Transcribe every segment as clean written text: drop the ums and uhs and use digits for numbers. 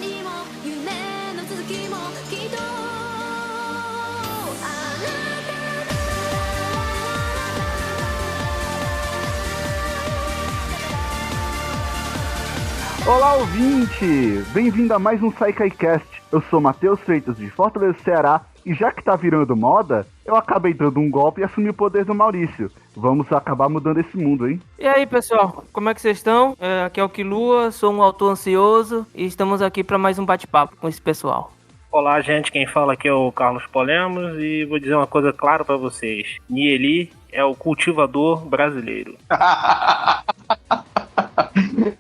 りも夢の続きもきっとあなた。 Olá, ouvinte! Bem-vindo a mais um SaiKaiCast. Eu sou Matheus Freitas, de Fortaleza, Ceará, e já que tá virando moda, eu acabei dando um golpe e assumi o poder do Maurício. Vamos acabar mudando esse mundo, hein? E aí, pessoal, como é que vocês estão? Aqui é o Kilua, sou um autor ansioso e estamos aqui para mais um bate-papo com esse pessoal. Olá, gente, quem fala aqui é o Carlos Polemos e vou dizer uma coisa clara para vocês. Nieli é o cultivador brasileiro.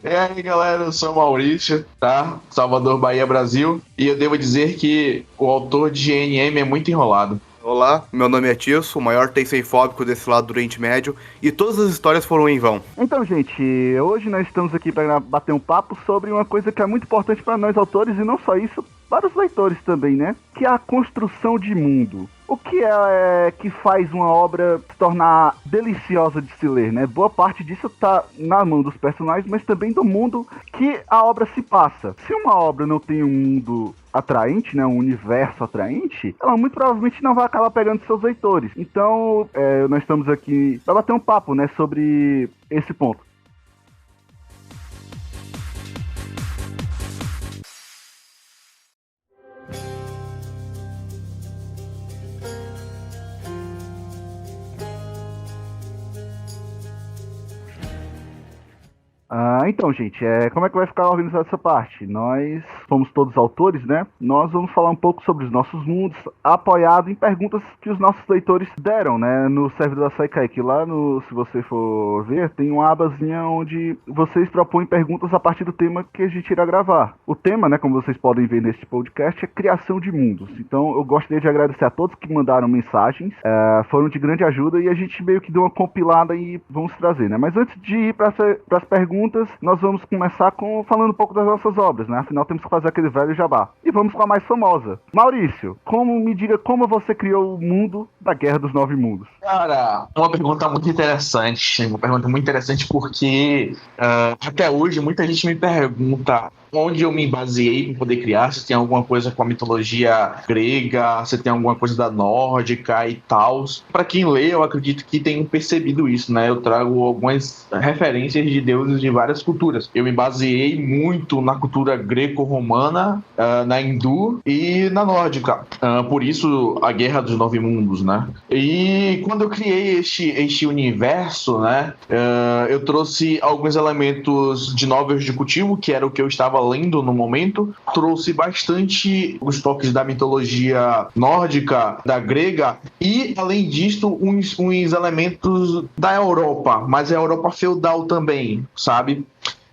E aí, galera, eu sou o Maurício, tá? Salvador, Bahia, Brasil. E eu devo dizer que o autor de GNM é muito enrolado. Olá, meu nome é Tirso, o maior teisei-fóbico desse lado do Oriente Médio, e todas as histórias foram em vão. Então, gente, hoje nós estamos aqui para bater um papo sobre uma coisa que é muito importante para nós autores, e não só isso, para os leitores também, né? Que é a construção de mundo. O que é que faz uma obra se tornar deliciosa de se ler, né? Boa parte disso tá na mão dos personagens, mas também do mundo que a obra se passa. Se uma obra não tem um mundo atraente, né, um universo atraente, ela muito provavelmente não vai acabar pegando seus leitores. Então, nós estamos aqui para bater um papo, né, sobre esse ponto. Então, gente, como é que vai ficar organizada essa parte? Nós somos todos autores, né? Nós vamos falar um pouco sobre os nossos mundos, apoiado em perguntas que os nossos leitores deram, né? No servidor da Saikai, que lá se você for ver, tem uma abazinha onde vocês propõem perguntas a partir do tema que a gente irá gravar. O tema, né, como vocês podem ver neste podcast, é criação de mundos. Então, eu gostaria de agradecer a todos que mandaram mensagens, foram de grande ajuda e a gente meio que deu uma compilada e vamos trazer, né? Mas antes de ir para as perguntas, nós vamos começar falando um pouco das nossas obras, né? Afinal, temos que fazer aquele velho jabá. E vamos com a mais famosa. Maurício, me diga como você criou o mundo da Guerra dos Nove Mundos? Cara, uma pergunta muito interessante. Uma pergunta muito interessante porque até hoje muita gente me pergunta onde eu me baseei para poder criar, se tem alguma coisa com a mitologia grega, se tem alguma coisa da nórdica e tal. Para quem lê, eu acredito que tenham percebido isso, né? Eu trago algumas referências de deuses de várias culturas. Eu me baseei muito na cultura greco-romana, na hindu e na nórdica. Por isso, a Guerra dos Nove Mundos, né? E quando eu criei este universo, né? Eu trouxe alguns elementos de novels de cultivo, que era o que eu estava lendo no momento. Trouxe bastante os toques da mitologia nórdica, da grega, e além disso, uns elementos da Europa, mas a Europa feudal também, sabe?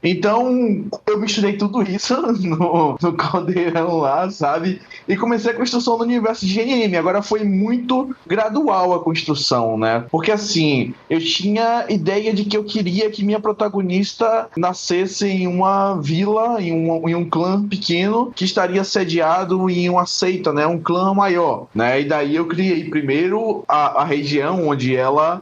Então, eu misturei tudo isso no caldeirão lá, sabe? E comecei a construção do universo de GNM. Agora foi muito gradual a construção, né? Porque assim, eu tinha ideia de que eu queria que minha protagonista nascesse em uma vila, em um clã pequeno, que estaria sediado em uma seita, né? Um clã maior, né? E daí eu criei primeiro a região onde ela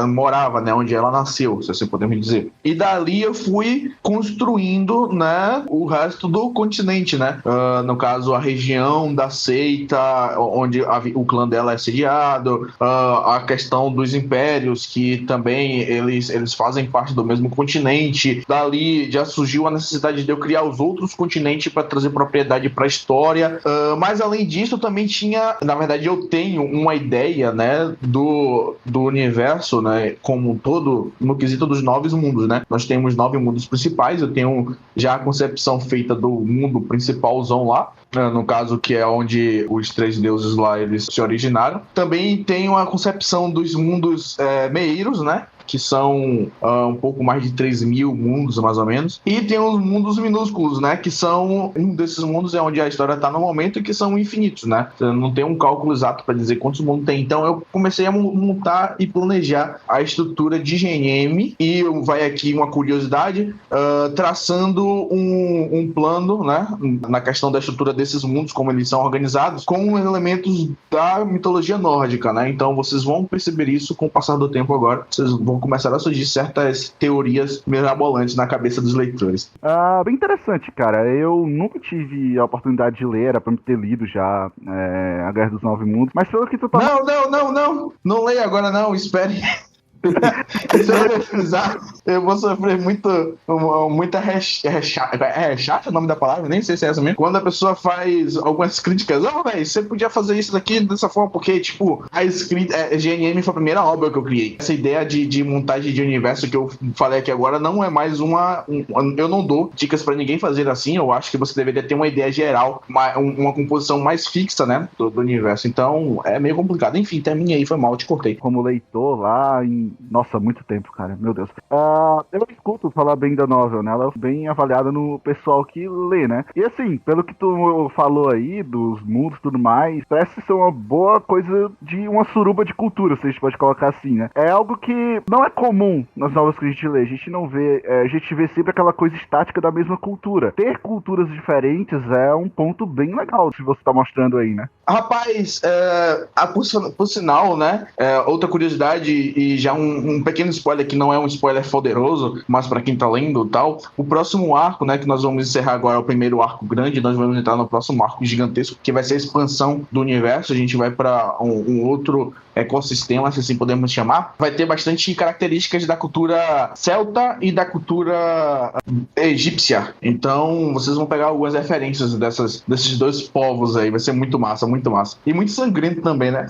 morava, né? Onde ela nasceu, se assim podemos dizer. E dali eu fui construindo, né, o resto do continente, né? No caso, a região da seita, onde o clã dela é sediado, a questão dos impérios, que também eles fazem parte do mesmo continente. Dali já surgiu a necessidade de eu criar os outros continentes para trazer propriedade para a história. Mas além disso, também tinha, na verdade, eu tenho uma ideia, né, do universo, né, como um todo, no quesito dos 9 mundos, né? Nós temos 9 mundos principais. Eu tenho já a concepção feita do mundo principalzão lá, no caso que é onde os 3 deuses lá eles se originaram. Também tenho a concepção dos mundos meiros, né? Que são um pouco mais de 3.000 mundos, mais ou menos. E tem os mundos minúsculos, né? Que são... Um desses mundos é onde a história está no momento e que são infinitos, né? Não tem um cálculo exato para dizer quantos mundos tem. Então eu comecei a montar e planejar a estrutura de GNM. E vai aqui uma curiosidade, traçando um plano, né? Na questão da estrutura desses mundos, como eles são organizados, com elementos da mitologia nórdica, né? Então vocês vão perceber isso com o passar do tempo agora. Vocês vão vão começar a surgir certas teorias mirabolantes na cabeça dos leitores. Bem interessante, cara. Eu nunca tive a oportunidade de ler, era pra me ter lido já A Guerra dos Nove Mundos, mas pelo que tu tá... Não leia agora não, espere. Se eu pesquisar, eu vou sofrer muita rechaça, o nome da palavra, nem sei se é essa mesmo. Quando a pessoa faz algumas críticas, velho, você podia fazer isso daqui dessa forma, porque, tipo, a GNM foi a primeira obra que eu criei. Essa ideia de montagem de universo que eu falei aqui agora não é mais eu não dou dicas pra ninguém fazer assim. Eu acho que você deveria ter uma ideia geral, uma composição mais fixa, né, do universo. Então, é meio complicado. Enfim, termine aí, foi mal, te cortei. Como leitor lá nossa, muito tempo, cara, meu Deus. Eu escuto falar bem da novel, né? Ela é bem avaliada no pessoal que lê, né? E assim, pelo que tu falou aí, dos mundos e tudo mais, parece ser uma boa coisa de uma suruba de cultura, se a gente pode colocar assim, né? É algo que não é comum nas novelas que a gente lê. A gente não vê, a gente vê sempre aquela coisa estática da mesma cultura. Ter culturas diferentes é um ponto bem legal, se você tá mostrando aí, né? Rapaz, por sinal, né? Outra curiosidade e já um pequeno spoiler que não é um spoiler poderoso, mas pra quem tá lendo e tal, o próximo arco, né, que nós vamos encerrar agora, é o primeiro arco grande, nós vamos entrar no próximo arco gigantesco, que vai ser a expansão do universo. A gente vai pra um outro ecossistema, se assim podemos chamar. Vai ter bastante características da cultura celta e da cultura egípcia. Então, vocês vão pegar algumas referências desses dois povos aí. Vai ser muito massa, muito massa. E muito sangrento também, né?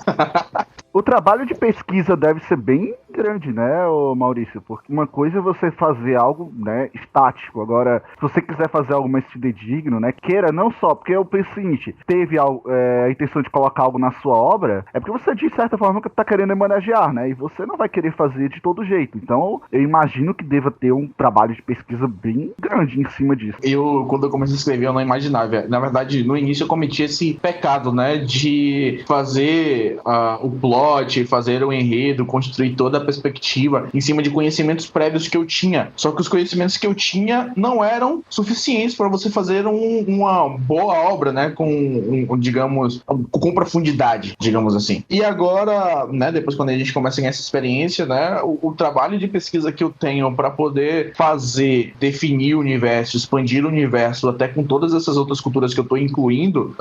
O trabalho de pesquisa deve ser bem grande, né, Maurício? Porque uma coisa é você fazer algo, né, estático. Agora, se você quiser fazer algo mais fidedigno, né, queira não só, porque eu penso o seguinte, teve a intenção de colocar algo na sua obra, é porque você, de certa forma, tá querendo homenagear, né, e você não vai querer fazer de todo jeito. Então, eu imagino que deva ter um trabalho de pesquisa bem grande em cima disso. Quando eu comecei a escrever, eu não imaginava. Na verdade, no início eu cometi esse pecado, né, de fazer o plot, fazer o enredo, construir toda a perspectiva em cima de conhecimentos prévios que eu tinha. Só que os conhecimentos que eu tinha não eram suficientes para você fazer uma boa obra, né, digamos, com profundidade, digamos assim. E agora, né, depois quando a gente começa a ganhar essa experiência, né, o trabalho de pesquisa que eu tenho para poder definir o universo, expandir o universo, até com todas essas outras culturas que eu tô incluindo,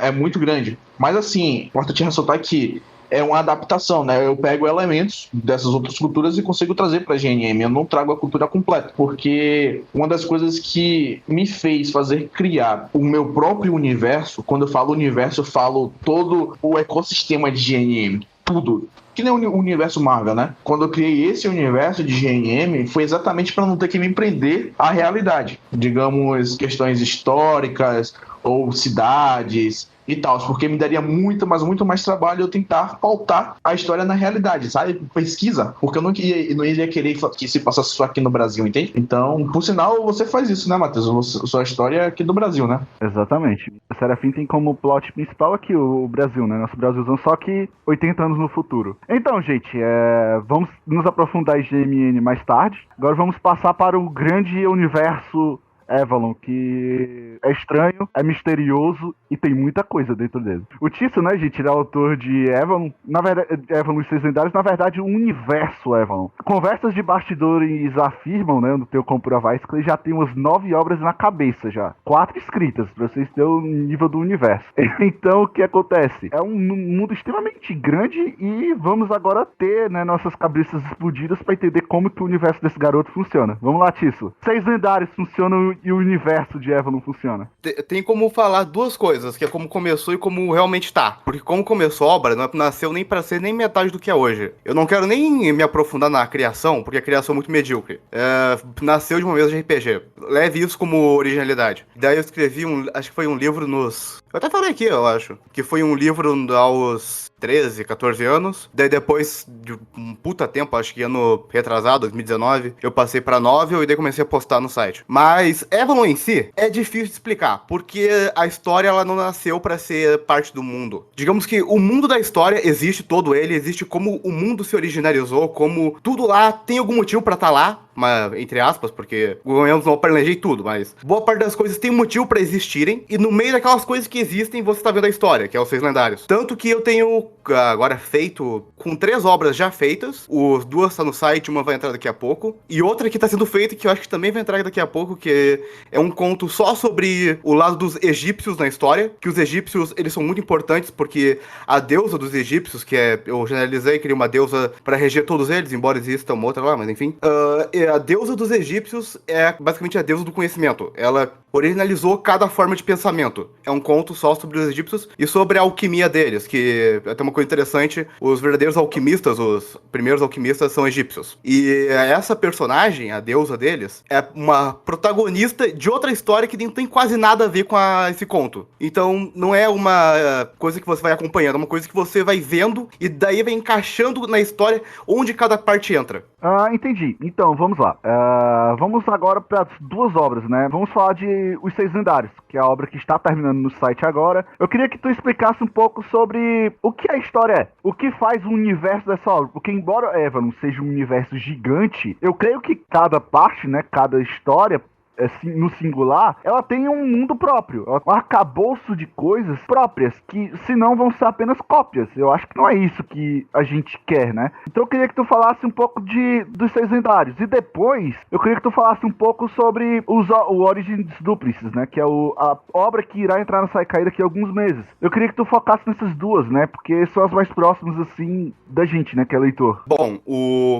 é muito grande. Mas assim, importante ressaltar que é uma adaptação, né? Eu pego elementos dessas outras culturas e consigo trazer pra GNM. Eu não trago a cultura completa, porque uma das coisas que me fez criar o meu próprio universo, quando eu falo universo, eu falo todo o ecossistema de GNM, tudo. Que nem o universo Marvel, né? Quando eu criei esse universo de GNM, foi exatamente para não ter que me prender à realidade. Digamos, questões históricas ou cidades e tal, porque me daria muito mais trabalho eu tentar pautar a história na realidade, sabe? Pesquisa, porque eu não iria querer que se passasse só aqui no Brasil, entende? Então, por sinal, você faz isso, né, Matheus? Sua história é aqui do Brasil, né? Exatamente. O Serafim tem como plot principal aqui o Brasil, né? Nosso Brasilzão, só que 80 anos no futuro. Então, gente, vamos nos aprofundar em GMN mais tarde. Agora vamos passar para o grande universo Avalon, que é estranho, é misterioso e tem muita coisa dentro dele. O Tício, né, gente, ele é autor de Avalon, na verdade, Avalon e seus lendários, na verdade, o universo Avalon. Conversas de bastidores afirmam, né, no teu Comprovais, que ele já tem umas 9 obras na cabeça já. 4 escritas, pra vocês terem o nível do universo. Então, o que acontece? É um mundo extremamente grande e vamos agora ter, né, nossas cabeças explodidas pra entender como que o universo desse garoto funciona. Vamos lá, Tício. 6 lendários funcionam e o universo de Avalon funciona. Tem como falar duas coisas, que é como começou e como realmente tá. Porque como começou a obra, não nasceu nem pra ser nem metade do que é hoje. Eu não quero nem me aprofundar na criação, porque a criação é muito medíocre. Nasceu de uma mesa de RPG. Leve isso como originalidade. Daí eu escrevi acho que foi um livro nos... Eu até falei aqui, eu acho. Que foi um livro aos 13, 14 anos. Daí depois de um puta tempo, acho que ano retrasado, 2019, eu passei pra novel e daí comecei a postar no site. Mas Avalon em si é difícil de explicar, porque a história ela não nasceu pra ser parte do mundo. Digamos que o mundo da história existe todo ele, existe como o mundo se originalizou, como tudo lá tem algum motivo pra estar lá. entre aspas, porque eu não planejei tudo, mas boa parte das coisas tem motivo pra existirem, e no meio daquelas coisas que existem, você tá vendo a história, que é os Seis Lendários. Tanto que eu tenho agora feito, com 3 obras já feitas, os 2 tá no site, uma vai entrar daqui a pouco, e outra que tá sendo feita, que eu acho que também vai entrar daqui a pouco, que é um conto só sobre o lado dos egípcios na história, que os egípcios, eles são muito importantes, porque a deusa dos egípcios, que é, eu generalizei, queria uma deusa pra reger todos eles, embora exista uma outra lá, mas enfim, a deusa dos egípcios é basicamente a deusa do conhecimento. Ela originalizou cada forma de pensamento. É um conto só sobre os egípcios e sobre a alquimia deles, que é até uma coisa interessante, os verdadeiros alquimistas, os primeiros alquimistas são egípcios. E essa personagem, a deusa deles, é uma protagonista de outra história que não tem quase nada a ver com esse conto. Então, não é uma coisa que você vai acompanhando, é uma coisa que você vai vendo e daí vai encaixando na história onde cada parte entra. Entendi. Então, vamos lá. Vamos agora para as 2 obras, né? Vamos falar de Os Seis Lendários, que é a obra que está terminando no site agora. Eu queria que tu explicasse um pouco sobre o que a história é, o que faz o universo dessa obra, porque embora Evan seja um universo gigante, eu creio que cada parte, né, cada história, no singular, ela tem um mundo próprio, um arcabouço de coisas próprias, que senão vão ser apenas cópias. Eu acho que não é isso que a gente quer, né? Então eu queria que tu falasse um pouco dos Seis Lendários, e depois eu queria que tu falasse um pouco sobre o Origins Duplices, né? Que é a obra que irá entrar na Saikai daqui a alguns meses. Eu queria que tu focasse nessas 2, né? Porque são as mais próximas, assim, da gente, né? Que é leitor. Bom,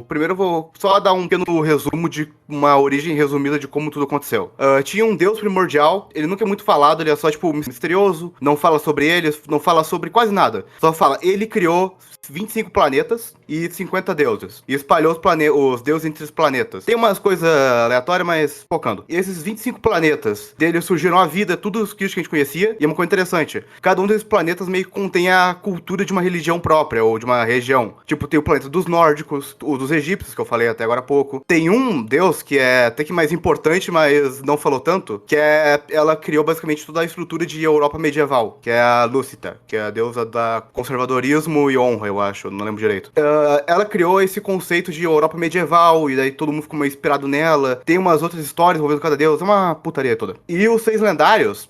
primeiro eu vou só dar um pequeno resumo de uma origem resumida de como tudo aconteceu. Tinha um deus primordial, ele nunca é muito falado, ele é só, tipo, misterioso, não fala sobre ele, não fala sobre quase nada. Só fala, ele criou 25 planetas e 50 deuses. E espalhou os deuses entre os planetas. Tem umas coisas aleatórias, mas focando. E esses 25 planetas, dele surgiram a vida, tudo isso que a gente conhecia. E é uma coisa interessante. Cada um desses planetas meio que contém a cultura de uma religião própria, ou de uma região. Tipo, tem o planeta dos nórdicos, o dos egípcios, que eu falei até agora há pouco. Tem um deus que é até que mais importante, mas não falou tanto, que ela criou basicamente toda a estrutura de Europa medieval, que é a Lúcita, que é a deusa da conservadorismo e honra, eu acho, não lembro direito. Ela criou esse conceito de Europa medieval, e daí todo mundo ficou meio inspirado nela. Tem umas outras histórias envolvendo cada deus, é uma putaria toda. E os Seis Lendários,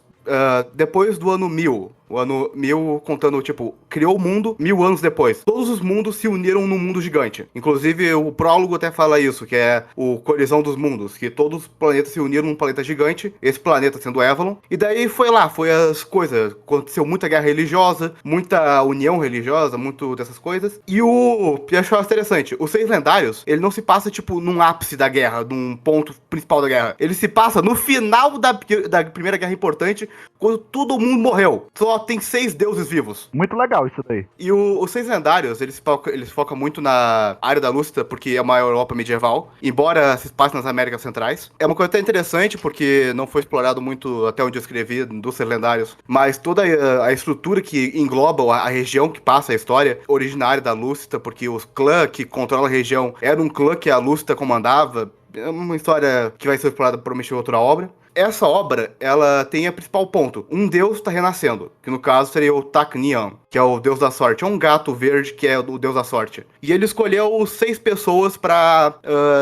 depois do ano 1000, o ano 1000 contando, tipo, criou o mundo 1000 anos depois. Todos os mundos se uniram num mundo gigante. Inclusive, o prólogo até fala isso, que é o Colisão dos Mundos, que todos os planetas se uniram num planeta gigante, esse planeta sendo Avalon. E daí foi as coisas. Aconteceu muita guerra religiosa, muita união religiosa, muito dessas coisas. E eu acho interessante, os Seis Lendários, ele não se passa, tipo, num ápice da guerra, num ponto principal da guerra. Ele se passa no final da Primeira Guerra Importante, quando todo mundo morreu. Só tem 6 deuses vivos. Muito legal isso daí. E os Seis Lendários, eles focam muito na área da Lúcida, porque é uma Europa medieval, embora se passe nas Américas Centrais. É uma coisa até interessante, porque não foi explorado muito até onde eu escrevi dos Seis Lendários, mas toda a estrutura que engloba a região que passa a história, originária da Lúcida, porque os clãs que controlam a região era um clã que a Lúcida comandava. É uma história que vai ser explorada provavelmente em outra obra. Essa obra, ela tem a principal ponto. Um deus está renascendo, que no caso seria o Taknian, que é o deus da sorte. É um gato verde que é o deus da sorte. E ele escolheu 6 pessoas para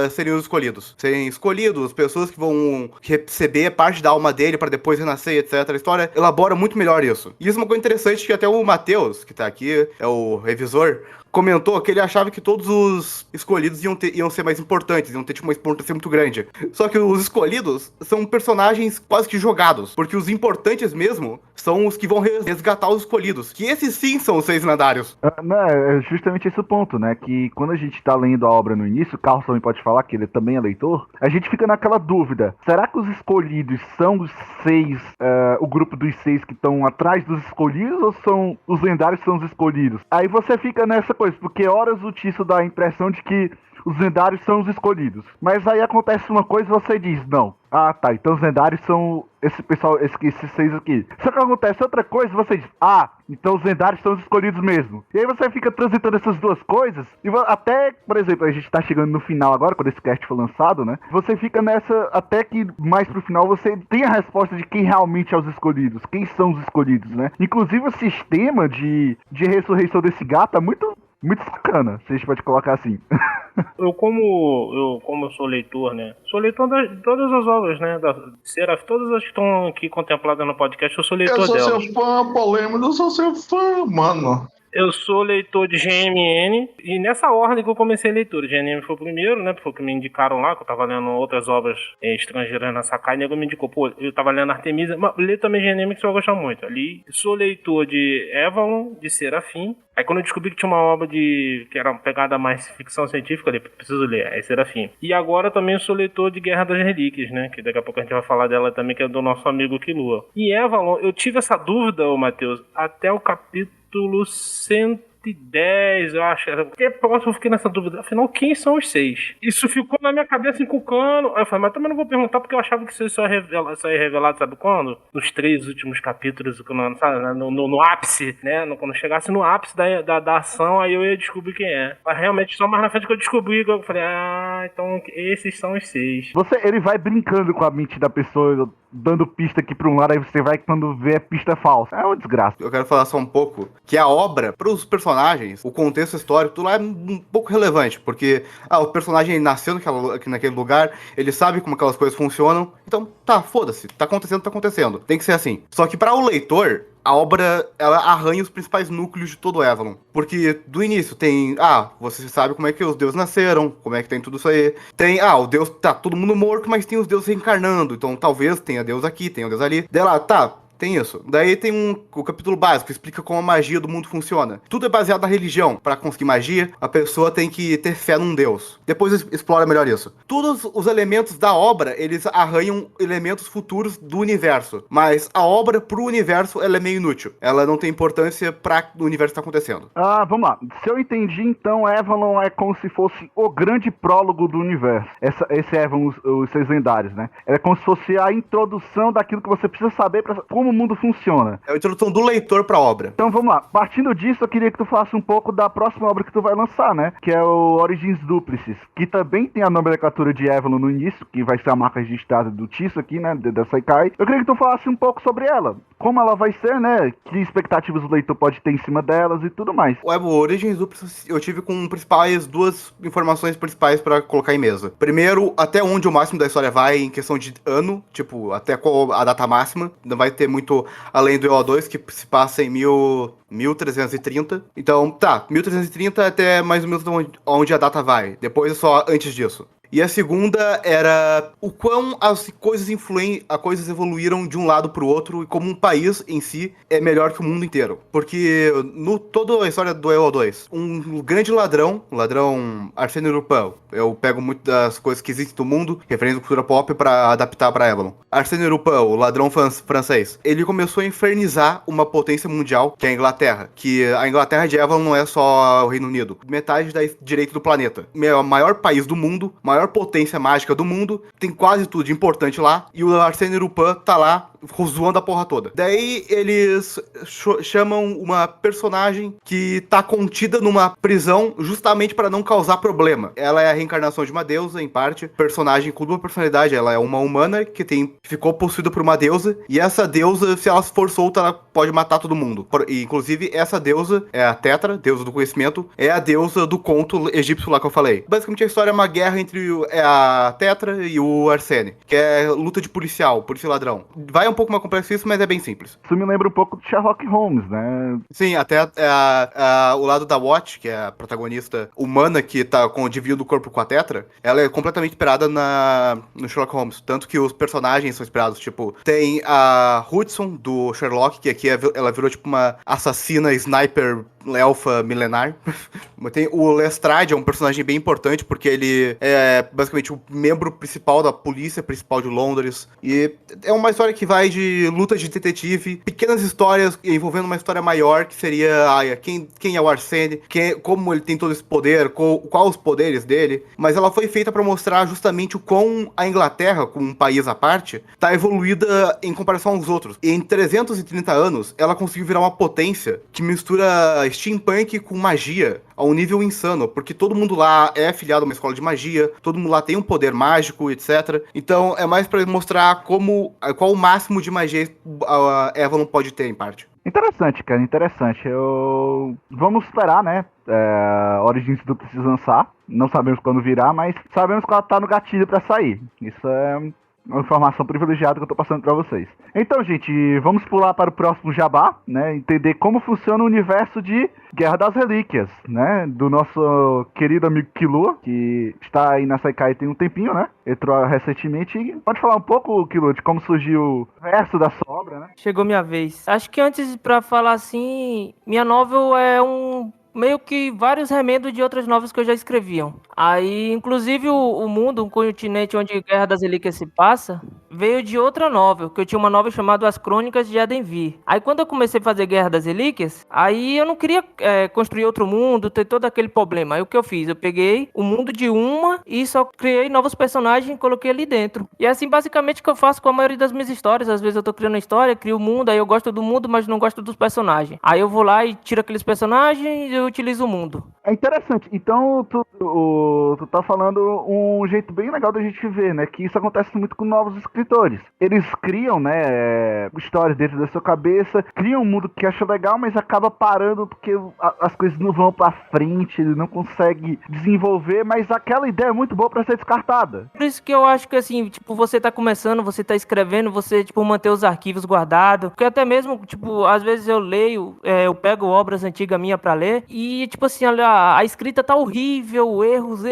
serem os escolhidos. Serem escolhidos, pessoas que vão receber parte da alma dele para depois renascer, etc. A história elabora muito melhor isso. E isso é uma coisa interessante que até o Matheus, que tá aqui, é o revisor, comentou que ele achava que todos os escolhidos iam ser mais importantes, iam ter tipo, uma importância muito grande. Só que os escolhidos são personagens quase que jogados, porque os importantes mesmo são os que vão resgatar os escolhidos, que esses sim são os Seis Lendários. É justamente esse o ponto, né? Que quando a gente tá lendo a obra no início, o Carlos também pode falar que ele também é leitor, a gente fica naquela dúvida, será que os escolhidos são os 6, o grupo dos 6 que estão atrás dos escolhidos, ou são os lendários que são os escolhidos? Aí você fica nessa coisa, porque horas o Tício dá a impressão de que os lendários são os escolhidos. Mas aí acontece uma coisa e você diz, não. Ah, tá, então os lendários são esse pessoal, esses 6 aqui. Só que acontece outra coisa e você diz, ah, então os lendários são os escolhidos mesmo. E aí você fica transitando essas duas coisas e até, por exemplo, a gente tá chegando no final agora, quando esse cast foi lançado, né? Você fica nessa, até que mais pro final você tem a resposta de quem realmente é os escolhidos, quem são os escolhidos, né? Inclusive o sistema de ressurreição desse gato é muito muito sacana, se a gente pode colocar assim. Como eu sou leitor, né? Sou leitor de todas as obras, né? Da Seraf, todas as que estão aqui contempladas no podcast, eu sou leitor Eu sou delas. seu fã, Polêmico, eu sou seu fã, mano. Eu sou leitor de GMN, e nessa ordem que eu comecei a leitura. GMN foi o primeiro, né? Foi o que me indicaram lá, que eu tava lendo outras obras estrangeiras na Sakai, e o nego me indicou, pô, eu tava lendo Artemisa, mas lê também GMN que você vai gostar muito. Ali, sou leitor de Avalon, de Serafim. Aí quando eu descobri que tinha uma obra que era uma pegada mais ficção científica, eu falei, preciso ler, é Serafim. E agora também sou leitor de Guerra das Relíquias, né? Que daqui a pouco a gente vai falar dela também, que é do nosso amigo Killua. E Avalon, eu tive essa dúvida, ô Matheus, até o capítulo 110, eu acho. Porque próximo eu fiquei nessa dúvida. Afinal, quem são os 6? Isso ficou na minha cabeça encucando. Aí eu falei, mas também não vou perguntar porque eu achava que isso só ia revelado, sabe quando? Nos 3 últimos capítulos, no ápice, né? Quando chegasse no ápice da ação, aí eu ia descobrir quem é. Mas realmente, só mais na frente que eu descobri, que eu falei, então esses são os 6. Ele vai brincando com a mente da pessoa, dando pista aqui pra um lado, aí você vai, quando vê, a pista falsa. É uma desgraça. Eu quero falar só um pouco que a obra, pros personagens, o contexto histórico, tudo lá é um pouco relevante, porque o personagem nasceu naquele lugar, ele sabe como aquelas coisas funcionam, então foda-se, tá acontecendo, tem que ser assim. Só que para o leitor, a obra, ela arranha os principais núcleos de todo o Avalon. Porque do início tem, você sabe como é que os deuses nasceram, como é que tem tudo isso aí. Tem, o deus, tá todo mundo morto, mas tem os deuses reencarnando, então talvez tenha deus aqui, tenha deus ali. Daí lá, tem isso. Daí tem o capítulo básico, explica como a magia do mundo funciona. Tudo é baseado na religião. Para conseguir magia, a pessoa tem que ter fé num deus. Depois explora melhor isso. Todos os elementos da obra, eles arranham elementos futuros do universo. Mas a obra pro universo, ela é meio inútil. Ela não tem importância para o universo que tá acontecendo. Vamos lá. Se eu entendi, então, Avalon é como se fosse o grande prólogo do universo. Esse Avalon, os 6 lendários, né? É como se fosse a introdução daquilo que você precisa saber para como o mundo funciona. É a introdução do leitor pra obra. Então vamos lá. Partindo disso, eu queria que tu falasse um pouco da próxima obra que tu vai lançar, né? Que é o Origins Duplicis, que também tem a nomenclatura de Avalon no início, que vai ser a marca registrada do Tiso aqui, né? Da Saikai. Eu queria que tu falasse um pouco sobre ela. Como ela vai ser, né? Que expectativas o leitor pode ter em cima delas e tudo mais. O Origins Duplicis eu tive com duas informações principais pra colocar em mesa. Primeiro, até onde o máximo da história vai em questão de ano, tipo, até qual a data máxima. Não vai ter muito além do EO2, que se passa em 1330. Então, 1330 até mais ou menos onde a data vai. Depois é só antes disso. E a segunda era o quão as coisas evoluíram de um lado pro outro e como um país em si é melhor que o mundo inteiro. Porque toda a história do EO2, um grande ladrão Arsène Lupin, eu pego muito das coisas que existem do mundo, referência à cultura pop, pra adaptar pra Avalon. Arsène Lupin, o ladrão francês, ele começou a infernizar uma potência mundial, que é a Inglaterra. Que a Inglaterra de Avalon não é só o Reino Unido. Metade da direita do planeta. O maior país do mundo, maior potência mágica do mundo, tem quase tudo de importante lá, e o Arsène Lupin tá lá zoando a porra toda. Daí eles chamam uma personagem que tá contida numa prisão justamente para não causar problema. Ela é a reencarnação de uma deusa, em parte, personagem com dupla personalidade, ela é uma humana que ficou possuída por uma deusa, e essa deusa, se ela for solta, ela pode matar todo mundo. E, inclusive, essa deusa é a Tetra, deusa do conhecimento, é a deusa do conto egípcio lá que eu falei. Basicamente a história é uma guerra entre a Tetra e o Arsène, que é luta de polícia ladrão. Vai um pouco mais complexo isso, mas é bem simples. Isso me lembra um pouco de Sherlock Holmes, né? Sim, até o lado da Watch, que é a protagonista humana que tá dividindo o corpo com a Tetra, ela é completamente inspirada no Sherlock Holmes. Tanto que os personagens são inspirados, tipo, tem a Hudson do Sherlock, que aqui ela virou tipo uma assassina sniper elfa milenar. Tem o Lestrade, é um personagem bem importante, porque ele é basicamente o membro principal da polícia principal de Londres. E é uma história que vai de luta de detetive, pequenas histórias envolvendo uma história maior, que seria quem é o Arsène, como ele tem todo esse poder, qual os poderes dele. Mas ela foi feita para mostrar justamente o quão a Inglaterra, como um país à parte, tá evoluída em comparação aos outros. Em 330 anos, ela conseguiu virar uma potência que mistura steampunk com magia a um nível insano, porque todo mundo lá é afiliado a uma escola de magia, todo mundo lá tem um poder mágico, etc. Então é mais pra mostrar qual o máximo de magia a Avalon pode ter, em parte. Interessante, cara, interessante. Vamos esperar, né? Origins do precisa lançar. Não sabemos quando virá, mas sabemos que ela tá no gatilho pra sair. Isso é uma informação privilegiada que eu tô passando pra vocês. Então, gente, vamos pular para o próximo jabá, né? Entender como funciona o universo de Guerra das Relíquias, né? Do nosso querido amigo Killua, que está aí na Saikai tem um tempinho, né? Entrou recentemente. Pode falar um pouco, Killua, de como surgiu o verso da sua obra, né? Chegou minha vez. Acho que antes, pra falar assim, minha novel é meio que vários remendos de outras novelas que eu já escreviam. Aí, inclusive, o mundo, um continente onde Guerra das Relíquias se passa, veio de outra novel, que eu tinha uma novel chamada As Crônicas de Edenvir. Aí, quando eu comecei a fazer Guerra das Relíquias, aí eu não queria construir outro mundo, ter todo aquele problema. Aí, o que eu fiz? Eu peguei o mundo de uma e só criei novos personagens e coloquei ali dentro. E é assim, basicamente, que eu faço com a maioria das minhas histórias. Às vezes eu tô criando uma história, crio o mundo, aí eu gosto do mundo, mas não gosto dos personagens. Aí eu vou lá e tiro aqueles personagens e eu utilizo o mundo. É interessante. Então, tu tá falando um jeito bem legal da gente ver, né? Que isso acontece muito com novos escritores. Eles criam, né, histórias dentro da sua cabeça, criam um mundo que acha legal, mas acaba parando porque as coisas não vão pra frente, ele não consegue desenvolver, mas aquela ideia é muito boa pra ser descartada. Por isso que eu acho que, assim, tipo, você tá começando, você tá escrevendo, você, tipo, manter os arquivos guardados. Porque até mesmo, tipo, às vezes eu leio, eu pego obras antigas minhas pra ler e, tipo assim, a escrita tá horrível, erros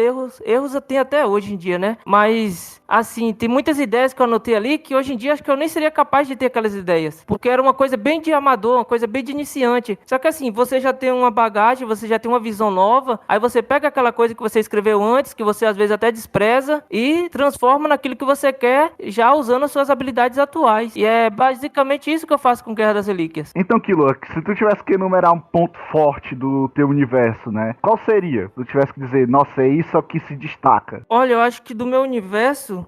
tem até hoje em dia, né? Mas, assim, tem muitas ideias que eu anotei ali que hoje em dia acho que eu nem seria capaz de ter aquelas ideias. Porque era uma coisa bem de amador, uma coisa bem de iniciante. Só que, assim, você já tem uma bagagem, você já tem uma visão nova, aí você pega aquela coisa que você escreveu antes, que você às vezes até despreza, e transforma naquilo que você quer, já usando as suas habilidades atuais. E é basicamente isso que eu faço com Guerra das Relíquias. Então, Killua, se tu tivesse que enumerar um ponto forte do teu universo, né? Qual seria? Se tu tivesse que dizer, nossa, é isso aqui se destaca. Olha, eu acho que do meu universo,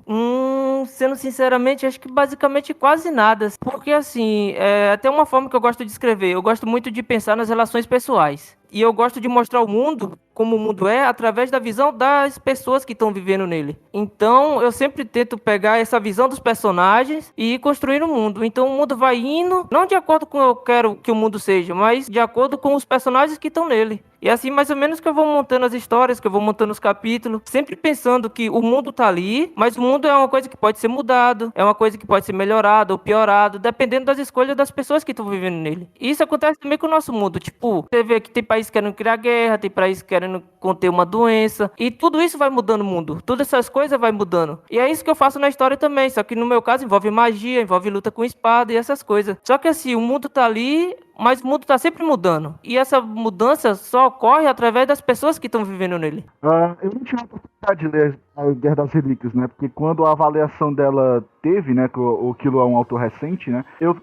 sendo sinceramente, acho que basicamente quase nada. Porque assim, até uma forma que eu gosto de escrever, eu gosto muito de pensar nas relações pessoais. E eu gosto de mostrar o mundo, como o mundo é, através da visão das pessoas que estão vivendo nele. Então, eu sempre tento pegar essa visão dos personagens e ir construir o mundo. Então, o mundo vai indo, não de acordo com o que eu quero que o mundo seja, mas de acordo com os personagens que estão nele. E assim, mais ou menos que eu vou montando as histórias, que eu vou montando os capítulos, sempre pensando que o mundo tá ali, mas o mundo é uma coisa que pode ser mudado, é uma coisa que pode ser melhorada ou piorado, dependendo das escolhas das pessoas que estão vivendo nele. E isso acontece também com o nosso mundo. Tipo, você vê que tem países querendo criar guerra, tem países querendo conter uma doença, e tudo isso vai mudando o mundo. Todas essas coisas vai mudando. E é isso que eu faço na história também, só que no meu caso envolve magia, envolve luta com espada e essas coisas. Só que assim, o mundo tá ali, mas o mundo tá sempre mudando. E essa mudança só ocorre através das pessoas que estão vivendo nele. Eu não tive a oportunidade de ler a Guerra das Relíquias, né? Porque quando a avaliação dela teve, né? Que o Kilo é um autor recente, né? Eu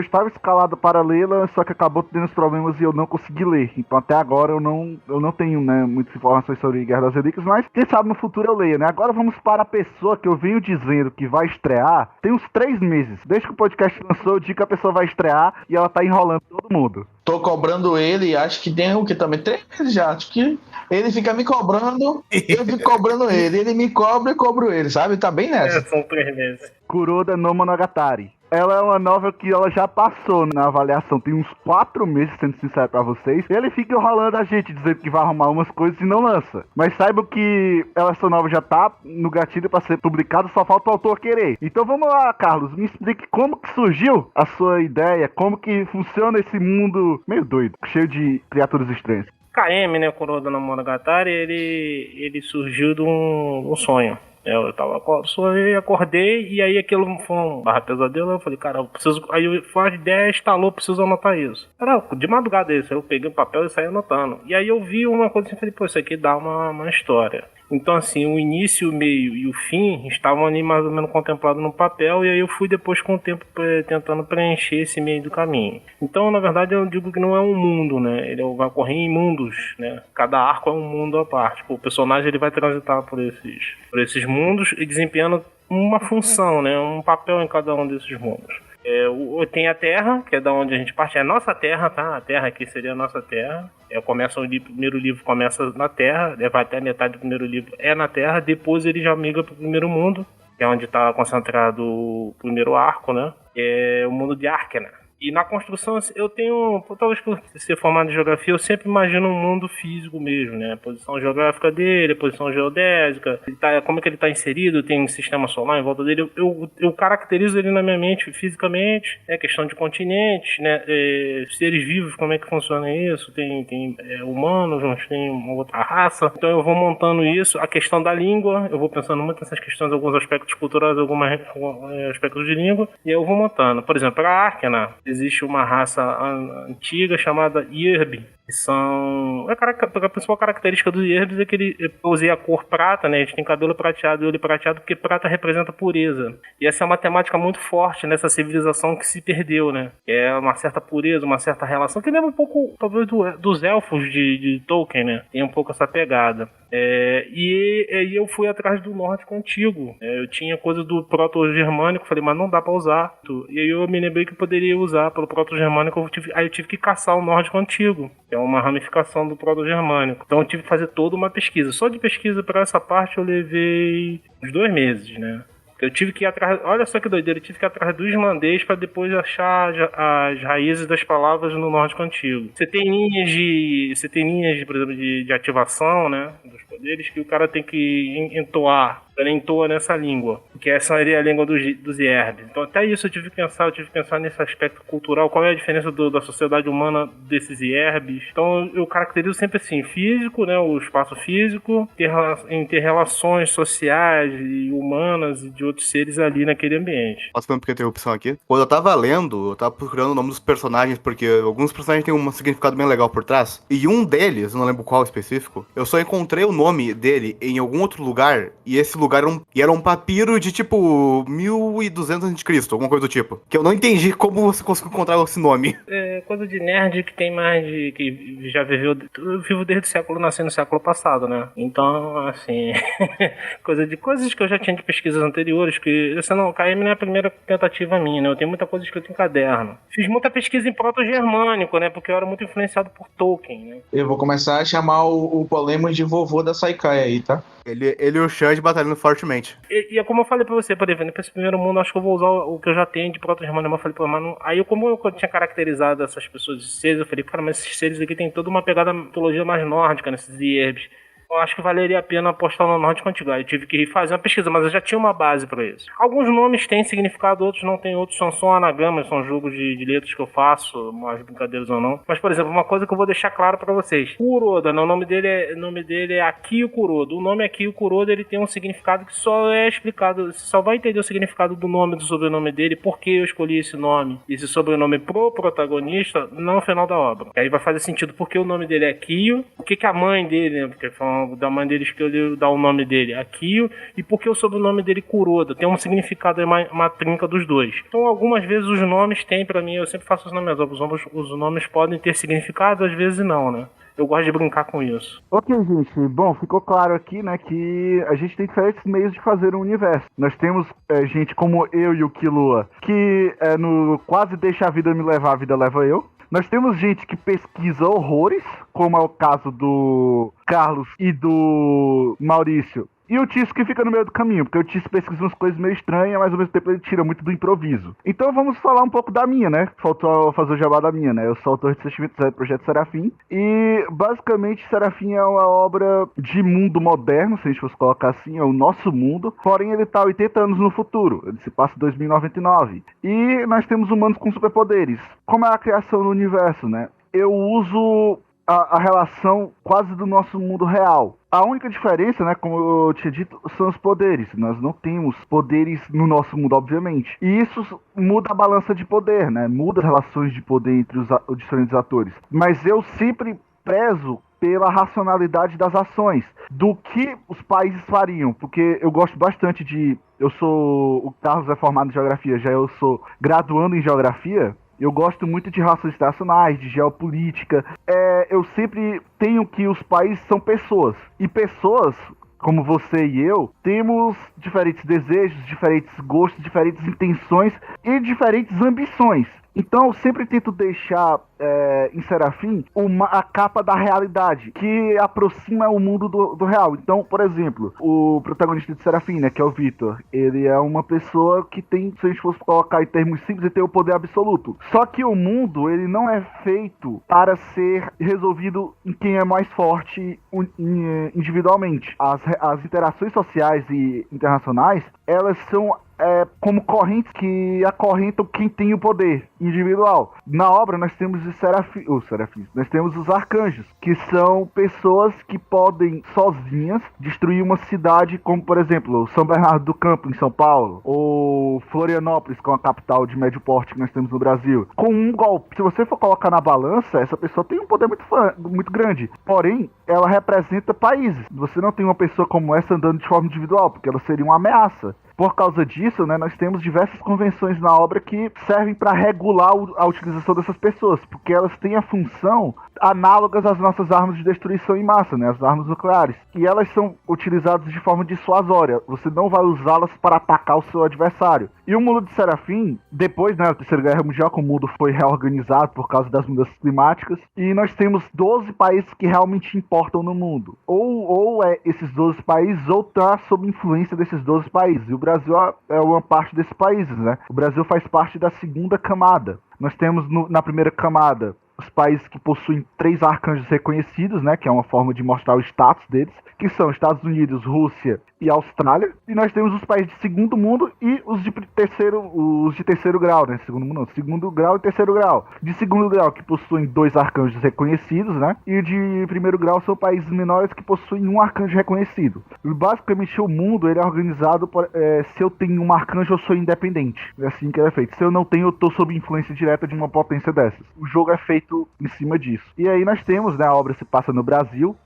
estava escalado para lê-la, só que acabou tendo os problemas e eu não consegui ler. Então até agora eu não tenho, né, muitas informações sobre Guerra das Relíquias, mas quem sabe no futuro eu leio, né? Agora vamos para a pessoa que eu venho dizendo que vai estrear tem uns 3 meses. Desde que o podcast lançou, eu digo que a pessoa vai estrear e ela tá enrolando todo mundo. Tô cobrando ele, acho que tem o que também 3 meses já. Acho que ele fica me cobrando, eu fico cobrando ele. Ele me cobra e cobro ele, sabe? Tá bem nessa. São 3 meses. Kuroda no Monogatari. Ela é uma novel que ela já passou na avaliação, tem uns 4 meses, sendo sincero pra vocês. Ele fica enrolando a gente, dizendo que vai arrumar umas coisas e não lança. Mas saibam que essa novel já tá no gatilho pra ser publicada, só falta o autor querer. Então vamos lá, Carlos, me explique como que surgiu a sua ideia, como que funciona esse mundo meio doido, cheio de criaturas estranhas. KM, né, Kuroda no Monogatari, ele surgiu de um sonho. Eu tava sonhei, acordei e aí aquilo foi um barra pesadelo. Eu falei, cara, eu preciso. Aí a ideia instalou, preciso anotar isso. Era de madrugada isso. Eu peguei o papel e saí anotando. E aí eu vi uma coisa assim e falei, pô, isso aqui dá uma história. Então, assim, o início, o meio e o fim estavam ali mais ou menos contemplados no papel. E aí eu fui depois com o tempo tentando preencher esse meio do caminho. Então, na verdade, eu digo que não é um mundo, né? Ele vai correr em mundos, né? Cada arco é um mundo à parte. O personagem ele vai transitar por esses mundos e desempenhando uma função, né? Um papel em cada um desses mundos. Tem a Terra, que é da onde a gente parte, é a nossa Terra, tá? A Terra aqui seria a nossa Terra. O primeiro livro começa na Terra, vai até a metade do primeiro livro é na Terra, depois ele já migra pro primeiro mundo, que é onde está concentrado o primeiro arco, né? É o mundo de Arkena. E na construção, eu tenho, talvez por ser formado em geografia, eu sempre imagino um mundo físico mesmo, né? A posição geográfica dele, a posição geodésica, como é que ele está inserido, tem um sistema solar em volta dele. Eu caracterizo ele na minha mente fisicamente, questão de continentes, né? Seres vivos, como é que funciona isso? Tem humanos, mas tem uma outra raça. Então eu vou montando isso. A questão da língua, eu vou pensando muito nessas questões, alguns aspectos culturais, alguns aspectos de língua, e eu vou montando. Por exemplo, para a Arkena, existe uma raça antiga chamada Yerb, que são... A principal característica dos Yerbs é que eu usei a cor prata, né? Eles têm cabelo prateado e olho prateado porque prata representa pureza. E essa é uma temática muito forte nessa civilização que se perdeu, né? É uma certa pureza, uma certa relação, que lembra um pouco, talvez, dos elfos de Tolkien, né? Tem um pouco essa pegada. E eu fui atrás do nórdico antigo. Eu tinha coisa do proto-germânico, falei, mas não dá pra usar. E aí eu me lembrei que eu poderia usar pelo proto-germânico, aí eu tive que caçar o nórdico antigo, que é uma ramificação do proto-germânico. Então eu tive que fazer toda uma pesquisa. Só de pesquisa para essa parte eu levei uns 2 meses, né? Eu tive que ir atrás, olha só que doideira, eu tive que ir atrás do islandês para depois achar as raízes das palavras no nórdico antigo. Você tem linhas, por exemplo, de ativação, né, dos poderes, que o cara tem que entoar. Ele entoa nessa língua, que essa seria a língua dos Yerbs. Então até isso eu tive que pensar nesse aspecto cultural, qual é a diferença da sociedade humana desses Yerbs. Então eu caracterizo sempre assim, físico, né, o espaço físico, ter relações sociais e humanas e de outros seres ali naquele ambiente. Posso fazer uma pequena interrupção aqui? Quando eu tava lendo, eu tava procurando o nome dos personagens, porque alguns personagens têm um significado bem legal por trás, e um deles, eu não lembro qual específico, eu só encontrei o nome dele em algum outro lugar, e esse lugar era um papiro de tipo 1200 a.C., alguma coisa do tipo. Que eu não entendi como você conseguiu encontrar esse nome. É coisa de nerd que tem mais de... que já viveu... Eu vivo desde o século, nasci no século passado, né? Então, assim... coisas que eu já tinha de pesquisas anteriores, que essa não... KM não é a primeira tentativa minha, né? Eu tenho muita coisa escrita em caderno. Fiz muita pesquisa em proto-germânico, né? Porque eu era muito influenciado por Tolkien, né? Eu vou começar a chamar o Polemos de vovô da Saikai aí, tá? Ele e o Xande batalhando fortemente. E é como eu falei pra você, por exemplo, pra esse primeiro mundo, acho que eu vou usar o que eu já tenho de proto-germânico. Eu falei, pô, mas não... Aí, como eu tinha caracterizado essas pessoas de seres, eu falei, cara, mas esses seres aqui tem toda uma pegada mitologia mais nórdica, nesses Yerbs. Eu acho que valeria a pena apostar no nórdico antigo. Eu tive que fazer uma pesquisa, mas eu já tinha uma base para isso. Alguns nomes têm significado, outros não têm, outros são só anagramas, são jogos de letras que eu faço, mais brincadeiras ou não. Mas, por exemplo, uma coisa que eu vou deixar claro para vocês. Kuroda, o nome dele é Akio Kuroda. O nome Akio Kuroda, ele tem um significado que só é explicado, você só vai entender o significado do nome, do sobrenome dele, por que eu escolhi esse nome, esse sobrenome pro protagonista, no final da obra. Aí vai fazer sentido porque o nome dele é Akio, o que a mãe dele, né, porque da mãe dele escolheu dar o nome dele Akio, e porque o sobrenome dele Kuroda tem um significado, uma trinca dos dois. Então algumas vezes os nomes têm, pra mim, eu sempre faço os nomes, os nomes podem ter significado, às vezes não, né? Eu gosto de brincar com isso. Ok, gente. Bom, ficou claro aqui, né, que a gente tem diferentes meios de fazer um universo. Nós temos gente como eu e o Killua, que no quase deixa a vida me levar, a vida leva eu. Nós temos gente que pesquisa horrores, como é o caso do Carlos e do Maurício. E o Tício que fica no meio do caminho, porque o Tício pesquisa umas coisas meio estranhas, mas ao mesmo tempo ele tira muito do improviso. Então vamos falar um pouco da minha, né? Faltou fazer o jabá da minha, né? Eu sou autor de Sentimento Zero do Projeto Serafim. E basicamente Serafim é uma obra de mundo moderno, se a gente fosse colocar assim, é o nosso mundo. Porém ele tá 80 anos no futuro, ele se passa em 2099. E nós temos humanos com superpoderes. Como é a criação no universo, né? Eu uso a relação quase do nosso mundo real. A única diferença, né, como eu tinha dito, são os poderes. Nós não temos poderes no nosso mundo, obviamente. E isso muda a balança de poder, né? Muda as relações de poder entre os diferentes atores. Mas eu sempre prezo pela racionalidade das ações, do que os países fariam, porque eu gosto bastante de... O Carlos é formado em geografia, já eu sou graduando em geografia. Eu gosto muito de relações internacionais, de geopolítica. Eu sempre tenho que os países são pessoas. E pessoas, como você e eu, temos diferentes desejos, diferentes gostos, diferentes intenções e diferentes ambições. Então eu sempre tento deixar em Serafim a capa da realidade, que aproxima o mundo do real. Então, por exemplo, o protagonista de Serafim, né, que é o Victor, ele é uma pessoa que tem, se a gente fosse colocar em termos simples, ele tem o poder absoluto. Só que o mundo, ele não é feito para ser resolvido em quem é mais forte individualmente. As interações sociais e internacionais, elas são como correntes que acorrentam quem tem o poder individual. Na obra nós temos os serafins, nós temos os arcanjos, que são pessoas que podem sozinhas destruir uma cidade, como por exemplo São Bernardo do Campo em São Paulo, ou Florianópolis, com a capital de médio porte que nós temos no Brasil, com um golpe. Se você for colocar na balança, essa pessoa tem um poder muito grande, porém ela representa países. Você não tem uma pessoa como essa andando de forma individual, porque ela seria uma ameaça. Por causa disso, né, nós temos diversas convenções na obra que servem para regular a utilização dessas pessoas, porque elas têm a função análogas às nossas armas de destruição em massa, né, as armas nucleares. E elas são utilizadas de forma dissuasória. Você não vai usá-las para atacar o seu adversário. E o mundo de Serafim, depois, né, da Terceira Guerra Mundial, o mundo foi reorganizado por causa das mudanças climáticas, e nós temos 12 países que realmente importam no mundo. Ou esses 12 países, ou tá sob influência desses 12 países. E o Brasil é uma parte desses países, né? O Brasil faz parte da segunda camada. Nós temos na primeira camada os países que possuem 3 arcanjos reconhecidos, né? Que é uma forma de mostrar o status deles, que são Estados Unidos, Rússia e Austrália. E nós temos os países de segundo mundo e os de terceiro grau, né? Segundo grau e terceiro grau. De segundo grau, que possuem 2 arcanjos reconhecidos, né? E de primeiro grau são países menores que possuem um arcanjo reconhecido. E basicamente o mundo ele é organizado por, se eu tenho um arcanjo, eu sou independente. É assim que ele é feito. Se eu não tenho, eu tô sob influência direta de uma potência dessas. O jogo é feito em cima disso. E aí nós temos, né? A obra se passa no Brasil.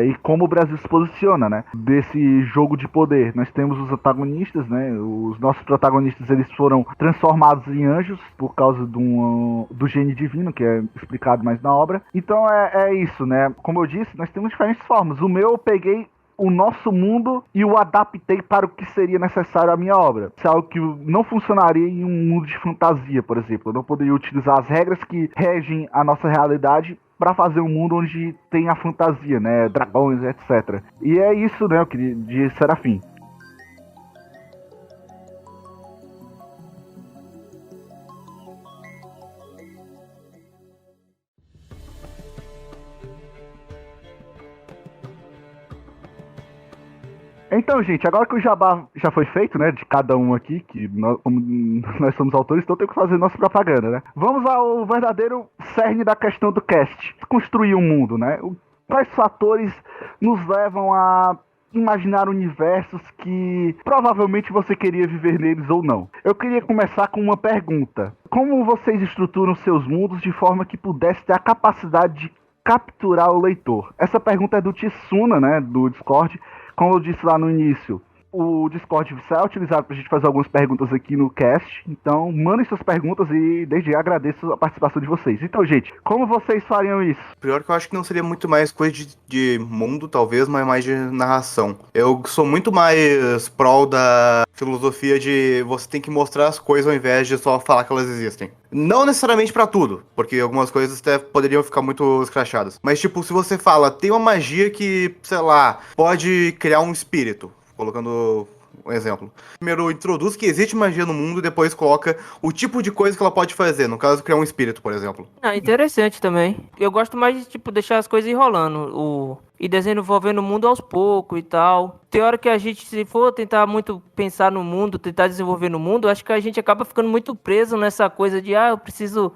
E como o Brasil se posiciona, né, desse jogo de poder. Nós temos os antagonistas, né, os nossos protagonistas, eles foram transformados em anjos por causa do gene divino, que é explicado mais na obra. Então é isso, né, como eu disse, nós temos diferentes formas. O meu eu peguei o nosso mundo e o adaptei para o que seria necessário à minha obra. Isso é algo que não funcionaria em um mundo de fantasia, por exemplo. Eu não poderia utilizar as regras que regem a nossa realidade para fazer um mundo onde tem a fantasia, né, dragões, etc. E é isso, né, de Serafim. Então, gente, agora que o jabá já foi feito, né, de cada um aqui, que como nós somos autores, então temos que fazer nossa propaganda, né? Vamos ao verdadeiro cerne da questão do cast. Construir um mundo, né? Quais fatores nos levam a imaginar universos que provavelmente você queria viver neles ou não? Eu queria começar com uma pergunta. Como vocês estruturam seus mundos de forma que pudesse ter a capacidade de capturar o leitor? Essa pergunta é do Tsuna, né, do Discord. Como eu disse lá no início, o Discord será utilizado para a gente fazer algumas perguntas aqui no cast. Então, mandem suas perguntas e desde já agradeço a participação de vocês. Então, gente, como vocês fariam isso? Pior que eu acho que não seria muito mais coisa de mundo, talvez, mas mais de narração. Eu sou muito mais prol da filosofia de você tem que mostrar as coisas ao invés de só falar que elas existem. Não necessariamente pra tudo, porque algumas coisas até poderiam ficar muito escrachadas. Mas, tipo, se você fala, tem uma magia que, sei lá, pode criar um espírito, colocando um exemplo. Primeiro introduz que existe magia no mundo e depois coloca o tipo de coisa que ela pode fazer, no caso, criar um espírito, por exemplo. Interessante também. Eu gosto mais de, tipo, deixar as coisas enrolando. E desenvolvendo o mundo aos poucos e tal. Tem hora que a gente, se for tentar muito pensar no mundo, tentar desenvolver no mundo, acho que a gente acaba ficando muito preso nessa coisa de, eu preciso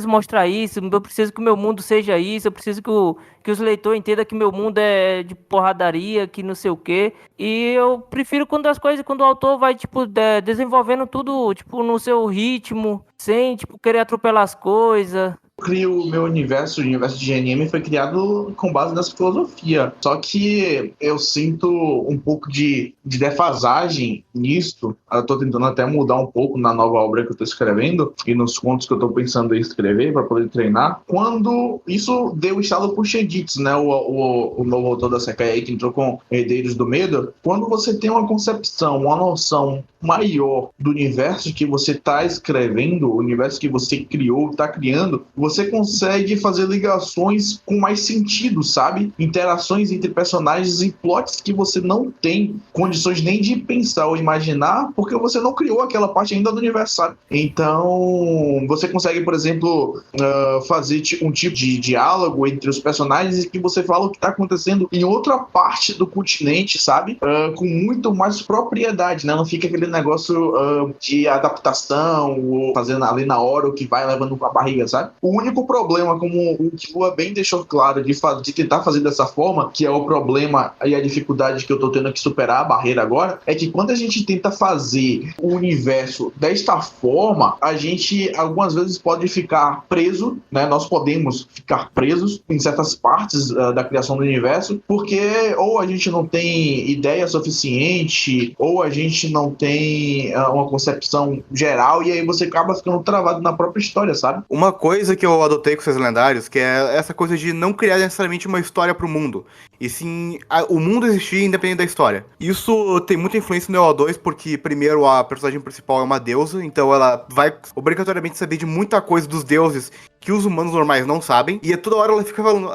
mostrar isso, eu preciso que o meu mundo seja isso, eu preciso que os leitores entendam que meu mundo é de porradaria, que não sei o quê. E eu prefiro quando o autor vai, tipo, desenvolvendo tudo, tipo, no seu ritmo, sem, tipo, querer atropelar as coisas. crio o meu universo, o universo de GNM foi criado com base nessa filosofia. Só que eu sinto um pouco de defasagem nisso. Eu tô tentando até mudar um pouco na nova obra que eu tô escrevendo e nos contos que eu tô pensando em escrever para poder treinar. Quando isso deu estalo pro Shenditsu, né? O novo autor da Sekai aí, que entrou com Herdeiros do Medo. Quando você tem uma concepção, uma noção maior do universo que você tá escrevendo, o universo que você criou, tá criando, você consegue fazer ligações com mais sentido, sabe? Interações entre personagens e plots que você não tem condições nem de pensar ou imaginar, porque você não criou aquela parte ainda do universo, sabe? Então, você consegue, por exemplo, fazer um tipo de diálogo entre os personagens e que você fala o que tá acontecendo em outra parte do continente, sabe? Com muito mais propriedade, né? Não fica aquele negócio de adaptação ou fazendo ali na hora o que vai levando com a barriga, sabe? O único problema, como o Lua bem deixou claro, de tentar fazer dessa forma, que é o problema e a dificuldade que eu tô tendo que superar a barreira agora, é que quando a gente tenta fazer o universo desta forma, a gente algumas vezes pode ficar preso, né? Nós podemos ficar presos em certas partes da criação do universo, porque ou a gente não tem ideia suficiente, ou a gente não tem uma concepção geral, e aí você acaba ficando travado na própria história, sabe? Uma coisa que eu adotei com Seus Lendários, que é essa coisa de não criar necessariamente uma história pro mundo, e sim o mundo existir independente da história. Isso tem muita influência no EO2, porque primeiro a personagem principal é uma deusa, então ela vai obrigatoriamente saber de muita coisa dos deuses que os humanos normais não sabem, e toda hora ela fica falando,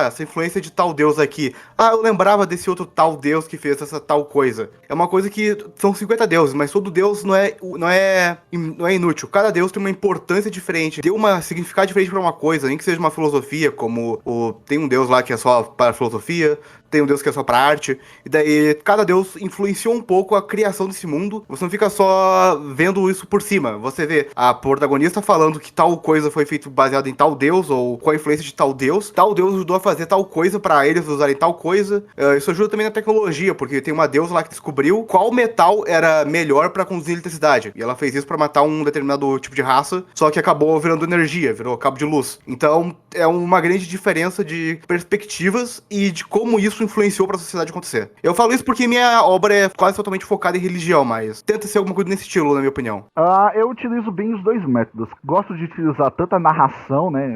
essa influência de tal deus aqui, eu lembrava desse outro tal deus que fez essa tal coisa. É uma coisa que são 50 deuses, mas todo deus não é inútil. Cada deus tem uma importância diferente, tem um significado diferente pra uma coisa, nem que seja uma filosofia, como tem um deus lá que é só para filosofia, tem um deus que é só pra arte, e daí cada deus influenciou um pouco a criação desse mundo. Você não fica só vendo isso por cima, você vê a protagonista falando que tal coisa foi feito baseado em tal deus, ou com a influência de tal deus ajudou a fazer tal coisa pra eles usarem tal coisa. Isso ajuda também na tecnologia, porque tem uma deusa lá que descobriu qual metal era melhor pra conduzir eletricidade, e ela fez isso pra matar um determinado tipo de raça, só que acabou virando energia, virou cabo de luz. Então é uma grande diferença de perspectivas e de como isso influenciou pra sociedade acontecer. Eu falo isso porque minha obra é quase totalmente focada em religião, mas tenta ser alguma coisa nesse estilo, na minha opinião. Eu utilizo bem os dois métodos. Gosto de utilizar tanto a narração, né,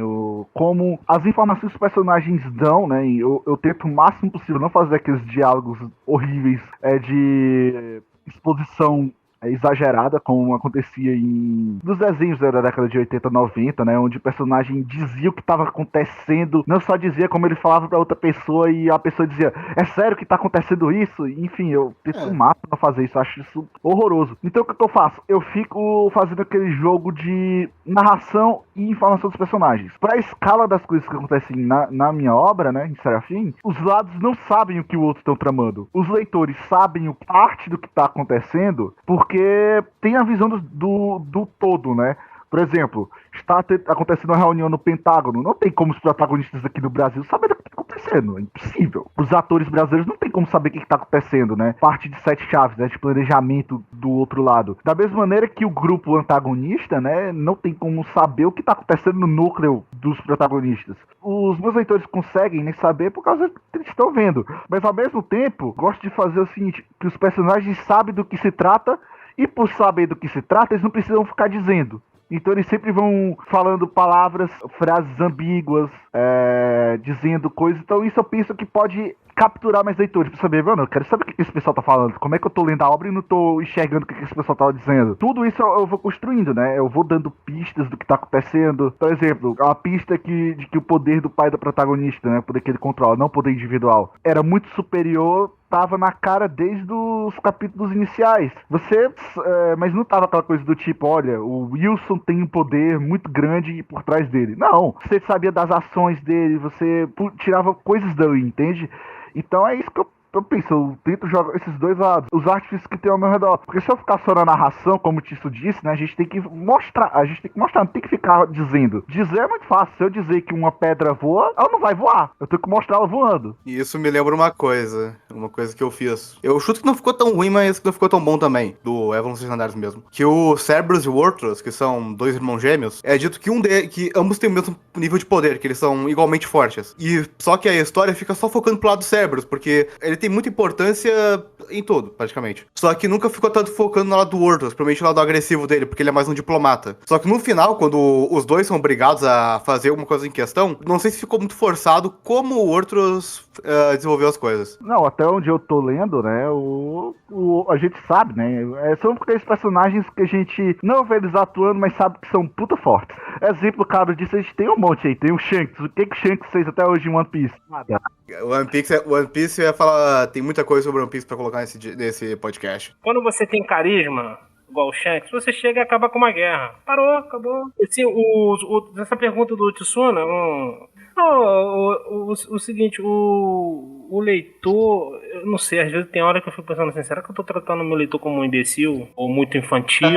como as informações que os personagens dão, né, e eu tento o máximo possível não fazer aqueles diálogos horríveis de exposição exagerada, como acontecia nos desenhos da década de 80, 90, né, onde o personagem dizia o que estava acontecendo, não só dizia, como ele falava para outra pessoa e a pessoa dizia, é sério que tá acontecendo isso? Enfim, eu tento o máximo pra fazer isso, eu acho isso horroroso. Então o que eu faço? Eu fico fazendo aquele jogo de narração e informação dos personagens. Pra escala das coisas que acontecem na minha obra, né, em Serafim, os lados não sabem o que o outro estão tramando. Os leitores sabem parte do que tá acontecendo, porque tem a visão do todo, né? Por exemplo, está acontecendo uma reunião no Pentágono. Não tem como os protagonistas aqui no Brasil saberem o que está acontecendo. É impossível. Os atores brasileiros não tem como saber o que está acontecendo, né? Parte de 7 chaves, né? De planejamento do outro lado. Da mesma maneira que o grupo antagonista, né? Não tem como saber o que está acontecendo no núcleo dos protagonistas. Os meus leitores conseguem nem saber por causa que eles estão vendo. Mas ao mesmo tempo, gosto de fazer o seguinte, que os personagens sabem do que se trata, e por saber do que se trata, eles não precisam ficar dizendo. Então eles sempre vão falando palavras, frases ambíguas, dizendo coisas. Então isso eu penso que pode capturar mais leitores pra saber, mano, eu quero saber o que esse pessoal tá falando. Como é que eu tô lendo a obra e não tô enxergando o que esse pessoal tá dizendo. Tudo isso eu vou construindo, né? Eu vou dando pistas do que tá acontecendo. Por exemplo, a pista de que o poder do pai do protagonista, né? O poder que ele controla, não o poder individual, era muito superior, tava na cara desde os capítulos iniciais. Mas não tava aquela coisa do tipo, olha, o Wilson tem um poder muito grande por trás dele. Não, você sabia das ações dele, você tirava coisas dali, entende? Então é isso que eu penso, eu tento jogar esses dois lados, os artifícios que tem ao meu redor. Porque se eu ficar só na narração, como o Tício disse, né, a gente tem que mostrar, não tem que ficar dizendo. Dizer é muito fácil, se eu dizer que uma pedra voa, ela não vai voar, eu tenho que mostrar ela voando. E isso me lembra uma coisa. uma coisa que eu fiz. Eu chuto que não ficou tão ruim, mas que não ficou tão bom também, do Evoluções Lendárias mesmo. Que o Cerberus e o Orthrus, que são dois irmãos gêmeos, é dito que ambos têm o mesmo nível de poder, que eles são igualmente fortes. E só que a história fica só focando pro lado do Cerberus, porque ele tem muita importância em tudo, praticamente. Só que nunca ficou tanto focando no lado do Orthrus, provavelmente no lado agressivo dele, porque ele é mais um diplomata. Só que no final, quando os dois são obrigados a fazer alguma coisa em questão, não sei se ficou muito forçado como o Orthrus desenvolveu as coisas. Não, até onde eu tô lendo, né, a gente sabe, né, são aqueles personagens que a gente não vê eles atuando, mas sabe que são puta fortes. Exemplo, cara, disso a gente tem um monte aí, tem o Shanks. O que o Shanks fez até hoje em One Piece? Nada. One Piece, eu ia falar, tem muita coisa sobre One Piece pra colocar nesse podcast. Quando você tem carisma, igual o Shanks, você chega e acaba com uma guerra. Parou, acabou. Assim, essa pergunta do Tsuna, o seguinte, o leitor, eu não sei, às vezes tem hora que eu fico pensando assim, será que eu tô tratando o meu leitor como um imbecil ou muito infantil?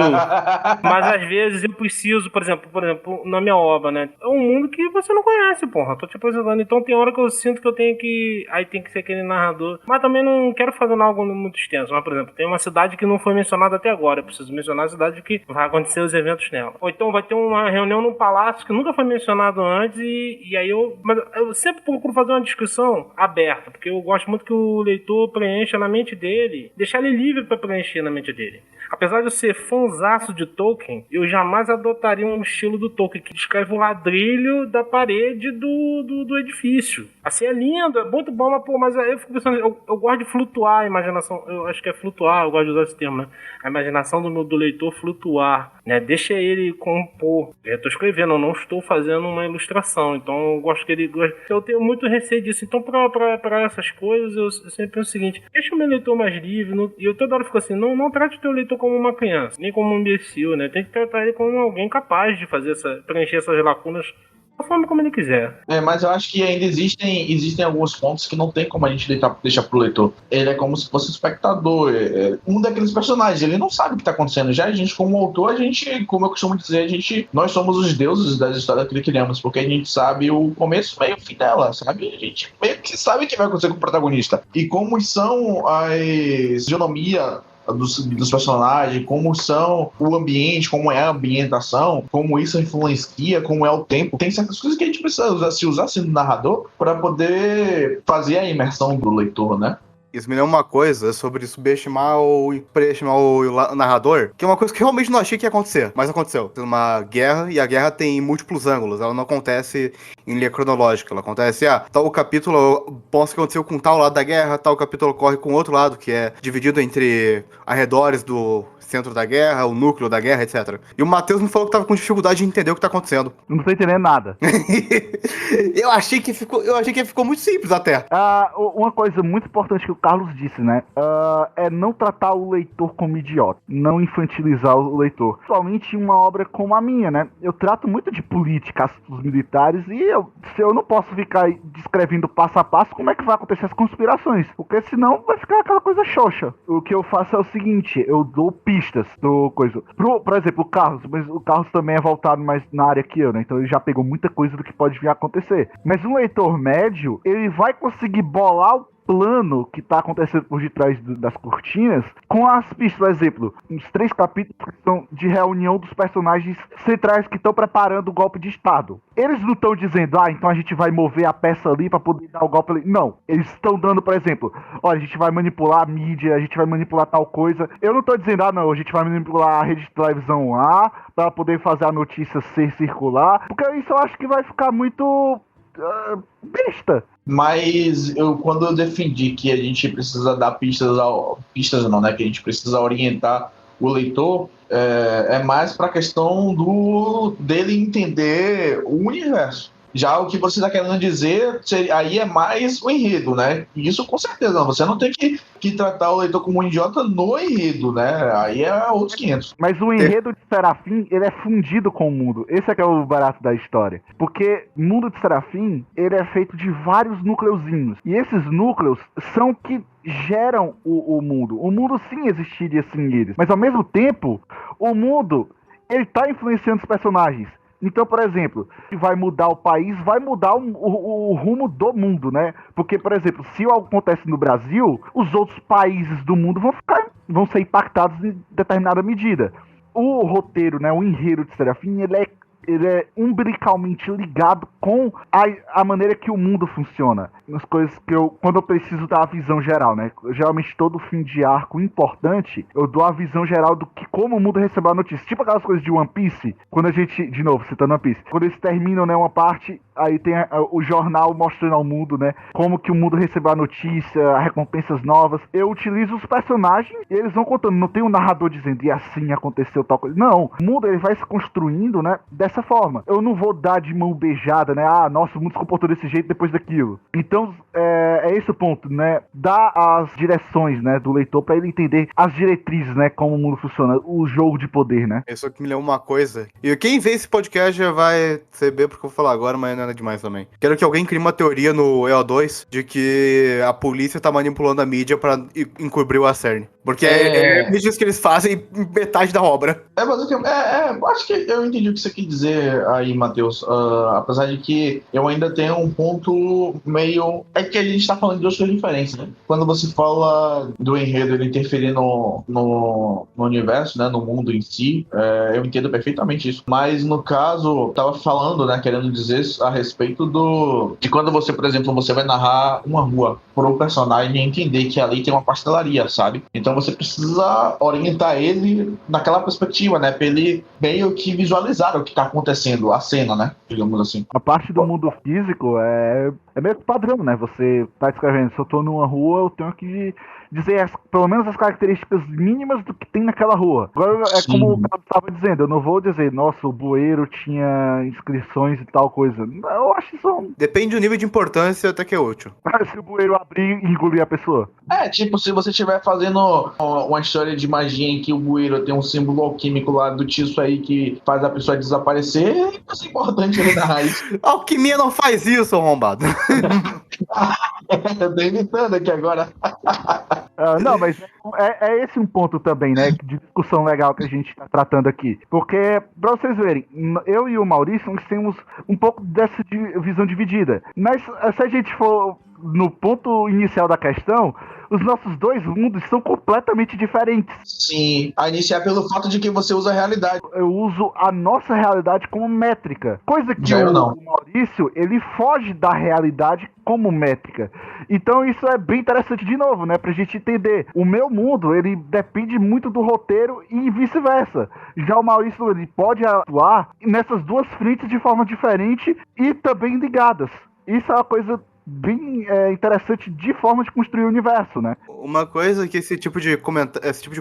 Mas às vezes eu preciso, por exemplo, na minha obra, né? É um mundo que você não conhece, porra. Tô te apresentando. Então tem hora que eu sinto que eu tenho que. Aí tem que ser aquele narrador. Mas também não quero fazer algo muito extenso. Mas, por exemplo, tem uma cidade que não foi mencionada até agora. Eu preciso mencionar a cidade que vai acontecer os eventos nela. Ou então vai ter uma reunião num palácio que nunca foi mencionado antes. E aí Mas eu sempre procuro fazer uma discussão aberta. Porque eu gosto muito que o leitor preencha na mente dele. Deixar ele livre pra preencher na mente dele. Apesar de eu ser fãzaço de Tolkien, eu jamais adotaria um estilo do Tolkien que descreve o ladrilho da parede do edifício. Assim, é lindo, é muito bom, mas, pô, mas aí eu fico pensando, eu gosto de flutuar a imaginação, eu acho que é flutuar, eu gosto de usar esse termo, né? A imaginação do leitor flutuar, né? Deixa ele compor. Eu tô escrevendo, eu não estou fazendo uma ilustração, então eu gosto que ele goste. Eu tenho muito receio disso, então pra essas coisas eu sempre penso o seguinte, deixa o meu leitor mais livre, e eu toda hora fico assim, não trate o teu leitor como uma criança, nem como um imbecil, né? Tem que tratar ele como alguém capaz de fazer preencher essas lacunas da forma como ele quiser. Mas eu acho que ainda existem alguns pontos que não tem como a gente deixar pro leitor. Ele é como se fosse um espectador, um daqueles personagens, ele não sabe o que tá acontecendo. Já a gente, como autor, como eu costumo dizer, nós somos os deuses das histórias que criamos, porque a gente sabe o começo, meio e o fim dela, sabe? A gente meio que sabe o que vai acontecer com o protagonista. E como são as fisionomia dos personagens, como são o ambiente, como é a ambientação, como isso influencia, como é o tempo. Tem certas coisas que a gente precisa usar sendo narrador para poder fazer a imersão do leitor, né? Isso me lembra uma coisa sobre subestimar ou superestimar o narrador, que é uma coisa que eu realmente não achei que ia acontecer, mas aconteceu. Tem uma guerra, e a guerra tem múltiplos ângulos, ela não acontece em linha cronológica, ela acontece, tal capítulo possa que aconteceu com tal lado da guerra, tal capítulo ocorre com outro lado, que é dividido entre arredores do centro da guerra, o núcleo da guerra, etc. E o Matheus me falou que tava com dificuldade de entender o que tá acontecendo. Não tô entendendo nada. eu achei que ficou muito simples até. Uma coisa muito importante que o Carlos disse, né? É não tratar o leitor como idiota. Não infantilizar o leitor. Principalmente em uma obra como a minha, né? Eu trato muito de política, assuntos militares, e se eu não posso ficar descrevendo passo a passo como é que vai acontecer as conspirações. Porque senão vai ficar aquela coisa xoxa. O que eu faço é o seguinte, eu dou pistas do coisa. Por exemplo, o Carlos, mas o Carlos também é voltado mais na área que eu, né? Então ele já pegou muita coisa do que pode vir a acontecer. Mas um leitor médio, ele vai conseguir bolar o plano que tá acontecendo por detrás das cortinas com as pistas, por exemplo, os 3 capítulos que são de reunião dos personagens centrais que estão preparando o golpe de estado. Eles não estão dizendo, então a gente vai mover a peça ali pra poder dar o golpe ali. Não, eles estão dando, por exemplo, olha, a gente vai manipular a mídia, a gente vai manipular tal coisa. Eu não tô dizendo, não, a gente vai manipular a rede de televisão A pra poder fazer a notícia ser circular, porque isso eu acho que vai ficar muito besta. Mas quando eu defendi que a gente precisa dar pistas não, né? Que a gente precisa orientar o leitor, é mais para a questão dele entender o universo. Já o que você está querendo dizer, aí é mais o enredo, né? Isso com certeza, não. Você não tem que tratar o leitor como um idiota no enredo, né? Aí é outros 500. Mas o enredo de Serafim, ele é fundido com o mundo. Esse é que é o barato da história. Porque o mundo de Serafim, ele é feito de vários núcleozinhos. E esses núcleos são que geram o mundo. O mundo sim existiria sem eles. Mas ao mesmo tempo, o mundo, ele tá influenciando os personagens. Então, por exemplo, se vai mudar o país, vai mudar o rumo do mundo, né? Porque, por exemplo, se algo acontece no Brasil, os outros países do mundo vão ser impactados em determinada medida. O roteiro, né, o enredo de Serafim, ele é umbilicalmente ligado com a maneira que o mundo funciona. Nas coisas que quando eu preciso dar a visão geral, né? Geralmente todo fim de arco importante, eu dou a visão geral do que como o mundo recebeu a notícia. Tipo aquelas coisas de One Piece, quando a gente, de novo, citando One Piece, quando eles terminam, né, uma parte, aí tem o jornal mostrando ao mundo, né, como que o mundo recebeu a notícia, recompensas novas. Eu utilizo os personagens e eles vão contando. Não tem um narrador dizendo, e assim aconteceu tal coisa. Não, o mundo ele vai se construindo, né, dessa forma. Eu não vou dar de mão beijada, né, nossa, o mundo se comportou desse jeito depois daquilo. Então, é esse o ponto, né, dar as direções, né, do leitor pra ele entender as diretrizes, né, como o mundo funciona, o jogo de poder, né. Isso aqui me lembra uma coisa. E quem vê esse podcast já vai saber porque eu vou falar agora, mas não é demais também. Quero que alguém crie uma teoria no EO2 de que a polícia tá manipulando a mídia pra encobrir o Acerne. Porque é isso que eles fazem em metade da obra. Basicamente, acho que eu entendi o que você quis dizer aí, Matheus. Apesar de que eu ainda tenho um ponto meio... É que a gente tá falando de duas coisas diferentes, né? Quando você fala do enredo, ele interferir no universo, né? No mundo em si, eu entendo perfeitamente isso. Mas, no caso, eu tava falando, né? Querendo dizer a respeito de quando você, por exemplo, você vai narrar uma rua pro personagem entender que ali tem uma pastelaria, sabe? Então você precisa orientar ele naquela perspectiva, né? Pra ele meio que visualizar o que tá acontecendo, a cena, né? Digamos assim. A parte do mundo físico é meio que padrão, né? Você tá escrevendo, se eu tô numa rua, eu tenho que dizer pelo menos as características mínimas do que tem naquela rua. Agora, como o Carlos estava dizendo, eu não vou dizer, nossa, o bueiro tinha inscrições e tal coisa. Eu acho isso... Depende do nível de importância até que é útil. Se o bueiro abrir e engolir a pessoa. Tipo, se você estiver fazendo uma história de magia em que o bueiro tem um símbolo alquímico lá do tiço aí que faz a pessoa desaparecer, é importante ele narrar isso. Alquimia não faz isso, arrombado. Eu tô imitando aqui agora. Não, mas é esse um ponto também, né, de discussão legal que a gente tá tratando aqui. Porque, pra vocês verem, eu e o Maurício, nós temos um pouco dessa visão dividida. Mas se a gente for no ponto inicial da questão, os nossos dois mundos são completamente diferentes. Sim, a iniciar pelo fato de que você usa a realidade. Eu uso a nossa realidade como métrica. Coisa que o Maurício, ele foge da realidade como métrica. Então isso é bem interessante de novo, né? Pra gente entender. O meu mundo, ele depende muito do roteiro e vice-versa. Já o Maurício, ele pode atuar nessas duas frentes de forma diferente e também ligadas. Isso é uma coisa bem interessante de forma de construir o universo, né? Uma coisa que esse tipo de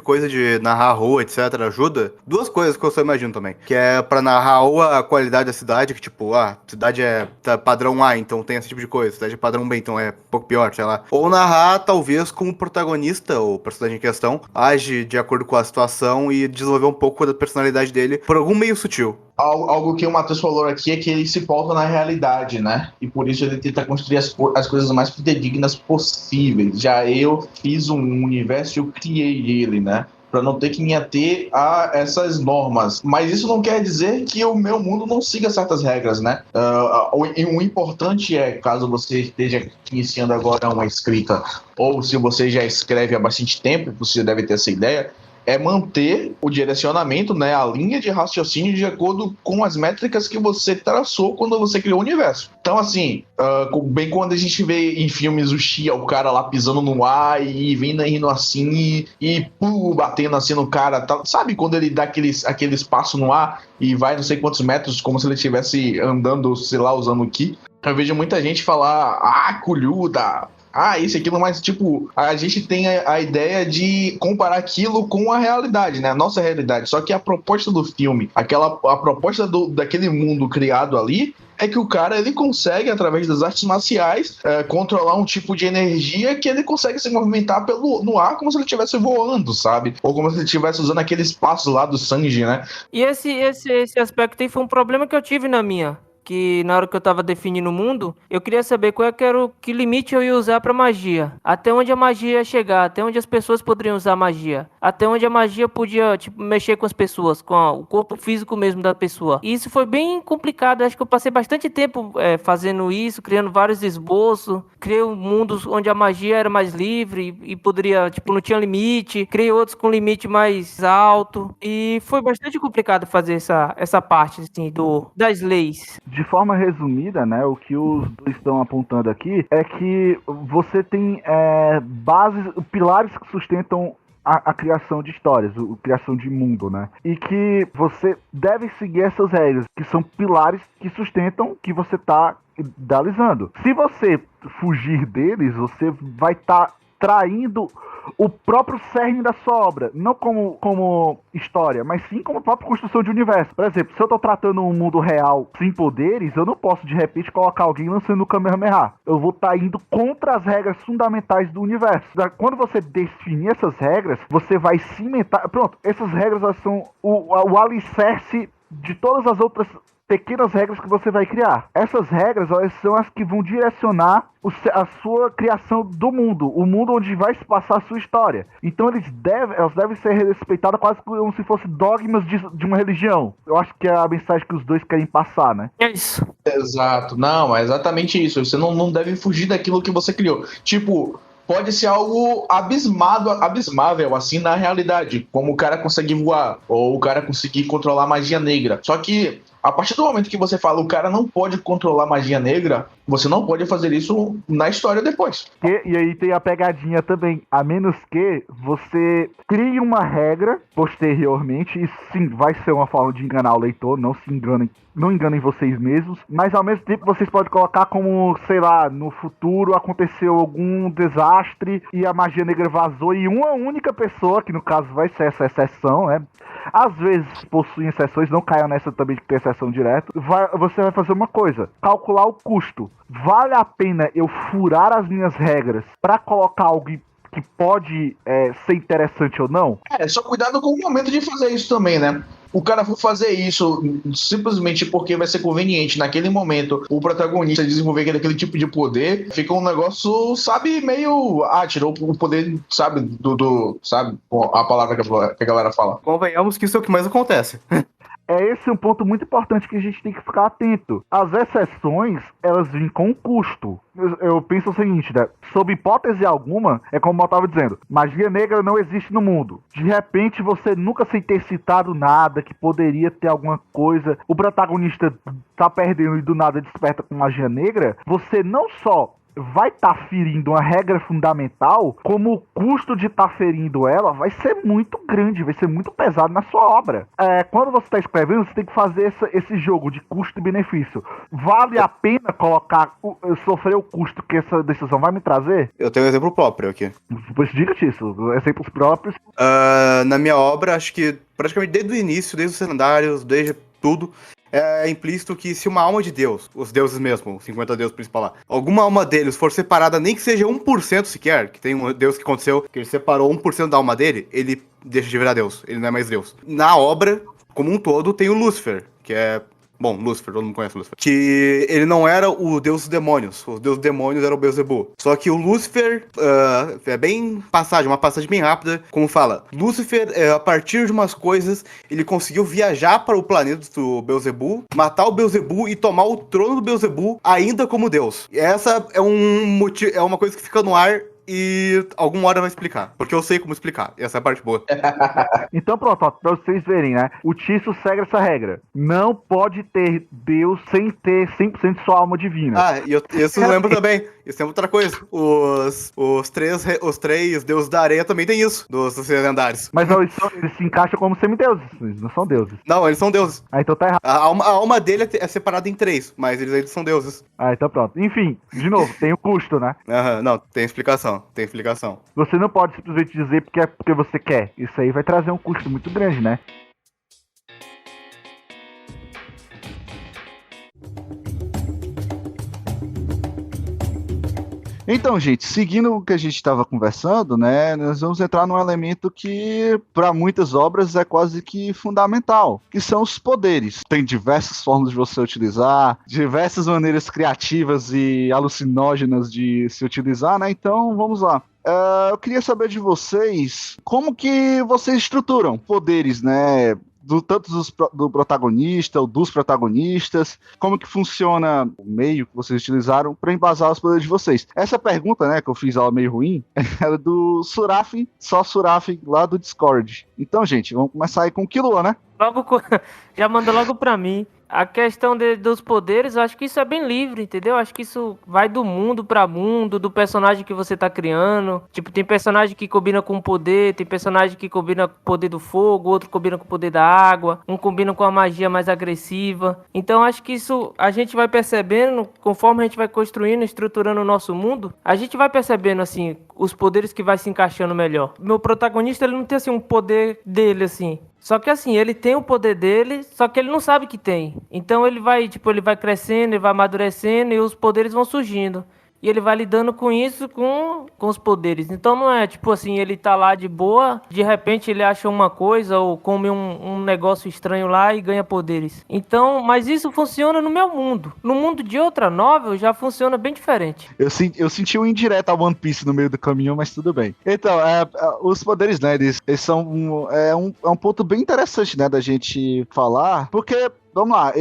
coisa de narrar a rua, etc, ajuda, duas coisas que eu só imagino também, que é pra narrar ou a qualidade da cidade, que tipo, a cidade é padrão A, então tem esse tipo de coisa, a cidade é padrão B, então é um pouco pior, sei lá. Ou narrar, talvez, como o protagonista, ou o personagem em questão, age de acordo com a situação e desenvolver um pouco da personalidade dele por algum meio sutil. Algo que o Matheus falou aqui é que ele se pauta na realidade, né? E por isso ele tenta construir as coisas mais fidedignas possíveis. Já eu fiz um universo e eu criei ele, né? Para não ter que me ater a essas normas. Mas isso não quer dizer que o meu mundo não siga certas regras, né? O importante é, caso você esteja iniciando agora uma escrita, ou se você já escreve há bastante tempo, você deve ter essa ideia, é manter o direcionamento, né, a linha de raciocínio de acordo com as métricas que você traçou quando você criou o universo. Então, assim, bem quando a gente vê em filmes o cara lá pisando no ar e vindo indo assim e batendo assim no cara, tá? Sabe quando ele dá aquele espaço no ar e vai não sei quantos metros, como se ele estivesse andando, sei lá, usando o ki? Eu vejo muita gente falar, colhuda, isso e aquilo, mas tipo, a gente tem a ideia de comparar aquilo com a realidade, né? A nossa realidade. Só que a proposta do filme, a proposta daquele mundo criado ali, é que o cara, ele consegue, através das artes marciais, controlar um tipo de energia que ele consegue se movimentar no ar como se ele estivesse voando, sabe? Ou como se ele estivesse usando aquele espaço lá do Sanji, né? E esse aspecto aí foi um problema que eu tive na minha. que na hora que eu tava definindo o mundo, eu queria saber qual é que era que limite eu ia usar pra magia. Até onde a magia ia chegar, até onde as pessoas poderiam usar magia. Até onde a magia podia, tipo, mexer com as pessoas, com o corpo físico mesmo da pessoa. E isso foi bem complicado, acho que eu passei bastante tempo fazendo isso, criando vários esboços. Criei mundos onde a magia era mais livre e poderia, tipo, não tinha limite. Criei outros com limite mais alto. E foi bastante complicado fazer essa parte, assim, das leis. De forma resumida, né, o que os dois estão apontando aqui é que você tem bases, pilares que sustentam a criação de histórias, a criação de mundo, né? E que você deve seguir essas regras, que são pilares que sustentam que você está idealizando. Se você fugir deles, você vai estar traindo o próprio cerne da sua obra, não como história, mas sim como a própria construção de universo. Por exemplo, se eu tô tratando um mundo real sem poderes, eu não posso de repente colocar alguém lançando o Kamehameha. Eu vou estar indo contra as regras fundamentais do universo. Quando você definir essas regras, você vai cimentar. Pronto, essas regras elas são o alicerce de todas as outras pequenas regras que você vai criar. Essas regras, elas são as que vão direcionar a sua criação do mundo, o mundo onde vai se passar a sua história. Então elas devem ser respeitadas quase como se fossem dogmas de uma religião. Eu acho que é a mensagem que os dois querem passar, né? É isso. Exato. Não, é exatamente isso. Você não deve fugir daquilo que você criou. Tipo, pode ser algo abismável, assim, na realidade. Como o cara conseguir voar, ou o cara conseguir controlar magia negra. Só que a partir do momento que você fala o cara não pode controlar magia negra, você não pode fazer isso na história depois. E aí tem a pegadinha também. A menos que você crie uma regra posteriormente, e sim, vai ser uma forma de enganar o leitor, não se enganem. Não enganem vocês mesmos, mas ao mesmo tempo vocês podem colocar como, sei lá, no futuro aconteceu algum desastre e a magia negra vazou e uma única pessoa, que no caso vai ser essa exceção, né? Às vezes possuem exceções, não caiam nessa também de ter exceção direto. Você vai fazer uma coisa, calcular o custo. Vale a pena eu furar as minhas regras pra colocar algo que pode ser interessante ou não? Só cuidado com o momento de fazer isso também, né? O cara for fazer isso simplesmente porque vai ser conveniente naquele momento o protagonista desenvolver aquele tipo de poder, fica um negócio, sabe, meio... tirou o poder, sabe, sabe, a palavra que a galera fala. Convenhamos que isso é o que mais acontece. Esse um ponto muito importante que a gente tem que ficar atento. As exceções, elas vêm com custo. Eu penso o seguinte, né? Sob hipótese alguma, é como eu estava dizendo, magia negra não existe no mundo. De repente, você nunca sem ter citado nada que poderia ter alguma coisa, o protagonista tá perdendo e do nada desperta com magia negra, você não só vai estar ferindo uma regra fundamental, como o custo de estar ferindo ela vai ser muito grande, vai ser muito pesado na sua obra. Quando você está escrevendo, você tem que fazer esse jogo de custo e benefício. Vale a pena sofrer o custo que essa decisão vai me trazer? Eu tenho um exemplo próprio aqui. Pois diga-te isso, exemplos próprios. Na minha obra, acho que praticamente desde o início, desde os cenários, desde tudo, é implícito que se uma alma de Deus, os deuses mesmo, os 50 deuses principais lá, alguma alma deles for separada, nem que seja 1% sequer, que tem um deus que aconteceu, que ele separou 1% da alma dele, ele deixa de virar Deus, ele não é mais Deus. Na obra, como um todo, tem o Lúcifer, que é... Bom, Lúcifer, todo mundo conhece Lúcifer. Que ele não era o deus dos demônios. Os deuses demônios eram o Beelzebub. Só que o Lúcifer é bem uma passagem bem rápida. Como fala, Lúcifer, a partir de umas coisas, ele conseguiu viajar para o planeta do Beelzebub, matar o Beelzebub e tomar o trono do Beelzebub ainda como deus. E essa é uma coisa que fica no ar. E alguma hora vai explicar, porque eu sei como explicar, essa é a parte boa. Então pronto, ó, pra vocês verem, né? O Tício segue essa regra. Não pode ter Deus sem ter 100% de sua alma divina. E isso eu lembro também. Isso é outra coisa. Os três deuses da areia também tem isso, dos lendários. Mas não, eles se encaixam como semideuses, eles não são deuses. Não, eles são deuses. Então tá errado. A alma dele é separada em 3, mas eles são deuses. Então pronto. Enfim, de novo, tem o custo, né? Não, tem explicação. Você não pode simplesmente dizer porque é porque você quer. Isso aí vai trazer um custo muito grande, né? Então, gente, seguindo o que a gente estava conversando, né, nós vamos entrar num elemento que, para muitas obras, é quase que fundamental, que são os poderes. Tem diversas formas de você utilizar, diversas maneiras criativas e alucinógenas de se utilizar, né? Então, vamos lá. Eu queria saber de vocês como que vocês estruturam poderes, né? Do protagonista ou dos protagonistas, como que funciona o meio que vocês utilizaram para embasar os poderes de vocês. Essa pergunta, né, que eu fiz ela meio ruim, era do Suraf, só Suraf lá do Discord. Então, gente, vamos começar aí com o Killua, né? Já manda logo pra mim. A questão dos poderes, eu acho que isso é bem livre, entendeu? Eu acho que isso vai do mundo pra mundo, do personagem que você tá criando. Tipo, tem personagem que combina com o poder, tem personagem que combina com o poder do fogo, outro combina com o poder da água, um combina com a magia mais agressiva. Então, eu acho que isso a gente vai percebendo, conforme a gente vai construindo, estruturando o nosso mundo, a gente vai percebendo, assim, os poderes que vai se encaixando melhor. Meu protagonista, ele não tem, assim, um poder dele, assim. Só que assim, ele tem o poder dele, só que ele não sabe que tem. Então ele vai crescendo, ele vai amadurecendo e os poderes vão surgindo. E ele vai lidando com isso, com os poderes. Então não é tipo assim, ele tá lá de boa, de repente ele acha uma coisa ou come um negócio estranho lá e ganha poderes. Então, mas isso funciona no meu mundo. No mundo de outra novel já funciona bem diferente. Eu senti um indireto a One Piece no meio do caminho, mas tudo bem. Então, os poderes, né, eles são um ponto bem interessante, né, da gente falar, porque vamos lá,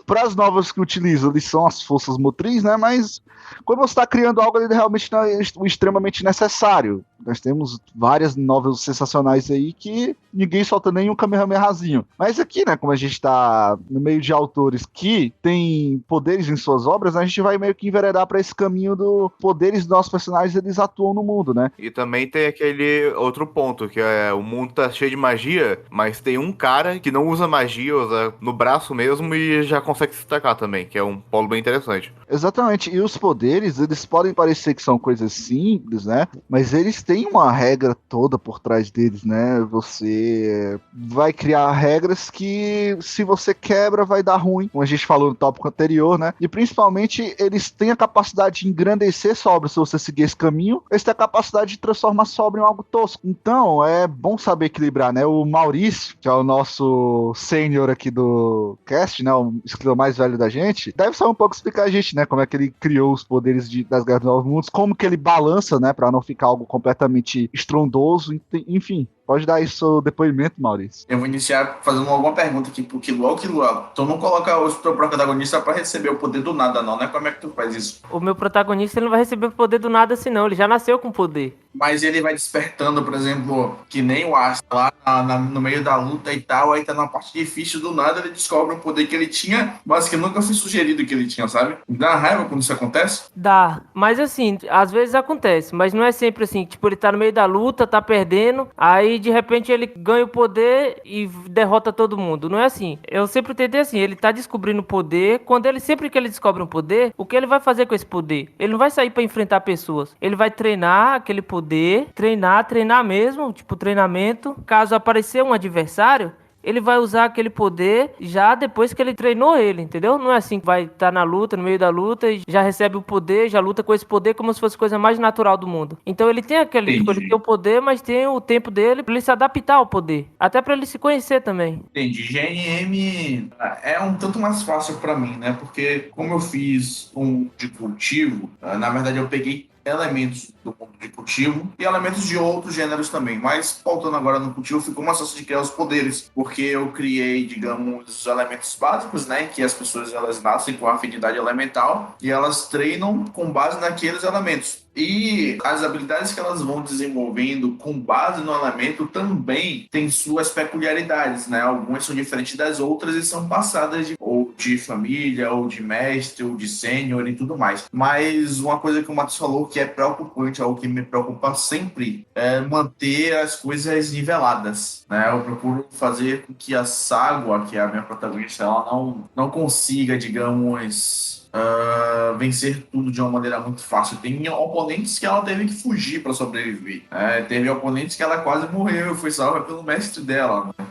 para as novas que utilizam, eles são as forças motrizes, né? Mas quando você está criando algo, ele realmente não é extremamente necessário. Nós temos várias novelas sensacionais aí que ninguém solta nenhum Kamehamehazinho. Mas aqui, né, como a gente está no meio de autores que têm poderes em suas obras, a gente vai meio que enveredar para esse caminho do poderes dos nossos personagens, eles atuam no mundo, né? E também tem aquele outro ponto, que é o mundo tá cheio de magia, mas tem um cara que não usa magia, usa no braço mesmo e já consegue se destacar também, que é um polo bem interessante. Exatamente, e os poderes, eles podem parecer que são coisas simples, né? Mas eles têm uma regra toda por trás deles, né? Você vai criar regras que, se você quebra, vai dar ruim, como a gente falou no tópico anterior, né? E principalmente, eles têm a capacidade de engrandecer sua obra se você seguir esse caminho, eles têm a capacidade de transformar sua obra em algo tosco. Então, é bom saber equilibrar, né? O Maurício, que é o nosso sênior aqui do cast, né? O escritor mais velho da gente, deve saber um pouco explicar a gente, né? Como é que ele criou os poderes das Guerras dos Novos Mundos, como que ele balança, né? Pra não ficar algo completamente estrondoso, enfim. Pode dar aí seu depoimento, Maurício. Eu vou iniciar fazendo alguma pergunta aqui pro Killua. Killua, tu não coloca o teu protagonista pra receber o poder do nada, não, né? Como é que tu faz isso? O meu protagonista, ele não vai receber o poder do nada assim não, ele já nasceu com poder. Mas ele vai despertando, por exemplo, que nem o Asta lá no meio da luta e tal, aí tá numa parte difícil, do nada ele descobre um poder que ele tinha, mas que nunca foi sugerido que ele tinha, sabe? Dá raiva quando isso acontece? Dá, mas assim, às vezes acontece, mas não é sempre assim, tipo, ele tá no meio da luta, tá perdendo, aí de repente ele ganha o poder e derrota todo mundo, não é assim. Eu sempre tentei assim, ele tá descobrindo o poder, sempre que ele descobre um poder, o que ele vai fazer com esse poder? Ele não vai sair pra enfrentar pessoas, ele vai treinar aquele poder, treinar mesmo, tipo treinamento, caso aparecer um adversário, ele vai usar aquele poder já depois que ele treinou ele, entendeu? Não é assim que vai estar na luta, no meio da luta, e já recebe o poder, já luta com esse poder como se fosse a coisa mais natural do mundo. Então ele tem ele tem o poder, mas tem o tempo dele pra ele se adaptar ao poder. Até pra ele se conhecer também. Entendi. GNM é um tanto mais fácil pra mim, né? Porque como eu fiz um de cultivo, na verdade eu peguei elementos do mundo de cultivo e elementos de outros gêneros também, mas faltando agora no cultivo ficou mais fácil de criar os poderes, porque eu criei, digamos, os elementos básicos, né, que as pessoas elas nascem com afinidade elemental e elas treinam com base naqueles elementos. E as habilidades que elas vão desenvolvendo com base no elemento também têm suas peculiaridades, né? Algumas são diferentes das outras e são passadas ou de família, ou de mestre, ou de sênior e tudo mais. Mas uma coisa que o Matheus falou que é preocupante, algo que me preocupa sempre, é manter as coisas niveladas, né? Eu procuro fazer com que a Ságua, que é a minha protagonista, ela não consiga, digamos... vencer tudo de uma maneira muito fácil. Tem oponentes que ela teve que fugir para sobreviver. Teve oponentes que ela quase morreu e foi salva pelo mestre dela. Né?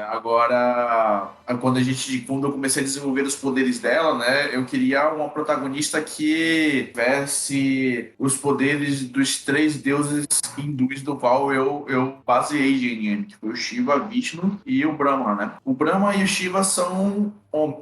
Agora, quando eu comecei a desenvolver os poderes dela, né, eu queria uma protagonista que tivesse os poderes dos 3 deuses hindus do qual eu baseei GNM, que foi o Shiva, Vishnu e o Brahma, né? O Brahma e o Shiva são...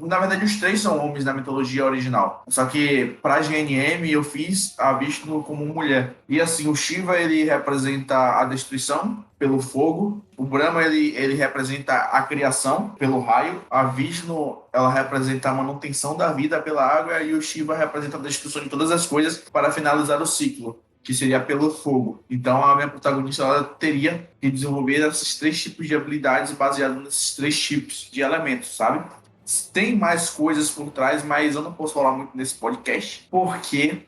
Na verdade, os 3 são homens na mitologia original. Só que, pra GNM, eu fiz a Vishnu como mulher. E assim, o Shiva, ele representa a destruição pelo fogo. O Brahma, ele representa a criação pelo raio. A Vishnu, ela representa a manutenção da vida pela água. E o Shiva representa a destruição de todas as coisas para finalizar o ciclo, que seria pelo fogo. Então, a minha protagonista, ela teria que desenvolver esses 3 tipos de habilidades baseados nesses 3 tipos de elementos, sabe? Tem mais coisas por trás, mas eu não posso falar muito nesse podcast, porque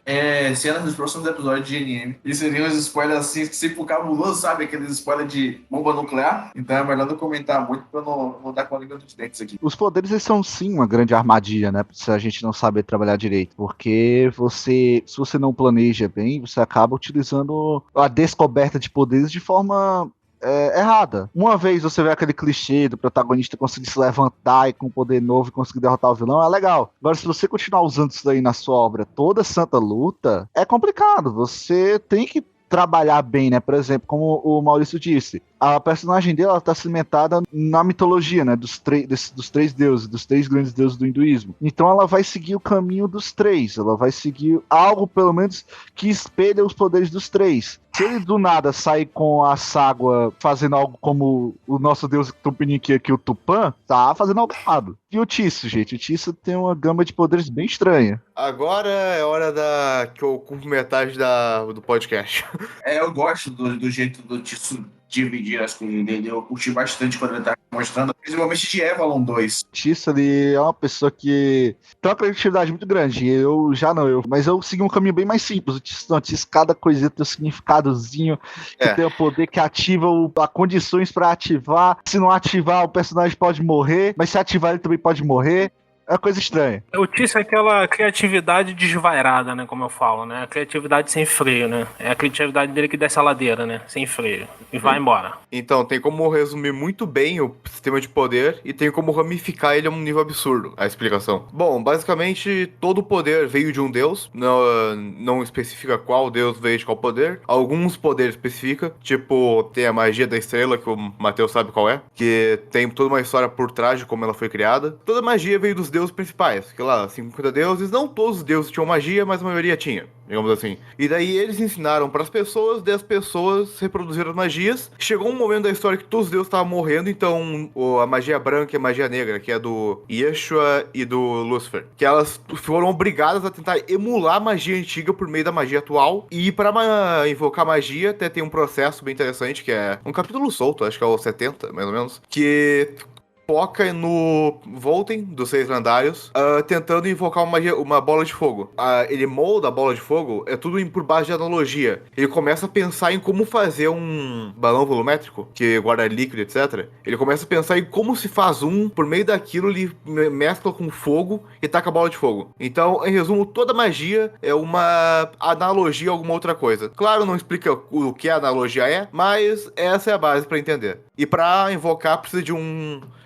cenas dos próximos episódios de GNM. E seriam uns spoilers assim, que sempre cabuloso, sabe? Aqueles spoilers de bomba nuclear. Então é melhor não comentar muito pra não dar com a língua dos dentes aqui. Os poderes, eles são sim uma grande armadilha, né? Se a gente não saber trabalhar direito. Porque se você não planeja bem, você acaba utilizando a descoberta de poderes de forma... errada. Uma vez você vê aquele clichê do protagonista conseguir se levantar e com poder novo e conseguir derrotar o vilão, é legal. Agora, se você continuar usando isso daí na sua obra toda santa luta, é complicado. Você tem que trabalhar bem, né? Por exemplo, como o Maurício disse, a personagem dela está cimentada na mitologia, né? Dos 3 deuses, dos 3 grandes deuses do hinduísmo. Então ela vai seguir o caminho dos 3. Ela vai seguir algo, pelo menos, que espelha os poderes dos 3. Se ele do nada sair com a Ságua fazendo algo como o nosso deus Tupiniquim aqui, o Tupã, tá fazendo algo errado. E o Tício, gente? O Tício tem uma gama de poderes bem estranha. Agora é hora que eu ocupo metade do podcast. Eu gosto do jeito do Tício dividir as coisas dele. Eu curti bastante quando ele tá mostrando, principalmente de Avalon 2. O Tício, ele é uma pessoa que tem uma criatividade muito grande. Mas eu segui um caminho bem mais simples. O Tício não, cada coisinha tem um significadozinho, que tem o poder que ativa a condições pra ativar. Se não ativar, o personagem pode morrer, mas se ativar, ele também pode morrer. É uma coisa estranha. O Tício é aquela criatividade desvairada, né? Como eu falo, né? A criatividade sem freio, né? É a criatividade dele que desce a ladeira, né? Sem freio. E vai embora. Então, tem como resumir muito bem o sistema de poder e tem como ramificar ele a um nível absurdo, a explicação. Bom, basicamente, todo poder veio de um deus. Não especifica qual deus veio de qual poder. Alguns poderes especifica. Tipo, tem a magia da estrela, que o Matheus sabe qual é. Que tem toda uma história por trás de como ela foi criada. Toda magia veio dos deuses principais, que lá, 50 deuses, não todos os deuses tinham magia, mas a maioria tinha, digamos assim. E daí eles ensinaram para as pessoas, daí as pessoas reproduziram as magias. Chegou um momento da história que todos os deuses estavam morrendo, então a magia branca e a magia negra, que é do Yeshua e do Lúcifer, que elas foram obrigadas a tentar emular a magia antiga por meio da magia atual. E para invocar magia, até tem um processo bem interessante, que é um capítulo solto, acho que é o 70, mais ou menos, que foca no Volten, dos 6 lendários, tentando invocar uma bola de fogo. Ele molda a bola de fogo, é tudo por base de analogia. Ele começa a pensar em como fazer um balão volumétrico, que guarda líquido, etc. Ele começa a pensar em como se faz por meio daquilo ele mescla com fogo e taca a bola de fogo. Então, em resumo, toda magia é uma analogia a alguma outra coisa. Claro, não explica o que a analogia é, mas essa é a base para entender. E para invocar precisa de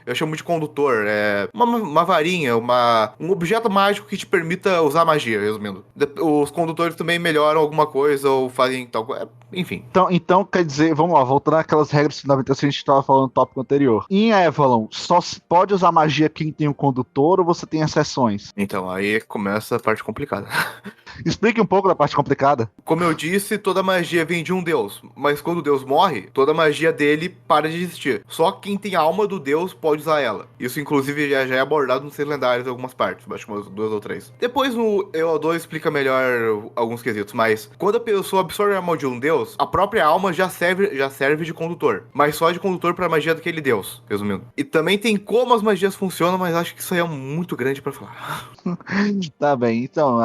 eu chamo de condutor, uma varinha, um objeto mágico que te permita usar magia, resumindo. Os condutores também melhoram alguma coisa ou fazem tal coisa, enfim. Então, quer dizer, vamos lá, voltando àquelas regras fundamentais que a gente estava falando no tópico anterior. Em Avalon, só se pode usar magia quem tem um condutor ou você tem exceções? Então, aí começa a parte complicada. Explique um pouco da parte complicada. Como eu disse, toda magia vem de um deus, mas quando o deus morre, toda magia dele para de existir. Só quem tem a alma do deus pode usar ela. Isso, inclusive, já é abordado nos 6 lendários em algumas partes, acho que umas 2 ou 3. Depois, no EO2 explica melhor alguns quesitos, mas quando a pessoa absorve a alma de um deus, a própria alma já serve de condutor, mas só de condutor para a magia daquele deus, resumindo. E também tem como as magias funcionam, mas acho que isso aí é muito grande para falar. Tá bem, então,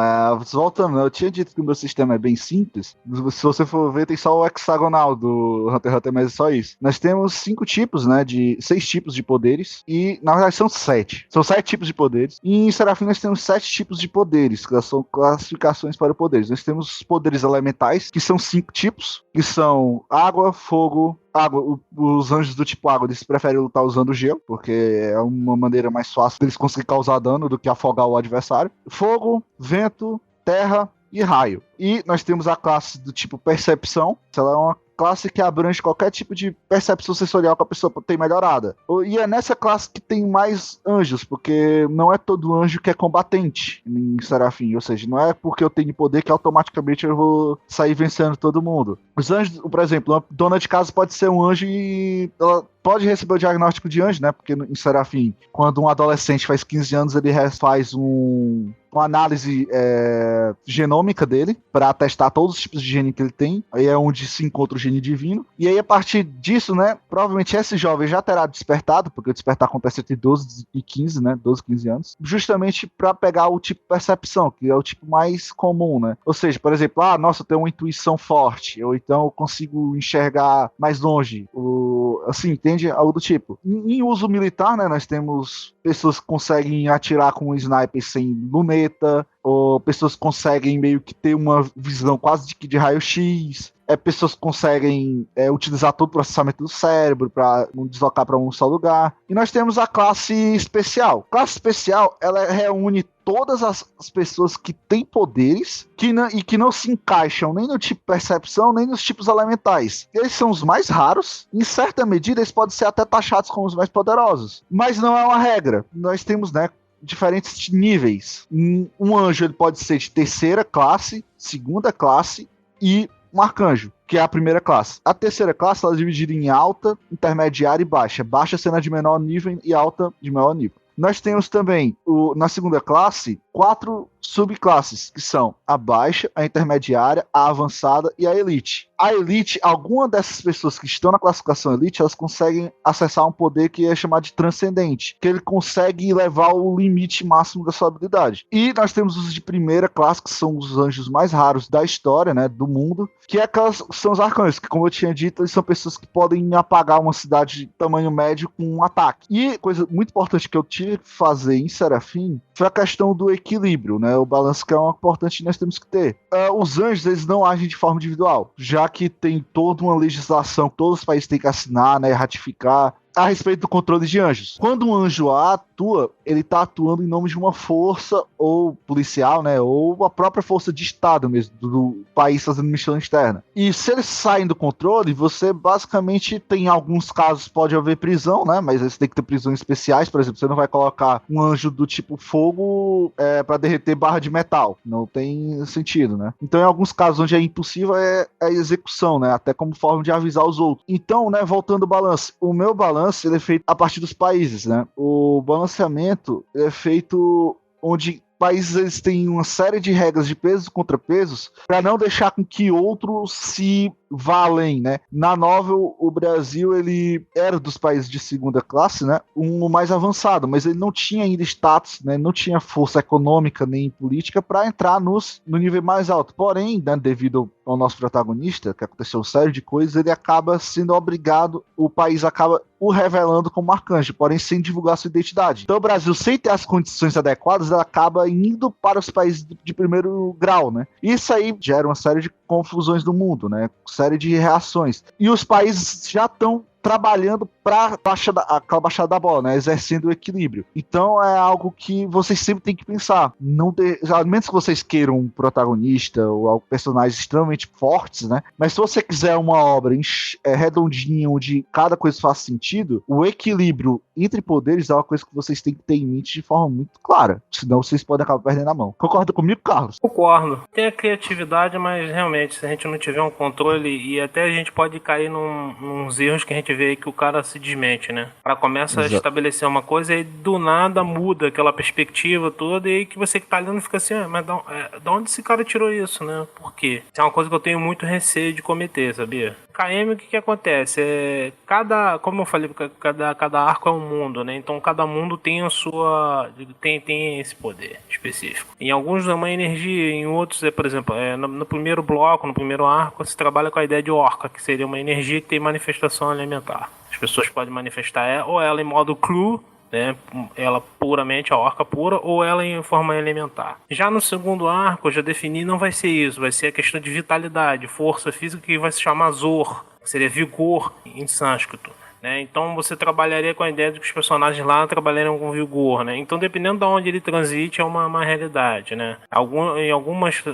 voltando, eu tinha dito que o meu sistema é bem simples. Se você for ver, tem só o hexagonal do Hunter x Hunter, mas é só isso. Nós temos 5 tipos, né, 6 tipos de poderes, e na verdade são 7. São 7 tipos de poderes, e em Serafim nós temos 7 tipos de poderes, que são classificações para poderes. Nós temos os poderes elementais, que são 5 tipos, tipos, que são água, fogo, água. Os anjos do tipo água, eles preferem lutar usando gelo, porque é uma maneira mais fácil deles conseguir causar dano do que afogar o adversário. Fogo, vento, terra e raio. E nós temos a classe do tipo percepção. Ela é uma classe que abrange qualquer tipo de percepção sensorial que a pessoa tem melhorada. E é nessa classe que tem mais anjos, porque não é todo anjo que é combatente em Serafim, ou seja, não é porque eu tenho poder que automaticamente eu vou sair vencendo todo mundo. Os anjos, por exemplo, uma dona de casa pode ser um anjo e ela pode receber o diagnóstico de anjo, né? Porque em Serafim, quando um adolescente faz 15 anos, ele faz uma análise genômica dele para testar todos os tipos de gene que ele tem. Aí é onde se encontra o gene divino. E aí, a partir disso, né? Provavelmente esse jovem já terá despertado, porque o despertar acontece entre 12 e 15, né? 12, 15 anos. Justamente para pegar o tipo percepção, que é o tipo mais comum, né? Ou seja, por exemplo, nossa, eu tenho uma intuição forte, ou então eu consigo enxergar mais longe. Assim, entende? Algo do tipo. Em uso militar, né? Nós temos pessoas que conseguem atirar com um sniper sem luneta, ou pessoas que conseguem meio que ter uma visão quase de raio-x. Pessoas que conseguem utilizar todo o processamento do cérebro para não deslocar para um só lugar. E nós temos a classe especial. A classe especial, ela reúne todas as pessoas que têm poderes e que não se encaixam nem no tipo percepção, nem nos tipos elementais. Eles são os mais raros. Em certa medida, eles podem ser até taxados como os mais poderosos. Mas não é uma regra. Nós temos, né, diferentes níveis. Um anjo ele pode ser de terceira classe, segunda classe e um arcanjo, que é a primeira classe. A terceira classe ela é dividida em alta, intermediária e baixa. Baixa sendo a de menor nível e alta de maior nível. Nós temos também, na segunda classe, 4 subclasses, que são a baixa, a intermediária, a avançada e a elite. A elite, alguma dessas pessoas que estão na classificação elite, elas conseguem acessar um poder que é chamado de transcendente, que ele consegue levar o limite máximo da sua habilidade. E nós temos os de primeira classe, que são os anjos mais raros da história, né, do mundo, que são os arcanjos, que como eu tinha dito, eles são pessoas que podem apagar uma cidade de tamanho médio com um ataque. E coisa muito importante que eu tive que fazer em Serafim foi a questão do equilíbrio, né, o balanço que é um importante que nós temos que ter. Os anjos, eles não agem de forma individual, já que tem toda uma legislação que todos os países têm que assinar, né, ratificar, a respeito do controle de anjos. Quando um anjo atua, ele está atuando em nome de uma força ou policial, né, ou a própria força de Estado mesmo, do país fazendo missão externa. E se eles saem do controle, você basicamente tem, em alguns casos pode haver prisão, né, mas você tem que ter prisões especiais. Por exemplo, você não vai colocar um anjo do tipo fogo para derreter barra de metal. Não tem sentido, né. Então, em alguns casos onde é impossível, é a execução, né, até como forma de avisar os outros. Então, né, voltando ao balanço, o meu balanço ele é feito a partir dos países, né? O balanceamento é feito onde países eles têm uma série de regras de pesos e contrapesos para não deixar com que outros se valem, né? Na novel, o Brasil ele era dos países de segunda classe, né? Um mais avançado, mas ele não tinha ainda status, né? Não tinha força econômica nem política para entrar no nível mais alto. Porém, né, devido ao nosso protagonista, que aconteceu uma série de coisas, ele acaba sendo obrigado, o país acaba o revelando como arcanjo, porém sem divulgar sua identidade. Então o Brasil, sem ter as condições adequadas, ele acaba indo para os países de primeiro grau, né? Isso aí gera uma série de confusões no mundo, né? Série de reações. E os países já estão trabalhando para aquela baixada da bola, né? Exercendo o equilíbrio. Então é algo que vocês sempre têm que pensar. A menos que vocês queiram um protagonista ou personagens extremamente fortes, né? Mas se você quiser uma obra redondinha, onde cada coisa faz sentido, o equilíbrio entre poderes é uma coisa que vocês têm que ter em mente de forma muito clara. Senão vocês podem acabar perdendo a mão. Concorda comigo, Carlos? Concordo. Tem a criatividade, mas realmente, se a gente não tiver um controle, e até a gente pode cair nos erros que a gente vê aí que o cara se desmente, né? O cara começa a estabelecer uma coisa e do nada muda aquela perspectiva toda, e aí que você que tá lendo fica assim, mas da onde esse cara tirou isso, né? Por quê? Isso é uma coisa que eu tenho muito receio de cometer, sabia? KM, o que acontece? Como eu falei, cada arco é um mundo, né? Então cada mundo tem a sua. Tem esse poder específico. Em alguns é uma energia, em outros por exemplo, no primeiro bloco, no primeiro arco, se trabalha com a ideia de orca, que seria uma energia que tem manifestação elementar. As pessoas podem manifestar ou ela em modo cru, né? Ela puramente, a orca pura, ou ela em forma elementar. Já no segundo arco, eu já defini, não vai ser isso. Vai ser a questão de vitalidade, força física, que vai se chamar Zor, que seria vigor em sânscrito. Né? Então você trabalharia com a ideia de que os personagens lá trabalhariam com vigor, né? Então dependendo de onde ele transite é uma realidade, né? Em algumas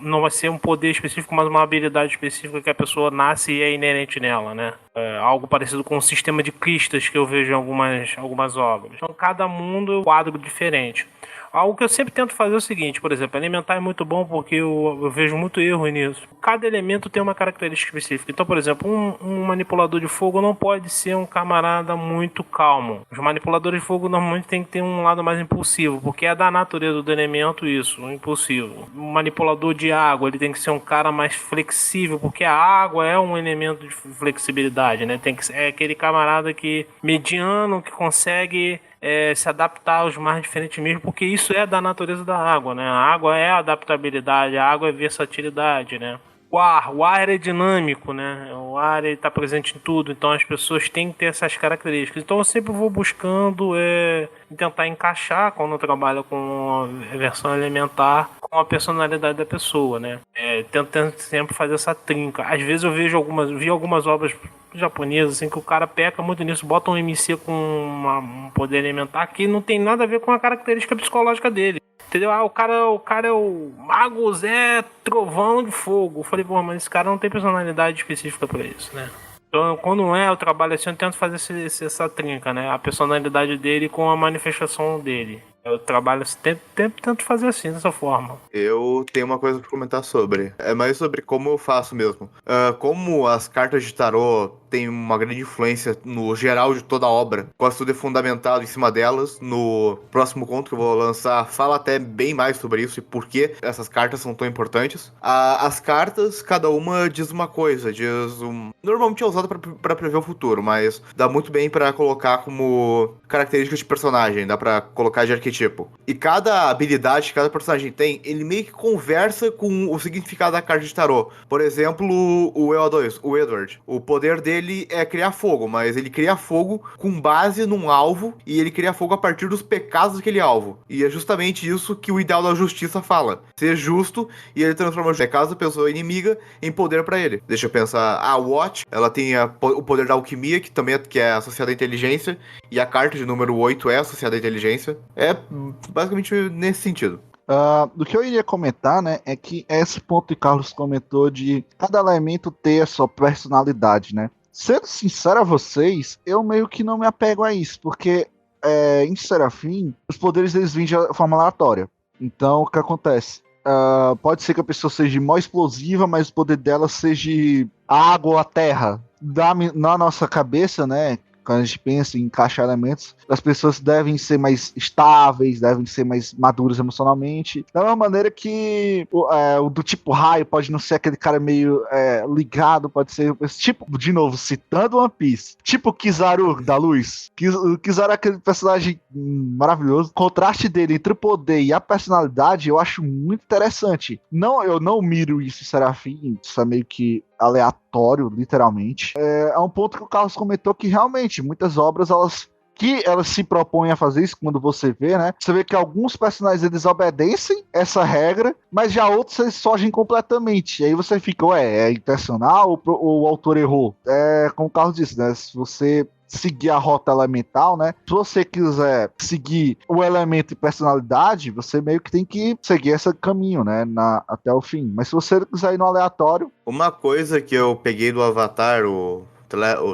não vai ser um poder específico, mas uma habilidade específica que a pessoa nasce e é inerente nela, né? Algo parecido com um sistema de cristas que eu vejo em algumas obras. Então cada mundo é um quadro diferente. Algo que eu sempre tento fazer é o seguinte, por exemplo, elementar é muito bom porque eu vejo muito erro nisso. Cada elemento tem uma característica específica. Então, por exemplo, um manipulador de fogo não pode ser um camarada muito calmo. Os manipuladores de fogo normalmente tem que ter um lado mais impulsivo, porque é da natureza do elemento isso, impulsivo. Um manipulador de água, ele tem que ser um cara mais flexível, porque a água é um elemento de flexibilidade, né? É aquele camarada que mediano, que consegue se adaptar aos mares diferentes mesmo, porque isso é da natureza da água, né? A água é adaptabilidade, a água é versatilidade, né? O ar é dinâmico, né? O ar está presente em tudo, então as pessoas têm que ter essas características. Então eu sempre vou buscando tentar encaixar, quando eu trabalho com a versão elementar, com a personalidade da pessoa, né? Tento sempre fazer essa trinca. Às vezes eu vi algumas obras japonesas assim, que o cara peca muito nisso, bota um MC com um poder elementar que não tem nada a ver com a característica psicológica dele. Entendeu? O cara é o Mago Zé Trovão de Fogo. Eu falei, pô, mas esse cara não tem personalidade específica pra isso, né? Então, quando eu trabalho assim, eu tento fazer essa trinca, né? A personalidade dele com a manifestação dele. Eu trabalho, tento fazer assim, dessa forma. Eu tenho uma coisa pra comentar sobre. É mais sobre como eu faço mesmo. Como as cartas de tarô têm uma grande influência no geral de toda a obra, quase tudo é fundamentado em cima delas. No próximo conto que eu vou lançar, fala até bem mais sobre isso e por que essas cartas são tão importantes. As cartas, cada uma diz uma coisa, normalmente é usada pra prever o futuro, mas dá muito bem pra colocar como características de personagem, dá pra colocar de arquétipo. E cada habilidade que cada personagem tem, ele meio que conversa com o significado da carta de tarô. Por exemplo, o EO2, o Edward. O poder dele é criar fogo, mas ele cria fogo com base num alvo e ele cria fogo a partir dos pecados daquele alvo. E é justamente isso que o ideal da justiça fala. Ser justo e ele transforma os pecados da pessoa inimiga em poder pra ele. Deixa eu pensar, a Watch, ela tem o poder da alquimia, que também é associada à inteligência, e a carta de número 8 é associada à inteligência. É basicamente nesse sentido. Do que eu iria comentar, né, é que esse ponto que Carlos comentou de cada elemento ter a sua personalidade, né? Sendo sincero a vocês, eu meio que não me apego a isso, porque em Serafim, os poderes eles vêm de forma aleatória. Então, o que acontece? Pode ser que a pessoa seja mó explosiva, mas o poder dela seja a água ou a terra. Na nossa cabeça, né? Quando a gente pensa em encaixar elementos, as pessoas devem ser mais estáveis, devem ser mais maduras emocionalmente. Da mesma maneira que o do tipo raio pode não ser aquele cara meio ligado, pode ser esse tipo, de novo, citando One Piece, tipo Kizaru da luz. O Kizaru é aquele personagem maravilhoso. O contraste dele entre o poder e a personalidade eu acho muito interessante. Eu não miro isso em Serafim, isso é meio que aleatório, literalmente. É um ponto que o Carlos comentou que realmente muitas obras elas se propõem a fazer isso quando você vê, né? Você vê que alguns personagens eles obedecem essa regra, mas já outros eles fogem completamente. E aí você fica, é intencional ou o autor errou? Como o Carlos disse, né? Se você seguir a rota elemental, né? Se você quiser seguir o elemento e personalidade, você meio que tem que seguir esse caminho, né? Até o fim. Mas se você quiser ir no aleatório... Uma coisa que eu peguei do Avatar, o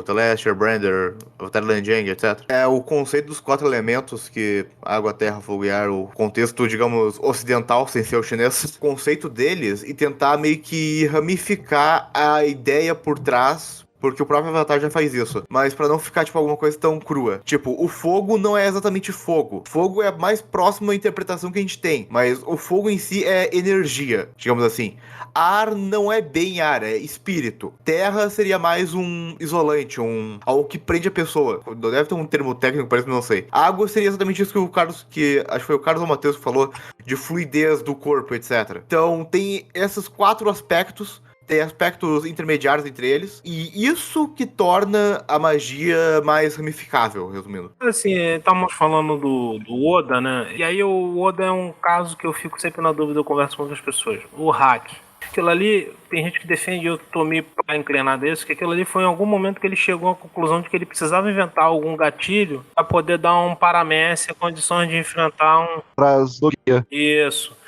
Celestial, Brander, o Terlanjang, etc. É o conceito dos 4 elementos, que água, terra, fogo e ar, o contexto, digamos, ocidental, sem ser o chinês. O conceito deles e tentar meio que ramificar a ideia por trás, porque o próprio Avatar já faz isso. Mas pra não ficar, tipo, alguma coisa tão crua. Tipo, o fogo não é exatamente fogo. Fogo é mais próximo à interpretação que a gente tem. Mas o fogo em si é energia, digamos assim. Ar não é bem ar, é espírito. Terra seria mais um isolante, algo que prende a pessoa. Deve ter um termo técnico, parece que não sei. Água seria exatamente isso acho que foi o Carlos ou o Matheus que falou, de fluidez do corpo, etc. Então, tem esses 4 aspectos tem aspectos intermediários entre eles, e isso que torna a magia mais ramificável, resumindo. Assim, estamos falando do Oda, né? E aí o Oda é um caso que eu fico sempre na dúvida, eu converso com outras pessoas. O hack. Aquilo ali, tem gente que defende, eu tô meio pra inclinar desse, que aquilo ali foi em algum momento que ele chegou à conclusão de que ele precisava inventar algum gatilho pra poder dar um paramécia, condições de enfrentar um... Pra Zoria. Isso.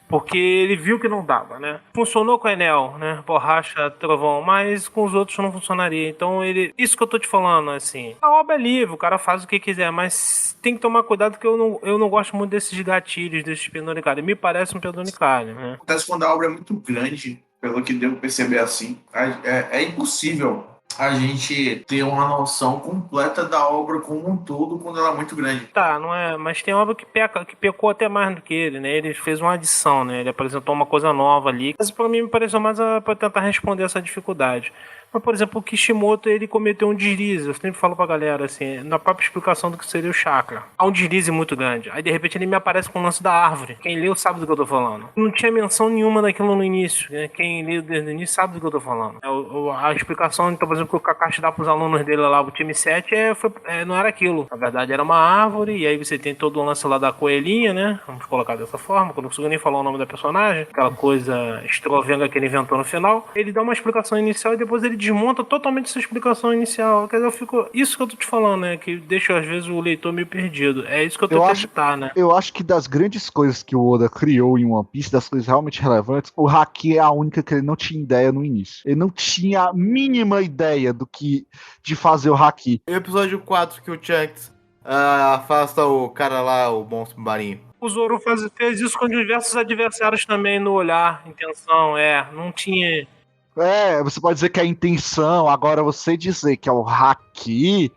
Porque ele viu que não dava, né? Funcionou com o Enel, né? Borracha, trovão, mas com os outros não funcionaria. Então ele... Isso que eu tô te falando, assim. A obra é livre, o cara faz o que quiser, mas tem que tomar cuidado que eu não gosto muito desses gatilhos, desses penduricalhos. Me parece um penduricalho, né? Acontece quando a obra é muito grande, pelo que devo perceber assim. É impossível a gente ter uma noção completa da obra como um todo quando ela é muito grande. Tá, não é, mas tem obra que pecou até mais do que ele, né? Ele fez uma adição, né? Ele apresentou uma coisa nova ali. Mas pra mim me pareceu mais pra tentar responder essa dificuldade. Mas, por exemplo, o Kishimoto, ele cometeu um deslize. Eu sempre falo pra galera, assim, na própria explicação do que seria o chakra. Há um deslize muito grande. Aí, de repente, ele me aparece com o lance da árvore. Quem leu sabe do que eu tô falando. Não tinha menção nenhuma daquilo no início, né? Quem leu desde o início sabe do que eu tô falando. A explicação, então, por exemplo, que o Kakashi dá pros alunos dele lá, o time 7, não era aquilo. Na verdade, era uma árvore, e aí você tem todo o lance lá da coelhinha, né? Vamos colocar dessa forma, que eu não consigo nem falar o nome da personagem. Aquela coisa estrovenga que ele inventou no final. Ele dá uma explicação inicial e depois ele desmonta totalmente essa explicação inicial. Quer dizer, isso que eu tô te falando, né? Que deixa, às vezes, o leitor meio perdido. É isso que eu tento evitar, né? Eu acho que das grandes coisas que o Oda criou em One Piece, das coisas realmente relevantes, o Haki é a única que ele não tinha ideia no início. Ele não tinha a mínima ideia de fazer o Haki. No episódio 4 que o Shanks afasta o cara lá, o monstro marinho. O Zoro fez isso com diversos adversários também no olhar, intenção, não tinha... Você pode dizer que é a intenção, agora você dizer que é o Haki,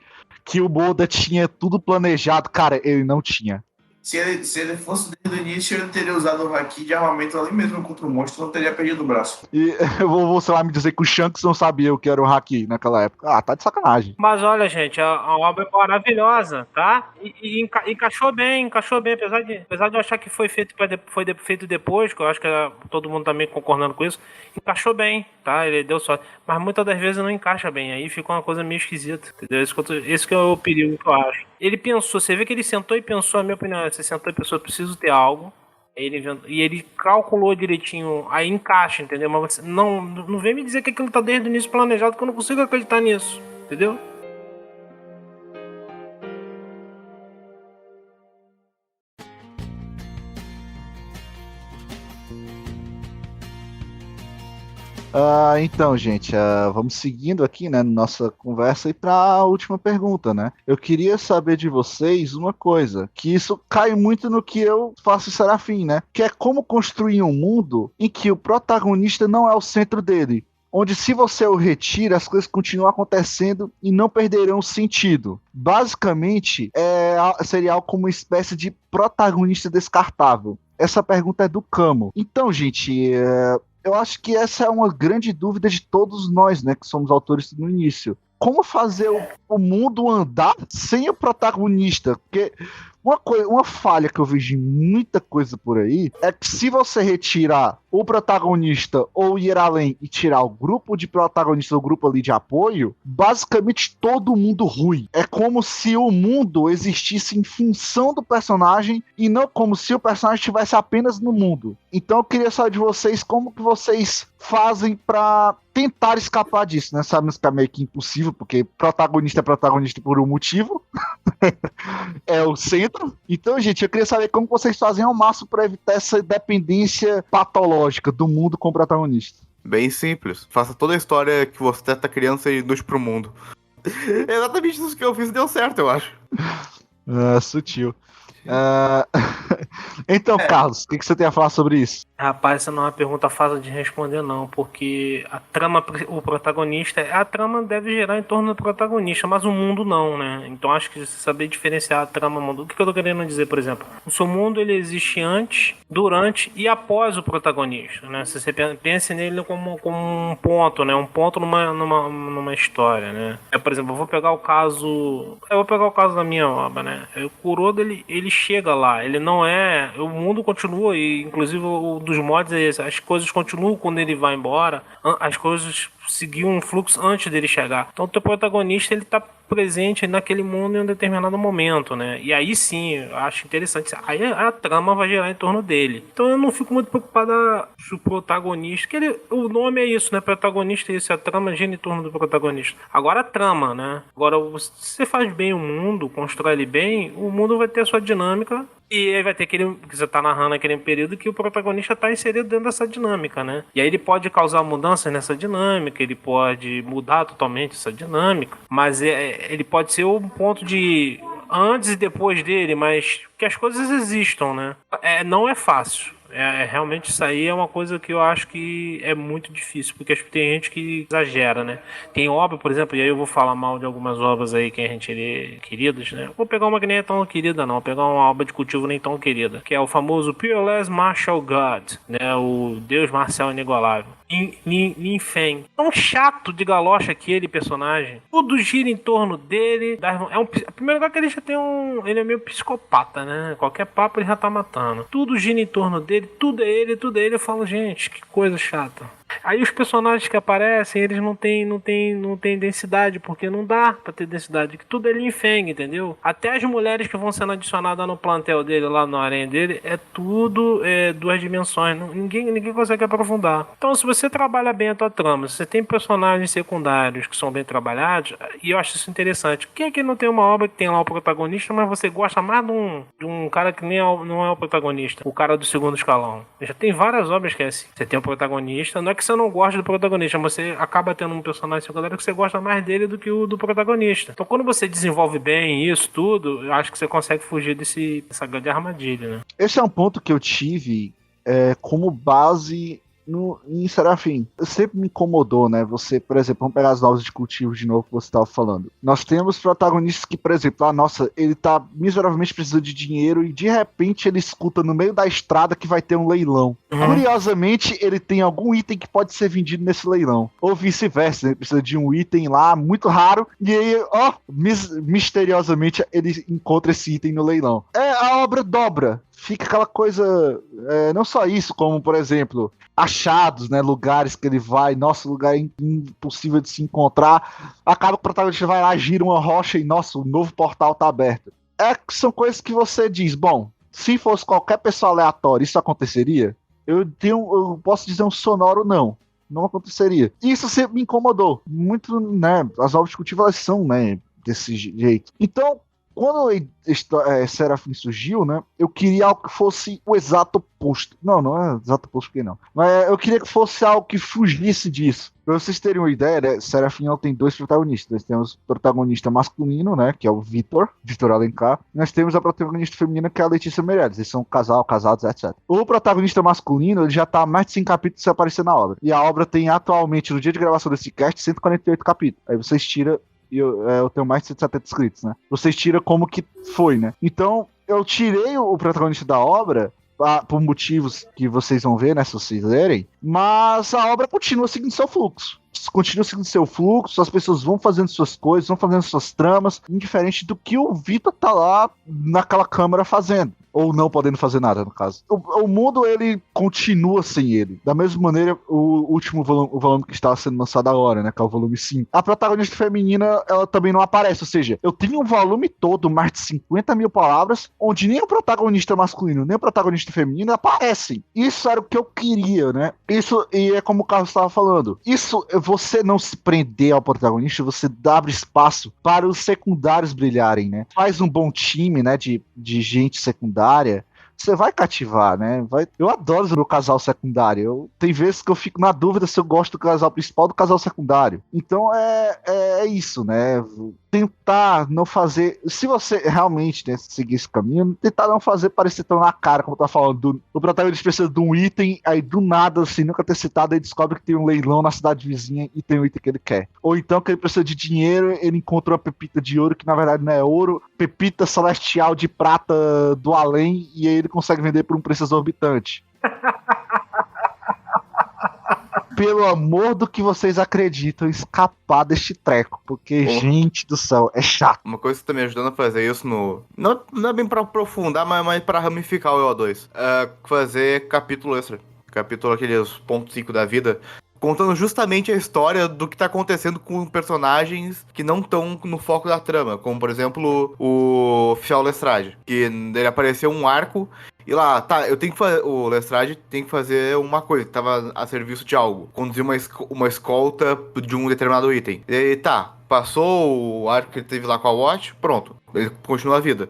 que o Oda tinha tudo planejado, cara, ele não tinha. Se ele fosse desde o início, ele teria usado o Haki de armamento ali mesmo contra o monstro, não teria perdido o braço. E você vai me dizer que o Shanks não sabia o que era o Haki naquela época. Ah, tá de sacanagem. Mas olha, gente, a obra é maravilhosa, tá? E encaixou bem, apesar de eu achar que foi feito depois, que eu acho que todo mundo tá meio concordando com isso, encaixou bem, tá? Ele deu sorte. Mas muitas das vezes não encaixa bem, aí fica uma coisa meio esquisita, entendeu? Esse que é o perigo que eu acho. Ele pensou, você vê que ele sentou e pensou, a minha opinião, você sentou e pensou, preciso ter algo, ele calculou direitinho, aí encaixa, entendeu? Mas você não vem me dizer que aquilo tá desde o início planejado, que eu não consigo acreditar nisso, entendeu? Então, gente, vamos seguindo aqui, né, nossa conversa e para a última pergunta, né? Eu queria saber de vocês uma coisa, que isso cai muito no que eu faço em Serafim, né? Que é como construir um mundo em que o protagonista não é o centro dele. Onde se você o retira, as coisas continuam acontecendo e não perderão sentido. Basicamente, seria algo como uma espécie de protagonista descartável. Essa pergunta é do Camo. Então, gente, eu acho que essa é uma grande dúvida de todos nós, né, que somos autores no início. Como fazer o mundo andar sem o protagonista? Porque uma falha que eu vejo em muita coisa por aí é que se você retirar o protagonista ou ir além e tirar o grupo de protagonistas, o grupo ali de apoio, basicamente todo mundo ruim. É como se o mundo existisse em função do personagem e não como se o personagem estivesse apenas no mundo. Então eu queria saber de vocês como que vocês fazem pra tentar escapar disso, né? Sabemos que é meio que impossível, porque protagonista é protagonista por um motivo. É o centro. Então, gente, eu queria saber como vocês fazem ao máximo para evitar essa dependência patológica do mundo com o protagonista. Bem simples. Faça toda a história que você tá criando ser induz pro mundo. Exatamente isso que eu fiz e deu certo, eu acho. Sutil. Então, Carlos, o que você tem a falar sobre isso? Rapaz, essa não é uma pergunta fácil de responder, não, porque a trama, o protagonista, a trama deve girar em torno do protagonista, mas o mundo não, né? Então acho que você saber diferenciar a trama, mundo. O que eu tô querendo dizer, por exemplo? O seu mundo, ele existe antes, durante e após o protagonista, né? Se você pensa nele como um ponto, né? Um ponto numa história, né? Por exemplo, eu vou pegar o caso da minha obra, né? O Kuroda, ele chega lá, ele não não é. O mundo continua, e inclusive o dos mods é esse. As coisas continuam quando ele vai embora. As coisas seguiam um fluxo antes dele chegar. Então o teu protagonista, ele tá presente naquele mundo em um determinado momento, né? E aí sim, eu acho interessante. Aí a trama vai girar em torno dele. Então eu não fico muito preocupado se o protagonista... o nome é isso, né? Protagonista é isso, a trama gira em torno do protagonista. Agora a trama, né? Agora, se você faz bem o mundo, constrói ele bem, o mundo vai ter a sua dinâmica. E aí vai ter aquele que você tá narrando aquele período que o protagonista tá inserido dentro dessa dinâmica, né? E aí ele pode causar mudanças nessa dinâmica, ele pode mudar totalmente essa dinâmica, mas ele pode ser um ponto de antes e depois dele, mas que as coisas existam, né? Não é fácil. Realmente isso aí é uma coisa que eu acho que é muito difícil, porque tem gente que exagera, né? Tem obra, por exemplo, e aí eu vou falar mal de algumas obras aí que a gente lê queridas, né? Vou pegar uma que nem é tão querida não, vou pegar uma obra de cultivo nem tão querida, que é o famoso Peerless Martial God, né? O Deus Marcial Inigualável. Lin Feng. Tão chato de galocha aquele personagem. Tudo gira em torno dele. Primeiro lugar que ele já tem ele é meio psicopata, né? Qualquer papo ele já tá matando. Tudo gira em torno dele, tudo é ele. Eu falo, gente, que coisa chata. Aí os personagens que aparecem, eles não têm densidade, porque não dá pra ter densidade, que tudo é Lin Feng, entendeu? Até as mulheres que vão sendo adicionadas no plantel dele, lá no arém dele, é tudo duas dimensões, ninguém consegue aprofundar. Então se você trabalha bem a tua trama, se você tem personagens secundários que são bem trabalhados, e eu acho isso interessante. Quem é que não tem uma obra que tem lá o protagonista, mas você gosta mais de um cara que não é o protagonista, o cara do segundo escalão? Já tem várias obras que é assim. Você tem um protagonista, não é que você não gosta do protagonista, você acaba tendo um personagem secundário que você gosta mais dele do que o do protagonista. Então quando você desenvolve bem isso tudo, eu acho que você consegue fugir dessa grande armadilha, né? Esse é um ponto que eu tive como base em Serafim. Sempre me incomodou, né? Você, por exemplo, vamos pegar as novas de cultivo de novo que você estava falando. Nós temos protagonistas que, por exemplo, nossa, ele tá miseravelmente precisando de dinheiro e de repente ele escuta no meio da estrada que vai ter um leilão. Curiosamente, ele tem algum item que pode ser vendido nesse leilão. Ou vice-versa, né? Ele precisa de um item lá muito raro e aí, misteriosamente ele encontra esse item no leilão. A obra dobra. Fica aquela coisa, não só isso, como, por exemplo, achados, né, lugares que ele vai, nossa, lugar impossível de se encontrar, acaba que o protagonista vai lá, gira uma rocha e, nossa, o novo portal tá aberto. São coisas que você diz, bom, se fosse qualquer pessoa aleatória, isso aconteceria? Eu posso dizer um sonoro não aconteceria. Isso sempre me incomodou, muito, né, as obras de cultivo, elas são, né, desse jeito. Então, quando Serafim surgiu, né, eu queria algo que fosse o exato oposto. Não é o exato oposto que não. Mas eu queria que fosse algo que fugisse disso. Pra vocês terem uma ideia, né, Serafim tem dois protagonistas. Nós temos o protagonista masculino, né, que é o Vitor Alencar. E nós temos a protagonista feminina, que é a Letícia Meirelles. Eles são casados, etc. O protagonista masculino, ele já tá há mais de 5 capítulos sem aparecer na obra. E a obra tem atualmente, no dia de gravação desse cast, 148 capítulos. Aí vocês tiram... eu tenho mais de 170 inscritos, né? Vocês tiram como que foi, né? Então, eu tirei o protagonista da obra por motivos que vocês vão ver, né? Se vocês lerem. Mas a obra continua seguindo seu fluxo. Continua seguindo seu fluxo, as pessoas vão fazendo suas coisas, vão fazendo suas tramas, indiferente do que o Vitor tá lá naquela câmara fazendo. Ou não podendo fazer nada, no caso. O mundo, ele continua sem ele. Da mesma maneira, o último volume, o volume que está sendo lançado agora, né? Que é o volume 5. A protagonista feminina, ela também não aparece. Ou seja, eu tenho um volume todo, mais de 50 mil palavras, onde nem o protagonista masculino, nem o protagonista feminino aparecem. Isso era o que eu queria, né? Isso, e é como o Carlos estava falando. Isso, você não se prender ao protagonista, você abre espaço para os secundários brilharem, né? Faz um bom time, né? De gente secundária. Você vai cativar, né? Eu adoro o meu casal secundário. Tem vezes que eu fico na dúvida se eu gosto do casal principal ou do casal secundário. Então é isso, né? Tentar não fazer... Se você realmente, né, seguir esse caminho, tentar não fazer parecer tão na cara, como eu tava falando. O protagonista precisa de um item, aí do nada, assim, nunca ter citado, ele descobre que tem um leilão na cidade vizinha e tem o item que ele quer. Ou então que ele precisa de dinheiro, ele encontrou uma pepita de ouro, que na verdade não é ouro, pepita celestial de prata do além, e aí ele consegue vender por um preço exorbitante. pelo amor do que vocês acreditam, escapar deste treco. Porque, gente do céu, é chato. Uma coisa que tá me ajudando a fazer isso no... Não é bem pra aprofundar, mas pra ramificar o EO2. É fazer capítulo extra. Capítulo aqueles ponto 5 da vida. Contando justamente a história do que tá acontecendo com personagens que não estão no foco da trama. Como, por exemplo, o Fiel Lestrade. Que ele apareceu um arco e lá, tá, eu tenho que fazer... O Lestrade tem que fazer uma coisa, que tava a serviço de algo. Conduzir uma escolta de um determinado item. E tá, passou o arco que ele teve lá com a Watch, pronto. Ele continua a vida.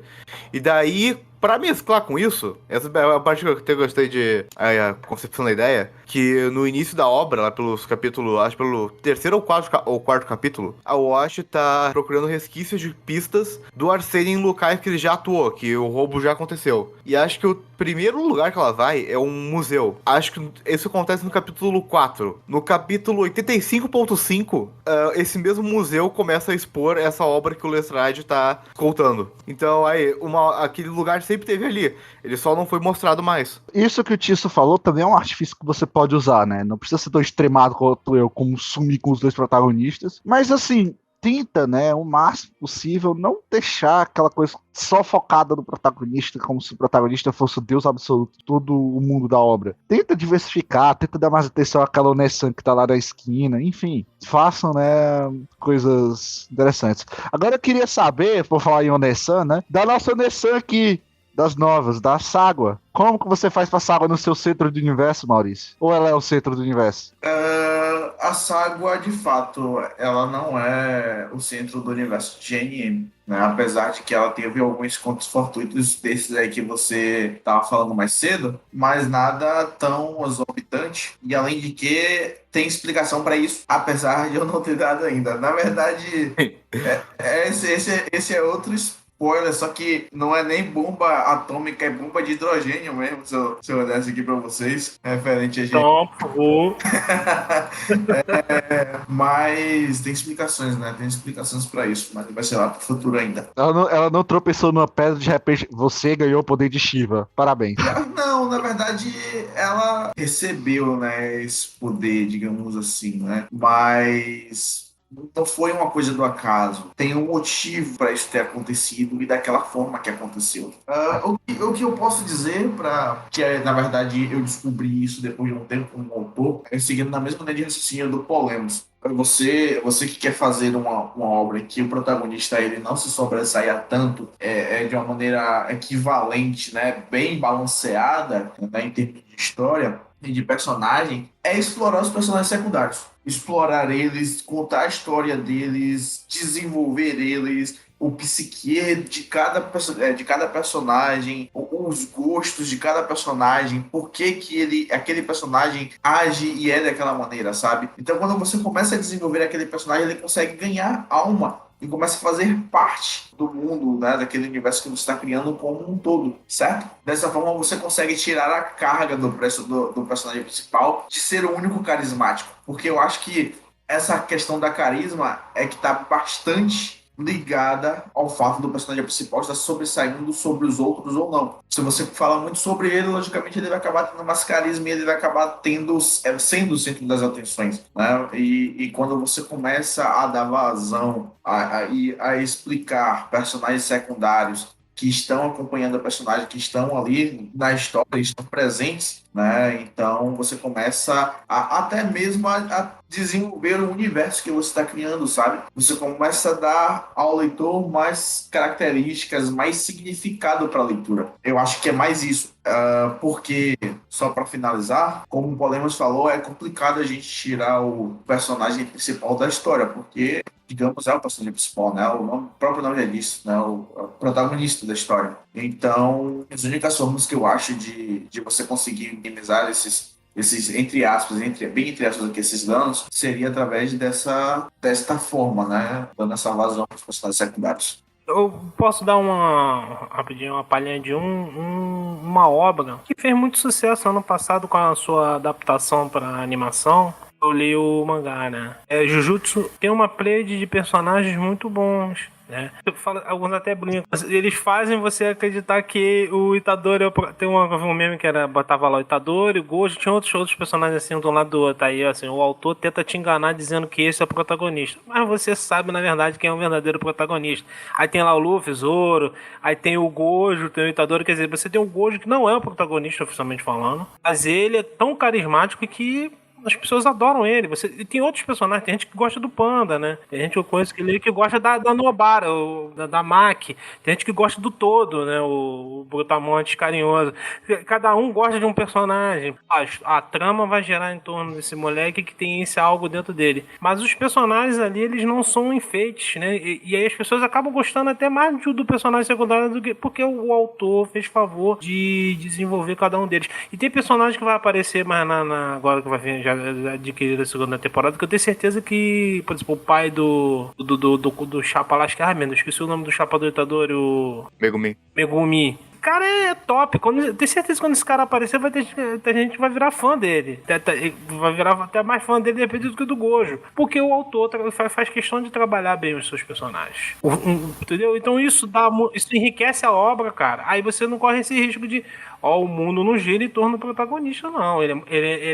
E daí, pra mesclar com isso, essa é a parte que eu até gostei de a concepção da ideia, que no início da obra, lá pelos capítulos, acho pelo terceiro ou quarto capítulo, a Watch tá procurando resquícios de pistas do Arsênio em locais que ele já atuou, que o roubo já aconteceu. E acho que o primeiro lugar que ela vai é um museu. Acho que isso acontece no capítulo 4. No capítulo 85.5, esse mesmo museu começa a expor essa obra que o Lestrade tá contando. Então, aí, aquele lugar sempre teve ali. Ele só não foi mostrado mais. Isso que o Tisso falou também é um artifício que você pode usar, né? Não precisa ser tão extremado quanto eu, como sumir com os dois protagonistas. Mas, assim, tenta, né, o máximo possível, não deixar aquela coisa só focada no protagonista, como se o protagonista fosse o Deus absoluto, todo o mundo da obra. Tenta diversificar, tenta dar mais atenção àquela Onessan que tá lá na esquina, enfim, façam, né, coisas interessantes. Agora eu queria saber, por falar em Onessan, né, da nossa Onessan aqui, das novas, da Ságua. Como que você faz pra Ságua no seu centro do universo, Maurício? Ou ela é o centro do universo? A Ságua, de fato, ela não é o centro do universo de GNM, né? Apesar de que ela teve alguns contos fortuitos desses aí que você estava falando mais cedo, mas nada tão exorbitante. E além de que tem explicação para isso, apesar de eu não ter dado ainda. Na verdade, esse é outro spoiler, só que não é nem bomba atômica, é bomba de hidrogênio mesmo, se eu desse aqui pra vocês, referente a gente. Então, por favor. Mas tem explicações, né? Tem explicações pra isso, mas vai ser lá pro futuro ainda. Ela não tropeçou numa pedra, de repente você ganhou o poder de Shiva. Parabéns. Não, na verdade, ela recebeu, né, esse poder, digamos assim, né? Mas não foi uma coisa do acaso. Tem um motivo para isso ter acontecido e daquela forma que aconteceu. O que eu posso dizer, na verdade eu descobri isso depois de um tempo como autor, é seguindo na mesma linha de raciocínio do Polemos. Você que quer fazer uma obra em que o protagonista ele não se sobressaia tanto, de uma maneira equivalente, né, bem balanceada, né, em termos de história e de personagem, é explorar os personagens secundários. Explorar eles, contar a história deles, desenvolver eles, o psique de cada personagem, os gostos de cada personagem, por que aquele personagem age e é daquela maneira, sabe? Então, quando você começa a desenvolver aquele personagem, ele consegue ganhar alma e começa a fazer parte do mundo, né, daquele universo que você está criando como um todo, certo? Dessa forma, você consegue tirar a carga do personagem principal de ser o único carismático. Porque eu acho que essa questão da carisma é que está bastante ligada ao fato do personagem principal estar sobressaindo sobre os outros ou não. Se você fala muito sobre ele, logicamente ele vai acabar tendo mais carisma e ele vai acabar sendo o centro das atenções, né? E quando você começa a dar vazão a explicar personagens secundários que estão acompanhando a personagem, que estão ali na história, estão presentes, né? Então você começa até mesmo a desenvolver o universo que você está criando, sabe? Você começa a dar ao leitor mais características, mais significado para a leitura. Eu acho que é mais isso. Porque, só para finalizar, como o Polemos falou, é complicado a gente tirar o personagem principal da história, porque, digamos, é o personagem principal, né? O próprio nome já disse, né? O protagonista da história. Então, as únicas formas que eu acho de você conseguir minimizar esses entre aspas, bem entre aspas aqui, esses danos, seria através desta forma, né? Dando essa vazão para os personagens secundários. Eu posso dar rapidinho, uma palhinha de uma obra que fez muito sucesso ano passado com a sua adaptação para animação. Eu li o mangá, né? Jujutsu tem uma play de personagens muito bons. né? Alguns até brincam. Eles fazem você acreditar que o Itadori tem um meme que era, botava lá o Itadori, o Gojo, tinha outros personagens assim, de um lado do outro. Aí, assim, o autor tenta te enganar dizendo que esse é o protagonista. Mas você sabe, na verdade, quem é o verdadeiro protagonista. Aí tem lá o Luffy, Zoro, aí tem o Gojo, tem o Itadori, quer dizer, você tem o Gojo que não é o protagonista, oficialmente falando, mas ele é tão carismático que as pessoas adoram ele. E tem outros personagens, tem gente que gosta do Panda, né? Tem gente que eu conheço que gosta da Nobara, da Maki. Tem gente que gosta do Todo, né? O Brutamontes carinhoso. Cada um gosta de um personagem. A trama vai girar em torno desse moleque que tem esse algo dentro dele. Mas os personagens ali, eles não são enfeites, né? E aí as pessoas acabam gostando até mais do personagem secundário do que porque o autor fez favor de desenvolver cada um deles. E tem personagem que vai aparecer mais agora que vai vir já adquirido a segunda temporada, que eu tenho certeza que, por exemplo, o pai do Chapa lá, acho que eu esqueci o nome do Chapa do Itadori, o Megumi. O cara é top. Tenho certeza que quando esse cara aparecer, vai ter gente que vai virar fã dele. Vai virar até mais fã dele, de repente, do que do Gojo. Porque o autor faz questão de trabalhar bem os seus personagens. Entendeu? Então isso enriquece a obra, cara. Aí você não corre esse risco de o mundo não gira em torno do protagonista, não. Ele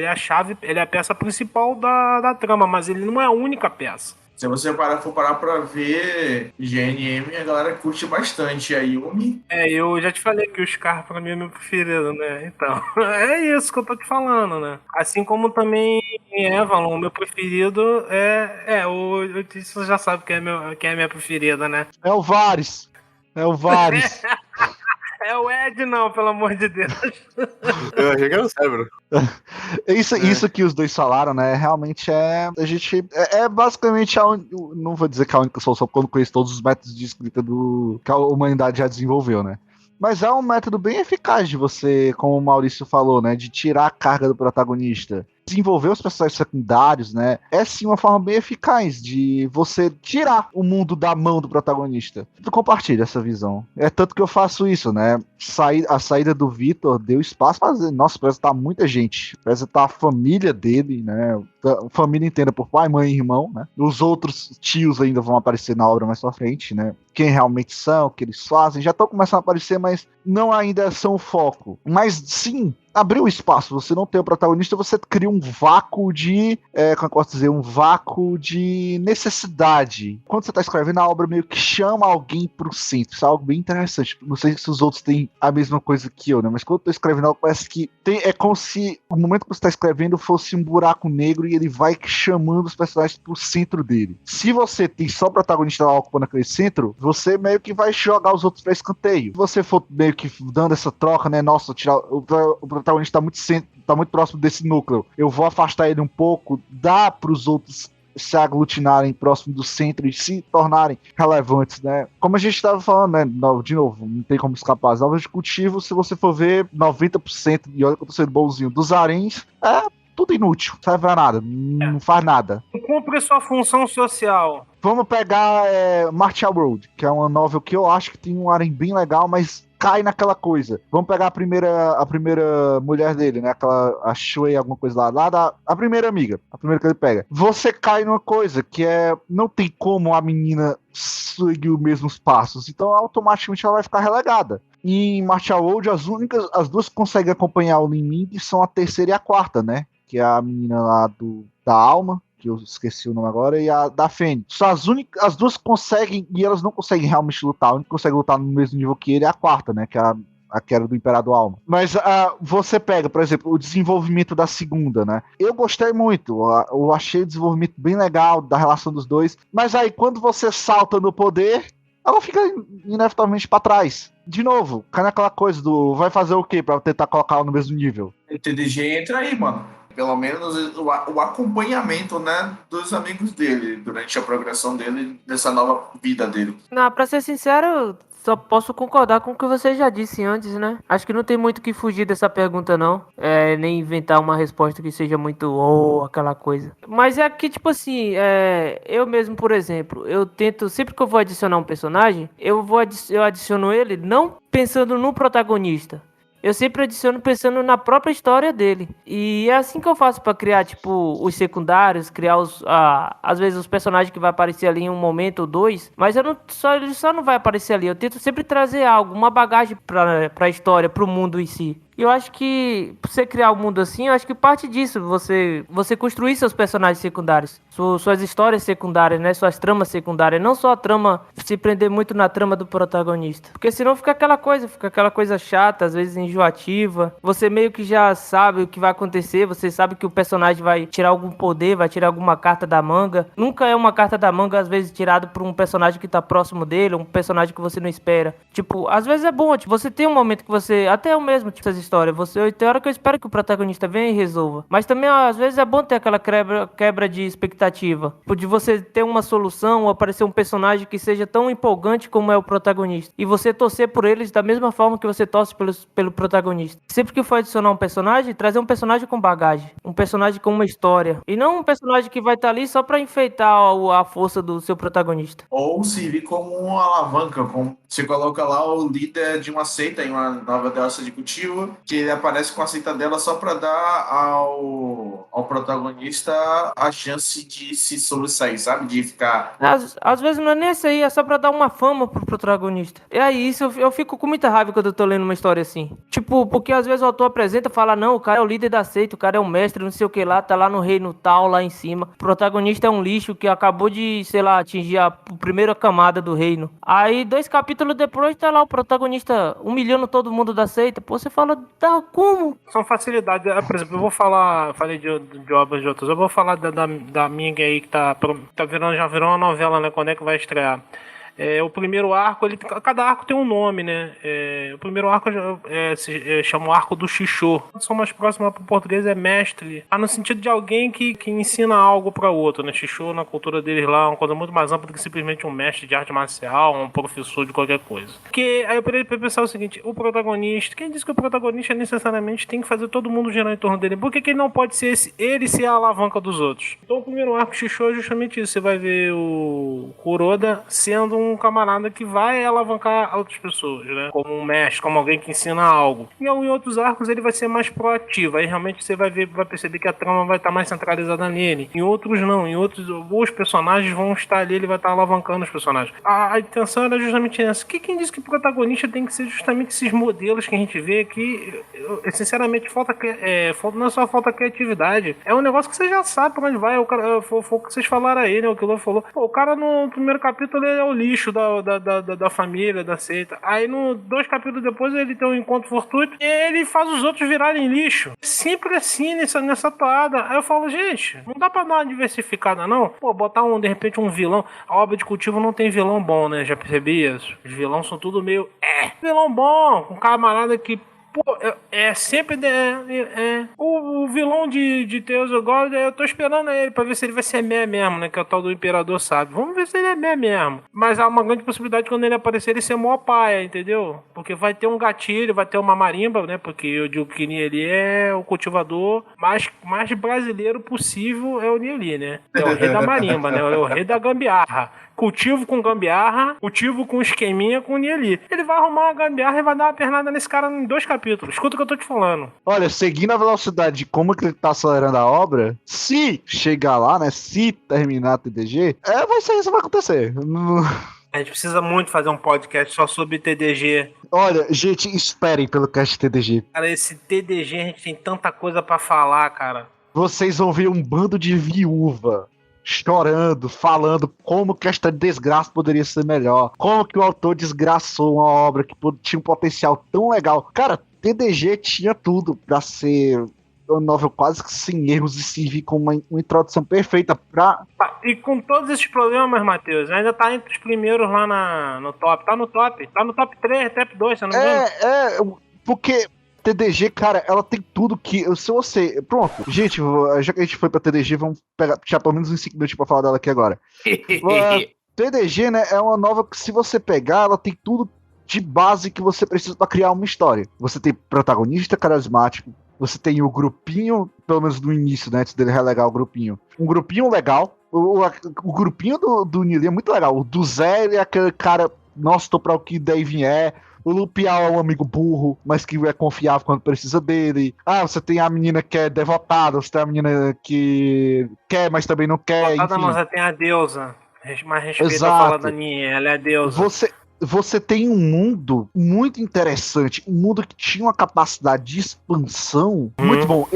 é a chave, ele é a peça principal da trama, mas ele não é a única peça. Se você for parar pra ver GNM, a galera curte bastante a Yumi. Eu já te falei que o Scar pra mim é meu preferido, né? Então, é isso que eu tô te falando, né? Assim como também Evalon, meu preferido o Tício já sabe quem é minha preferida, né? É o Varys. É o Ed, não, pelo amor de Deus. Eu achei que era o Cérebro. Isso que os dois falaram, né? Realmente a gente. É basicamente não vou dizer que é a única solução, porque eu não conheço todos os métodos de escrita que a humanidade já desenvolveu, né? Mas é um método bem eficaz de você, como o Maurício falou, né? De tirar a carga do protagonista. Desenvolver os personagens secundários, né? É sim uma forma bem eficaz de você tirar o mundo da mão do protagonista. Eu compartilho essa visão. É tanto que eu faço isso, né? A saída do Vitor deu espaço para fazer. Nossa, parece que tá muita gente. Parece que tá a família dele, né? A família inteira por pai, mãe e irmão, né? Os outros tios ainda vão aparecer na obra mais pra frente, né? Quem realmente são, o que eles fazem, já estão começando a aparecer, mas não ainda são o foco. Mas sim, abriu espaço. Você não tem o protagonista, você cria um vácuo de, como eu posso dizer, um vácuo de necessidade. Quando você tá escrevendo a obra, meio que chama alguém pro centro. Isso é algo bem interessante. Não sei se os outros têm a mesma coisa que eu, né? Mas quando eu tô escrevendo algo, parece que é como se o momento que você tá escrevendo fosse um buraco negro e ele vai chamando os personagens pro centro dele. Se você tem só o protagonista lá ocupando aquele centro, você meio que vai jogar os outros pra escanteio. Se você for meio que dando essa troca, né? Nossa, tirar o protagonista tá muito próximo desse núcleo. Eu vou afastar ele um pouco, dá pros outros se aglutinarem próximo do centro e se tornarem relevantes, né? Como a gente estava falando, né? De novo, não tem como escapar. As novas de cultivo, se você for ver, 90%, e olha que eu tô sendo bonzinho, dos haréns, tudo inútil, não serve pra nada, não faz nada. Não cumpre sua função social. Vamos pegar Martial Road, que é uma novel que eu acho que tem um harém bem legal, mas cai naquela coisa. Vamos pegar a primeira mulher dele, né? A Shui, alguma coisa lá a primeira amiga, a primeira que ele pega. Você cai numa coisa que não tem como a menina seguir os mesmos passos, então automaticamente ela vai ficar relegada. E em Martial Road, as duas que conseguem acompanhar o Lin Ming são a terceira e a quarta, né? Que é a menina lá da Alma, que eu esqueci o nome agora, e a da Fênix. Só as duas conseguem, e elas não conseguem realmente lutar. A única que consegue lutar no mesmo nível que ele é a quarta, né? Que é a que era do Imperador Alma. Mas você pega, por exemplo, o desenvolvimento da segunda, né? Eu gostei muito. Eu achei o desenvolvimento bem legal da relação dos dois. Mas aí, quando você salta no poder, ela fica inevitavelmente pra trás. De novo, cai naquela coisa do vai fazer o quê pra tentar colocar ela no mesmo nível? O TDG entra aí, mano. Pelo menos o acompanhamento, né, dos amigos dele durante a progressão dele, dessa nova vida dele. Não, pra ser sincero, só posso concordar com o que você já disse antes, né? Acho que não tem muito que fugir dessa pergunta, não. Nem inventar uma resposta que seja muito aquela coisa. Mas é que, tipo assim, eu mesmo, por exemplo, eu tento, sempre que eu vou adicionar um personagem, eu adiciono ele não pensando no protagonista. eu sempre adiciono pensando na própria história dele. E é assim que eu faço pra criar, tipo, os secundários, criar às vezes os personagens que vai aparecer ali em um momento ou dois, mas ele só não vai aparecer ali. Eu tento sempre trazer algo, uma bagagem pra história, pro mundo em si. E eu acho que, pra você criar um mundo assim, eu acho que parte disso, você construir seus personagens secundários, suas histórias secundárias, né, suas tramas secundárias, não só a trama, se prender muito na trama do protagonista. Porque senão fica aquela coisa chata, às vezes enjoativa, você meio que já sabe o que vai acontecer, você sabe que o personagem vai tirar algum poder, vai tirar alguma carta da manga. Nunca é uma carta da manga, às vezes, tirado por um personagem que tá próximo dele, um personagem que você não espera. Tipo, às vezes é bom, tipo, você tem um momento que você, até eu mesmo, tipo, essas histórias, tem hora que eu espero que o protagonista venha e resolva. Mas também, às vezes, é bom ter aquela quebra de expectativa. Tipo, de você ter uma solução ou aparecer um personagem que seja tão empolgante como é o protagonista. E você torcer por eles da mesma forma que você torce pelo protagonista. Sempre que for adicionar um personagem, trazer um personagem com bagagem. Um personagem com uma história. E não um personagem que vai estar ali só pra enfeitar a força do seu protagonista. Ou servir como uma alavanca, como você coloca lá o líder de uma seita em uma nova dessa de cultivo, que ele aparece com a seita dela só para dar ao protagonista a chance de se sobressair, sabe? De ficar... Às vezes não é nem isso aí, é só pra dar uma fama pro protagonista. E aí, isso eu fico com muita raiva quando eu tô lendo uma história assim. Tipo, porque às vezes o autor apresenta e fala, não, o cara é o líder da seita, o cara é o mestre, não sei o que lá, tá lá no reino tal, lá em cima. O protagonista é um lixo que acabou de, sei lá, atingir a primeira camada do reino. Aí, 2 capítulos depois, tá lá o protagonista humilhando todo mundo da seita. Pô, você fala, tá, como? São facilidades. Por exemplo, eu vou falei de obras de outras. Eu vou falar da minha aí que já virou uma novela, né? Quando é que vai estrear? O primeiro arco, cada arco tem um nome, né? O primeiro arco se chama o Arco do Xixô. A tradução mais próxima para o português é mestre. No sentido de alguém que ensina algo para outro, né? Xixô, na cultura deles lá, é uma coisa muito mais ampla do que simplesmente um mestre de arte marcial, um professor de qualquer coisa. Porque aí eu parei pra pensar o seguinte, o protagonista, quem diz que o protagonista necessariamente tem que fazer todo mundo girar em torno dele? Por que ele não pode ser ele ser a alavanca dos outros? Então o primeiro arco Xixô é justamente isso. Você vai ver o Kuroda sendo um camarada que vai alavancar outras pessoas, né? Como um mestre, como alguém que ensina algo. E em outros arcos ele vai ser mais proativo. Aí realmente você vai perceber que a trama vai estar mais centralizada nele. Em outros não. Em outros, os personagens vão estar ali, ele vai estar alavancando os personagens. A intenção era justamente essa. Quem diz que o protagonista tem que ser justamente esses modelos que a gente vê aqui? Sinceramente, não é só falta criatividade. É um negócio que você já sabe pra onde vai. Foi o que vocês falaram aí, né? O que o Lô falou. Pô, o cara no primeiro capítulo ele é o lixo da família, da seita. Aí, 2 capítulos depois, ele tem um encontro fortuito e ele faz os outros virarem lixo. Sempre assim, nessa toada. Aí eu falo, gente, não dá pra dar uma diversificada, não? Pô, botar de repente um vilão. A obra de cultivo não tem vilão bom, né? Já percebi isso? Os vilões são tudo meio... vilão bom, um camarada que... Pô, sempre... O vilão de Tales of God, eu tô esperando ele pra ver se ele vai ser meh mesmo, né? Que é o tal do Imperador Sábio. Vamos ver se ele é meh mesmo. Mas há uma grande possibilidade de quando ele aparecer, ele ser mó paia, entendeu? Porque vai ter um gatilho, vai ter uma marimba, né? Porque eu digo que ele é o cultivador mais brasileiro possível, é o Nieli, né? É o rei da marimba, né? É o rei da gambiarra. Cultivo com gambiarra, cultivo com esqueminha com o Nieli. Ele vai arrumar uma gambiarra e vai dar uma pernada nesse cara em 2 capítulos. Escuta o que eu tô te falando. Olha, seguindo a velocidade de como que ele tá acelerando a obra, se chegar lá, né, se terminar a TDG, isso vai acontecer. A gente precisa muito fazer um podcast só sobre TDG. Olha, gente, esperem pelo cast TDG. Cara, esse TDG a gente tem tanta coisa pra falar, cara. Vocês vão ver um bando de viúva chorando, falando como que esta desgraça poderia ser melhor, como que o autor desgraçou uma obra que tinha um potencial tão legal. Cara, TDG tinha tudo pra ser uma novela quase que sem erros e servir como uma introdução perfeita pra... E com todos esses problemas, Matheus, ainda tá entre os primeiros lá no top. Tá no top 3, top 2, se eu não me engano. Porque... TDG, cara, ela tem tudo que... Se você... Pronto, gente, já que a gente foi pra TDG, vamos puxar pelo menos uns 5 minutos pra falar dela aqui agora. TDG, né, é uma nova que se você pegar, ela tem tudo de base que você precisa pra criar uma história. Você tem protagonista carismático, você tem o grupinho, pelo menos no início, né, antes dele relegar o grupinho. Um grupinho legal, o grupinho do Nili é muito legal. O do Zé, ele é aquele cara, nossa, tô pra o que daí vier... O Lupial é um amigo burro, mas que é confiável quando precisa dele. Ah, você tem a menina que é devotada, você tem a menina que quer, mas também não quer, Botada não, enfim. você tem a deusa. Mais respeito a Exato. fala da Ninha, ela é a deusa. Você tem um mundo muito interessante, um mundo que tinha uma capacidade de expansão muito bom.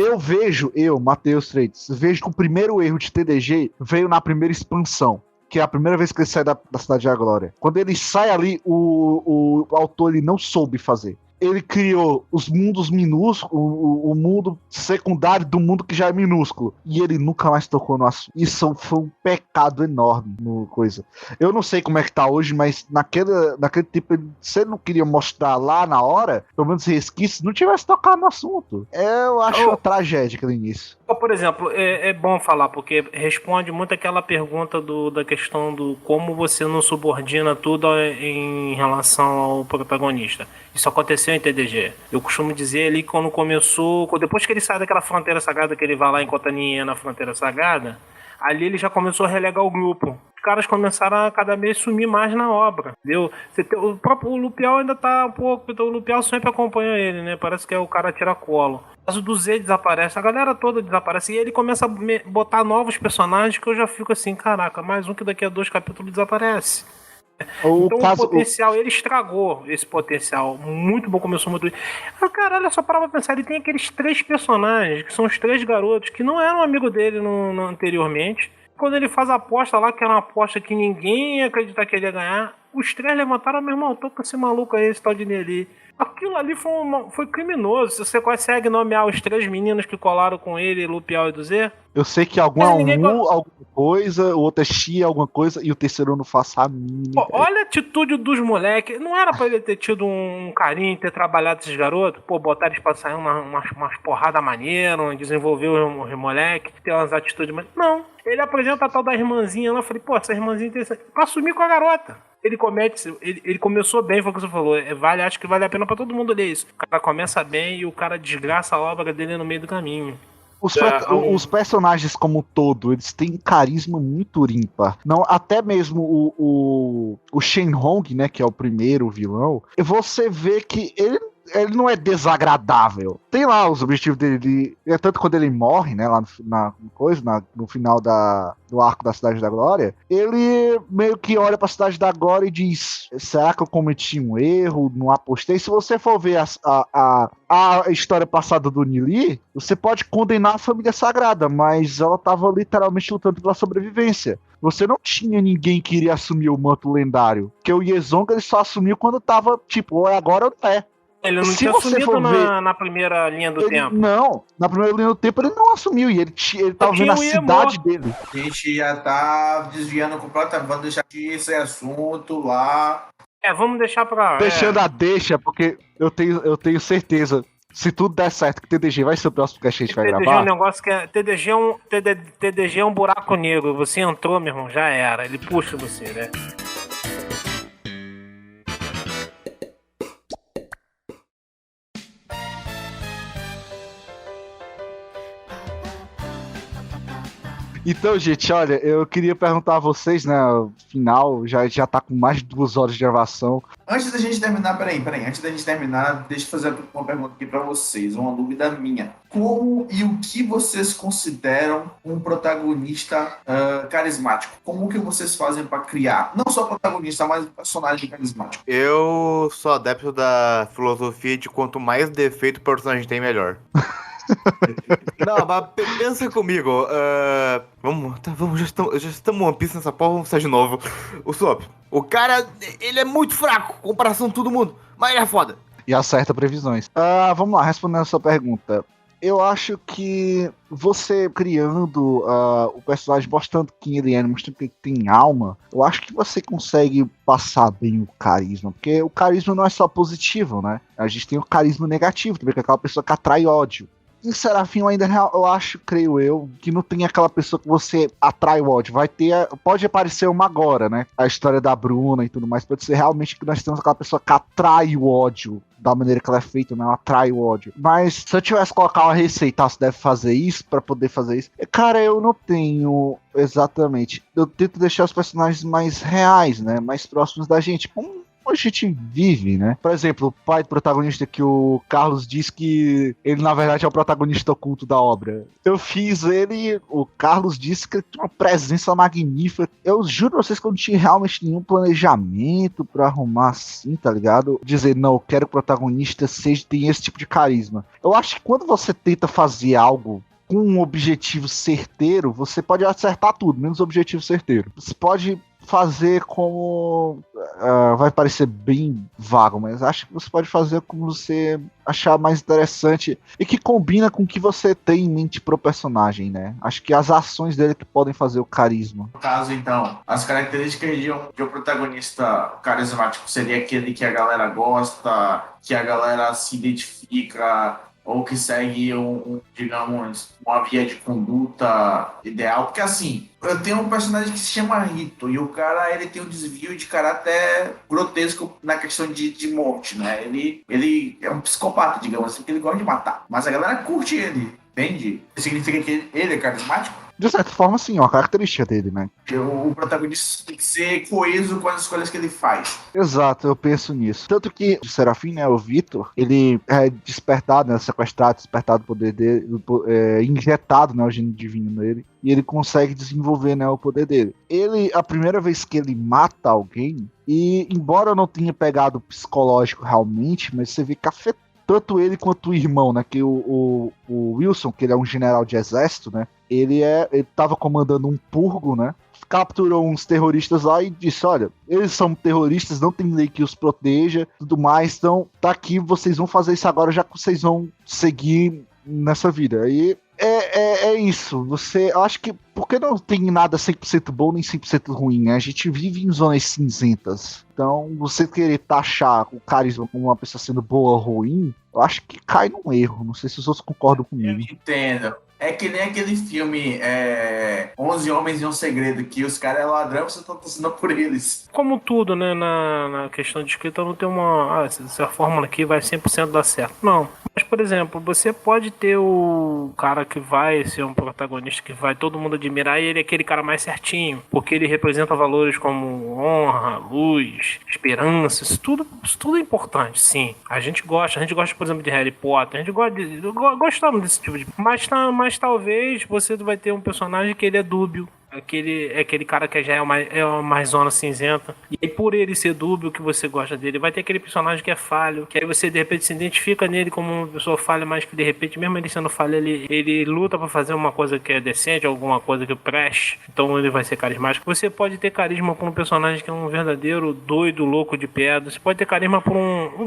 Matheus Freitas, vejo que o primeiro erro de TDG veio na primeira expansão, que é a primeira vez que ele sai da Cidade da Glória. Quando ele sai ali, o autor ele não soube fazer. Ele criou os mundos minúsculos, o mundo secundário do mundo que já é minúsculo. E ele nunca mais tocou no assunto. Isso foi um pecado enorme no coisa. Eu não sei como é que tá hoje, mas naquele tipo, se ele não queria mostrar lá na hora, pelo menos resquícios, não tivesse tocado no assunto. Eu acho uma tragédia aquele início. Por exemplo, é bom falar, porque responde muito aquela pergunta da questão do como você não subordina tudo em relação ao protagonista. Isso aconteceu em TDG. Eu costumo dizer ali que quando começou, depois que ele sai daquela fronteira sagrada, que ele vai lá em Cotaninha na fronteira sagrada, ali ele já começou a relegar o grupo. Os caras começaram a cada vez sumir mais na obra, entendeu? O próprio Lupial ainda tá um pouco, então o Lupial sempre acompanha ele, né? Parece que é o cara tira-colo. Mas o do Z desaparece, a galera toda desaparece, e ele começa a botar novos personagens que eu já fico assim, caraca, mais um que daqui a 2 capítulos desaparece. Então o potencial, ele estragou esse potencial. Muito bom, começou muito. Caralho, é só parar pra pensar, ele tem aqueles 3 personagens, que são os 3 garotos, que não eram amigo dele no anteriormente. Quando ele faz a aposta lá, que era uma aposta que ninguém ia acreditar que ele ia ganhar, os 3 levantaram, meu irmão, tô com esse maluco aí, esse tal de Nelly. Aquilo ali foi criminoso. Se você consegue nomear os 3 meninos que colaram com ele, Lupial e do Z? Eu sei que algum é alguma coisa, o outro é Xia, alguma coisa, e o terceiro eu não faço a mínima. Pô, olha a atitude dos moleques. Não era pra ele ter tido um carinho, ter trabalhado esses garotos? Pô, botar eles pra sair umas porradas maneiras, desenvolver os moleques, ter umas atitudes... Não. Ele apresenta a tal da irmãzinha lá. Eu falei, pô, essa irmãzinha é interessante. Pra sumir com a garota. Ele começou bem, foi o que você falou. Acho que vale a pena pra todo mundo ler isso. O cara começa bem e o cara desgraça a obra dele no meio do caminho. Os personagens como um todo, eles têm um carisma muito ímpar. Não, até mesmo o Shenhong, né, que é o primeiro vilão, você vê que ele não é desagradável. Tem lá os objetivos dele. Tanto quando ele morre, né? Lá no final do arco da Cidade da Glória, ele meio que olha pra Cidade da Glória e diz: será que eu cometi um erro? Não apostei? Se você for ver a história passada do Nili, você pode condenar a família sagrada, mas ela tava literalmente lutando pela sobrevivência. Você não tinha ninguém que iria assumir o manto lendário. Porque o Yezong ele só assumiu quando tava, tipo, agora ou não é. Ele não tinha assumido na primeira linha do tempo. Não, na primeira linha do tempo ele não assumiu. E ele tava vendo a cidade dele. A gente já tá desviando completamente. Vamos deixar aqui esse assunto lá. Vamos deixar pra... Deixando a deixa, porque eu tenho certeza. Se tudo der certo, que TDG vai ser o próximo que a gente vai TDG gravar. É um negócio que TDG é um buraco negro. Você entrou, meu irmão, já era. Ele puxa você, né? Então, gente, olha, eu queria perguntar a vocês, né, final, já tá com mais de 2 horas de gravação. Antes da gente terminar, peraí, antes da gente terminar, deixa eu fazer uma pergunta aqui pra vocês, uma dúvida minha. Como e o que vocês consideram um protagonista carismático? Como que vocês fazem pra criar, não só protagonista, mas um personagem carismático? Eu sou adepto da filosofia de quanto mais defeito o personagem tem, melhor. Não, mas pensa comigo. Já estamos One Piece nessa porra, vamos sair de novo. O Sop, o cara, ele é muito fraco em comparação com todo mundo, mas ele é foda. E acerta previsões. Vamos lá, respondendo a sua pergunta. Eu acho que você criando o personagem, mostrando quem ele é, mostrando que ele tem alma, eu acho que você consegue passar bem o carisma, porque o carisma não é só positivo, né? A gente tem o carisma negativo, também, que é aquela pessoa que atrai ódio. Em Serafim ainda, eu acho, creio eu, que não tem aquela pessoa que você atrai o ódio. Pode aparecer uma agora, né? A história da Bruna e tudo mais. Pode ser realmente que nós temos aquela pessoa que atrai o ódio da maneira que ela é feita, né? Ela atrai o ódio. Mas se eu tivesse que colocar uma receita, você deve fazer isso pra poder fazer isso. Cara, eu não tenho exatamente. Eu tento deixar os personagens mais reais, né? Mais próximos da gente. Como como a gente vive, né? Por exemplo, o pai do protagonista que o Carlos diz que ele, na verdade, é o protagonista oculto da obra. Eu fiz ele, o Carlos disse que ele tinha uma presença magnífica. Eu juro pra vocês que eu não tinha realmente nenhum planejamento pra arrumar assim, tá ligado? Dizer, não, eu quero que o protagonista tenha esse tipo de carisma. Eu acho que quando você tenta fazer algo com um objetivo certeiro, você pode acertar tudo, menos o objetivo certeiro. Você pode fazer como... vai parecer bem vago, mas acho que você pode fazer como você achar mais interessante e que combina com o que você tem em mente pro personagem, né? Acho que as ações dele que podem fazer o carisma. No caso, então, as características de um protagonista carismático seria aquele que a galera gosta, que a galera se identifica, ou que segue digamos, uma via de conduta ideal. Porque assim, eu tenho um personagem que se chama Rito, e o cara, ele tem um desvio de caráter grotesco na questão de morte, né? Ele é um psicopata, digamos assim, que ele gosta de matar. Mas a galera curte ele, entende? Significa que ele é carismático? De certa forma, sim, é uma característica dele, né? O protagonista tem que ser coeso com as escolhas que ele faz. Exato, eu penso nisso. Tanto que o Serafim, né, o Vitor, ele é despertado, né, sequestrado, despertado o poder dele, injetado, né, o gênio divino nele, e ele consegue desenvolver, né, o poder dele. Ele, a primeira vez que ele mata alguém, e embora eu não tenha pegado o psicológico realmente, mas você vê que afetou tanto ele quanto o irmão, né, que o Wilson, que ele é um general de exército, né, ele tava comandando um purgo, né, capturou uns terroristas lá e disse, olha, eles são terroristas, não tem lei que os proteja, tudo mais, então tá aqui, vocês vão fazer isso agora, já que vocês vão seguir nessa vida. E é isso, eu acho que, porque não tem nada 100% bom nem 100% ruim, né? A gente vive em zonas cinzentas, então você querer taxar o carisma como uma pessoa sendo boa ou ruim, eu acho que cai num erro, não sei se os outros concordam comigo. Eu entendo. É que nem aquele filme 11 Homens e um Segredo, que os caras é ladrão e você tá torcendo por eles. Como tudo, né, na questão de escrita, não tem uma... essa fórmula aqui vai 100% dar certo. Não. Mas, por exemplo, você pode ter o cara que vai ser um protagonista que vai todo mundo admirar e ele é aquele cara mais certinho, porque ele representa valores como honra, luz, esperança, isso tudo é importante, sim. A gente gosta, por exemplo, de Harry Potter, a gente gostamos desse tipo de... Mas talvez você vai ter um personagem que ele é dúbio, aquele cara que já é uma mais zona cinzenta, e aí por ele ser dúbio que você gosta dele, vai ter aquele personagem que é falho, que aí você de repente se identifica nele como uma pessoa falha, mas que de repente mesmo ele sendo falho, ele luta pra fazer uma coisa que é decente, alguma coisa que preste, então ele vai ser carismático. Você pode ter carisma por um personagem que é um verdadeiro doido, louco de pedra, você pode ter carisma por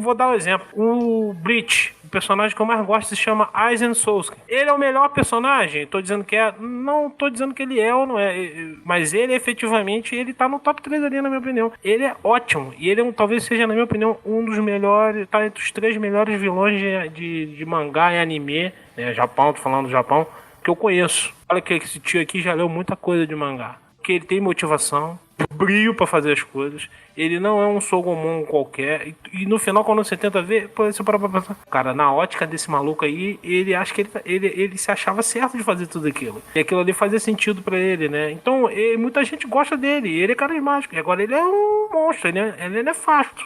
vou dar um exemplo, o Bleach. O personagem que eu mais gosto se chama Aizen Souska. Ele é o melhor personagem? Tô dizendo que é. Não tô dizendo que ele é ou não é. Mas ele efetivamente, ele tá no top 3 ali, na minha opinião. Ele é ótimo. E ele talvez seja, na minha opinião, um dos melhores. Tá entre os 3 melhores vilões de mangá e anime. Japão, tô falando do Japão, que eu conheço. Olha que esse tio aqui já leu muita coisa de mangá. Que ele tem motivação, brilho pra fazer as coisas. Ele não é um Sogomon qualquer. E no final, quando você tenta ver, você para pra pensar. Cara, na ótica desse maluco aí, ele acha que ele se achava certo de fazer tudo aquilo. E aquilo ali fazia sentido pra ele, né? Então, muita gente gosta dele. Ele é carismático. E agora ele é um monstro, ele é nefasto.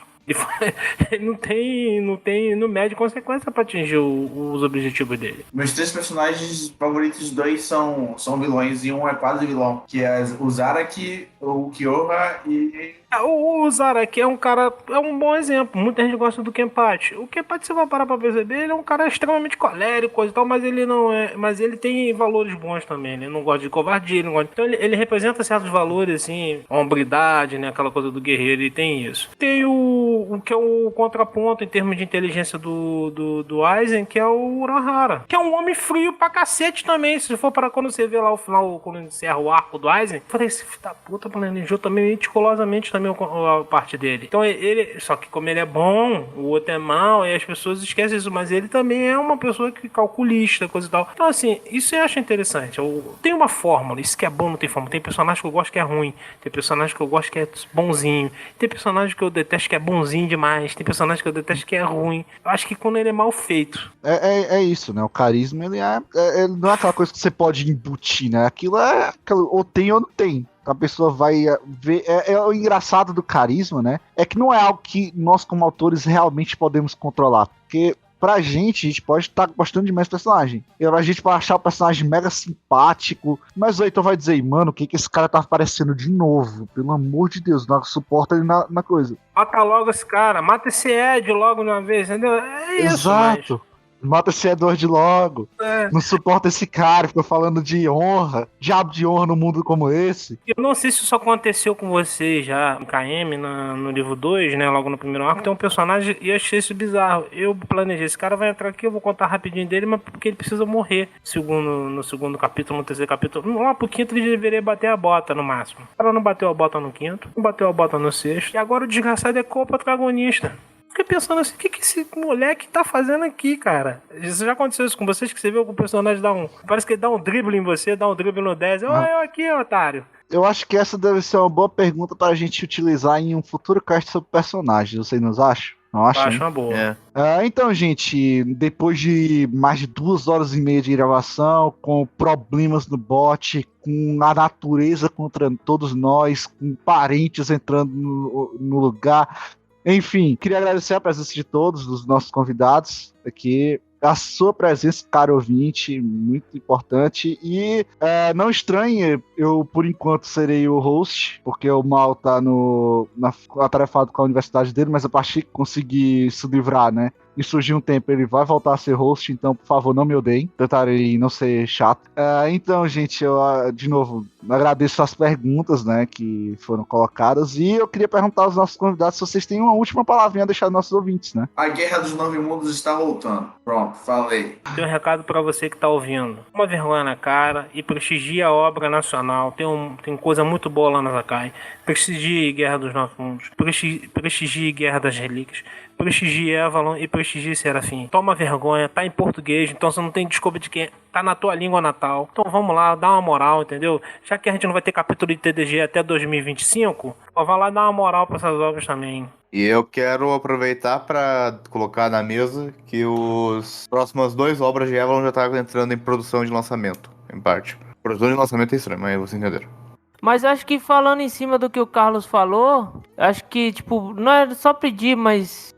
Ele não mede consequência pra atingir os objetivos dele. Meus 3 personagens favoritos, 2 são vilões e um é quase vilão, que é o Zaraki, o Kyoha e... O Zaraki é um cara, é um bom exemplo. Muita gente gosta do Kenpachi. O Kenpachi, você vai parar pra perceber, ele é um cara extremamente colérico e tal, mas ele não é. Mas ele tem valores bons também. Ele não gosta de covardia, ele não gosta. Então ele representa certos valores, assim, hombridade, né? Aquela coisa do guerreiro, ele tem isso. Tem o que é o contraponto em termos de inteligência do Aizen, que é o Urahara, que é um homem frio pra cacete também. Se for para quando você vê lá o final, quando encerra o arco do Aizen, eu falei, esse filho da puta planejou também meticulosamente também a parte dele. Então ele, só que como ele é bom, o outro é mau, e as pessoas esquecem isso, mas ele também é uma pessoa que calculista, coisa e tal. Então assim, isso eu acho interessante. Tem uma fórmula, isso que é bom, não tem fórmula. Tem personagem que eu gosto que é ruim, tem personagem que eu gosto que é bonzinho, tem personagem que eu detesto que é bonzinho demais, tem personagem que eu detesto que é ruim. Eu acho que quando ele é mal feito. É isso, né? O carisma, ele não é aquela coisa que você pode embutir, né? Aquilo ou tem ou não tem. a pessoa vai ver. É o engraçado do carisma, né? É que não é algo que nós, como autores, realmente podemos controlar. Porque pra gente, a gente pode estar gostando demais do personagem. E a gente pode achar o personagem mega simpático. Mas o Heitor vai dizer, mano, o que esse cara tá aparecendo de novo? Pelo amor de Deus, não suporta ele na coisa. Mata logo esse cara, mata esse Ed logo de uma vez, entendeu? É isso, Exato. Mata esse Edward logo. É. Não suporta esse cara, fica falando de honra. Diabo de honra num mundo como esse. Eu não sei se isso aconteceu com você já, no KM, no livro 2, né? Logo no primeiro arco, tem um personagem e eu achei isso bizarro. Eu planejei, esse cara vai entrar aqui, eu vou contar rapidinho dele, mas porque ele precisa morrer. No segundo capítulo, no terceiro capítulo. Lá pro quinto ele deveria bater a bota no máximo. O cara não bateu a bota no quinto, não bateu a bota no sexto. E agora o desgraçado é co-protagonista. Fiquei pensando assim, o que esse moleque tá fazendo aqui, cara? Isso já aconteceu isso com vocês, que você vê algum personagem parece que ele dá um drible em você, dá um drible no 10. Olha eu aqui, otário. Eu acho que essa deve ser uma boa pergunta para a gente utilizar em um futuro cast sobre personagens. Vocês não acham? Não acham? Acho uma boa. É. Então, gente, depois de mais de 2 horas e meia de gravação, com problemas no bot, com a natureza contra todos nós, com parentes entrando no lugar... Enfim, queria agradecer a presença de todos, dos nossos convidados aqui. A sua presença, caro ouvinte, muito importante. E não estranhe, eu por enquanto serei o host, porque o Mal tá atarefado com a universidade dele, mas a partir que conseguir se livrar, né? E surgir um tempo, ele vai voltar a ser host, então, por favor, não me odeiem. Tentarei não ser chato. Então, gente, eu, de novo, agradeço as perguntas, né, que foram colocadas. E eu queria perguntar aos nossos convidados se vocês têm uma última palavrinha a deixar aos nossos ouvintes, né? A Guerra dos Nove Mundos está voltando. Pronto, falei. Tenho um recado pra você que tá ouvindo. Uma vergonha na cara e prestigie a obra nacional. Tem coisa muito boa lá na Zakai. Prestigie Guerra dos Nove Mundos. Prestigie Guerra das Relíquias. Prestigie Avalon e prestigie Serafim. Toma vergonha, tá em português, então você não tem desculpa de quem tá na tua língua natal. Então vamos lá, dá uma moral, entendeu? Já que a gente não vai ter capítulo de TDG até 2025, vai lá dar uma moral pra essas obras também. E eu quero aproveitar para colocar na mesa que os próximas 2 obras de Avalon já estão entrando em produção de lançamento, em parte. Produção de lançamento é estranho, mas vocês entenderam. Mas acho que falando em cima do que o Carlos falou, acho que, tipo, não é só pedir, mas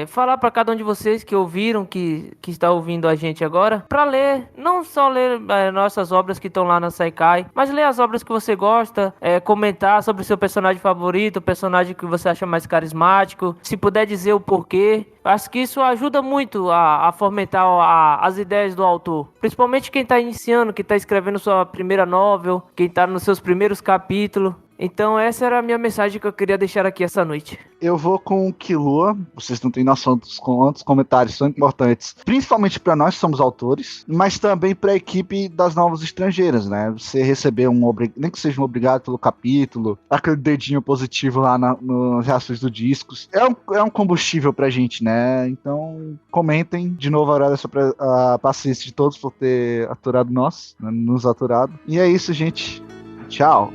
falar pra cada um de vocês que ouviram, que está ouvindo a gente agora, pra ler, não só ler nossas obras que estão lá na Saikai, mas ler as obras que você gosta, comentar sobre o seu personagem favorito, o personagem que você acha mais carismático, se puder dizer o porquê. Acho que isso ajuda muito a fomentar as ideias do autor. Principalmente quem está iniciando, quem está escrevendo sua primeira novel, quem está nos seus primeiros capítulos. Então essa era a minha mensagem que eu queria deixar aqui essa noite. Eu vou com o Killua. Vocês não têm noção dos quantos comentários são importantes, principalmente para nós que somos autores, mas também para a equipe das novas estrangeiras, né? Você receber nem que seja um obrigado pelo capítulo, aquele dedinho positivo lá nas reações do discos, é um combustível pra gente, né? Então comentem. De novo, agradeço a paciência de todos por ter aturado nos aturado. E é isso, gente. Tchau.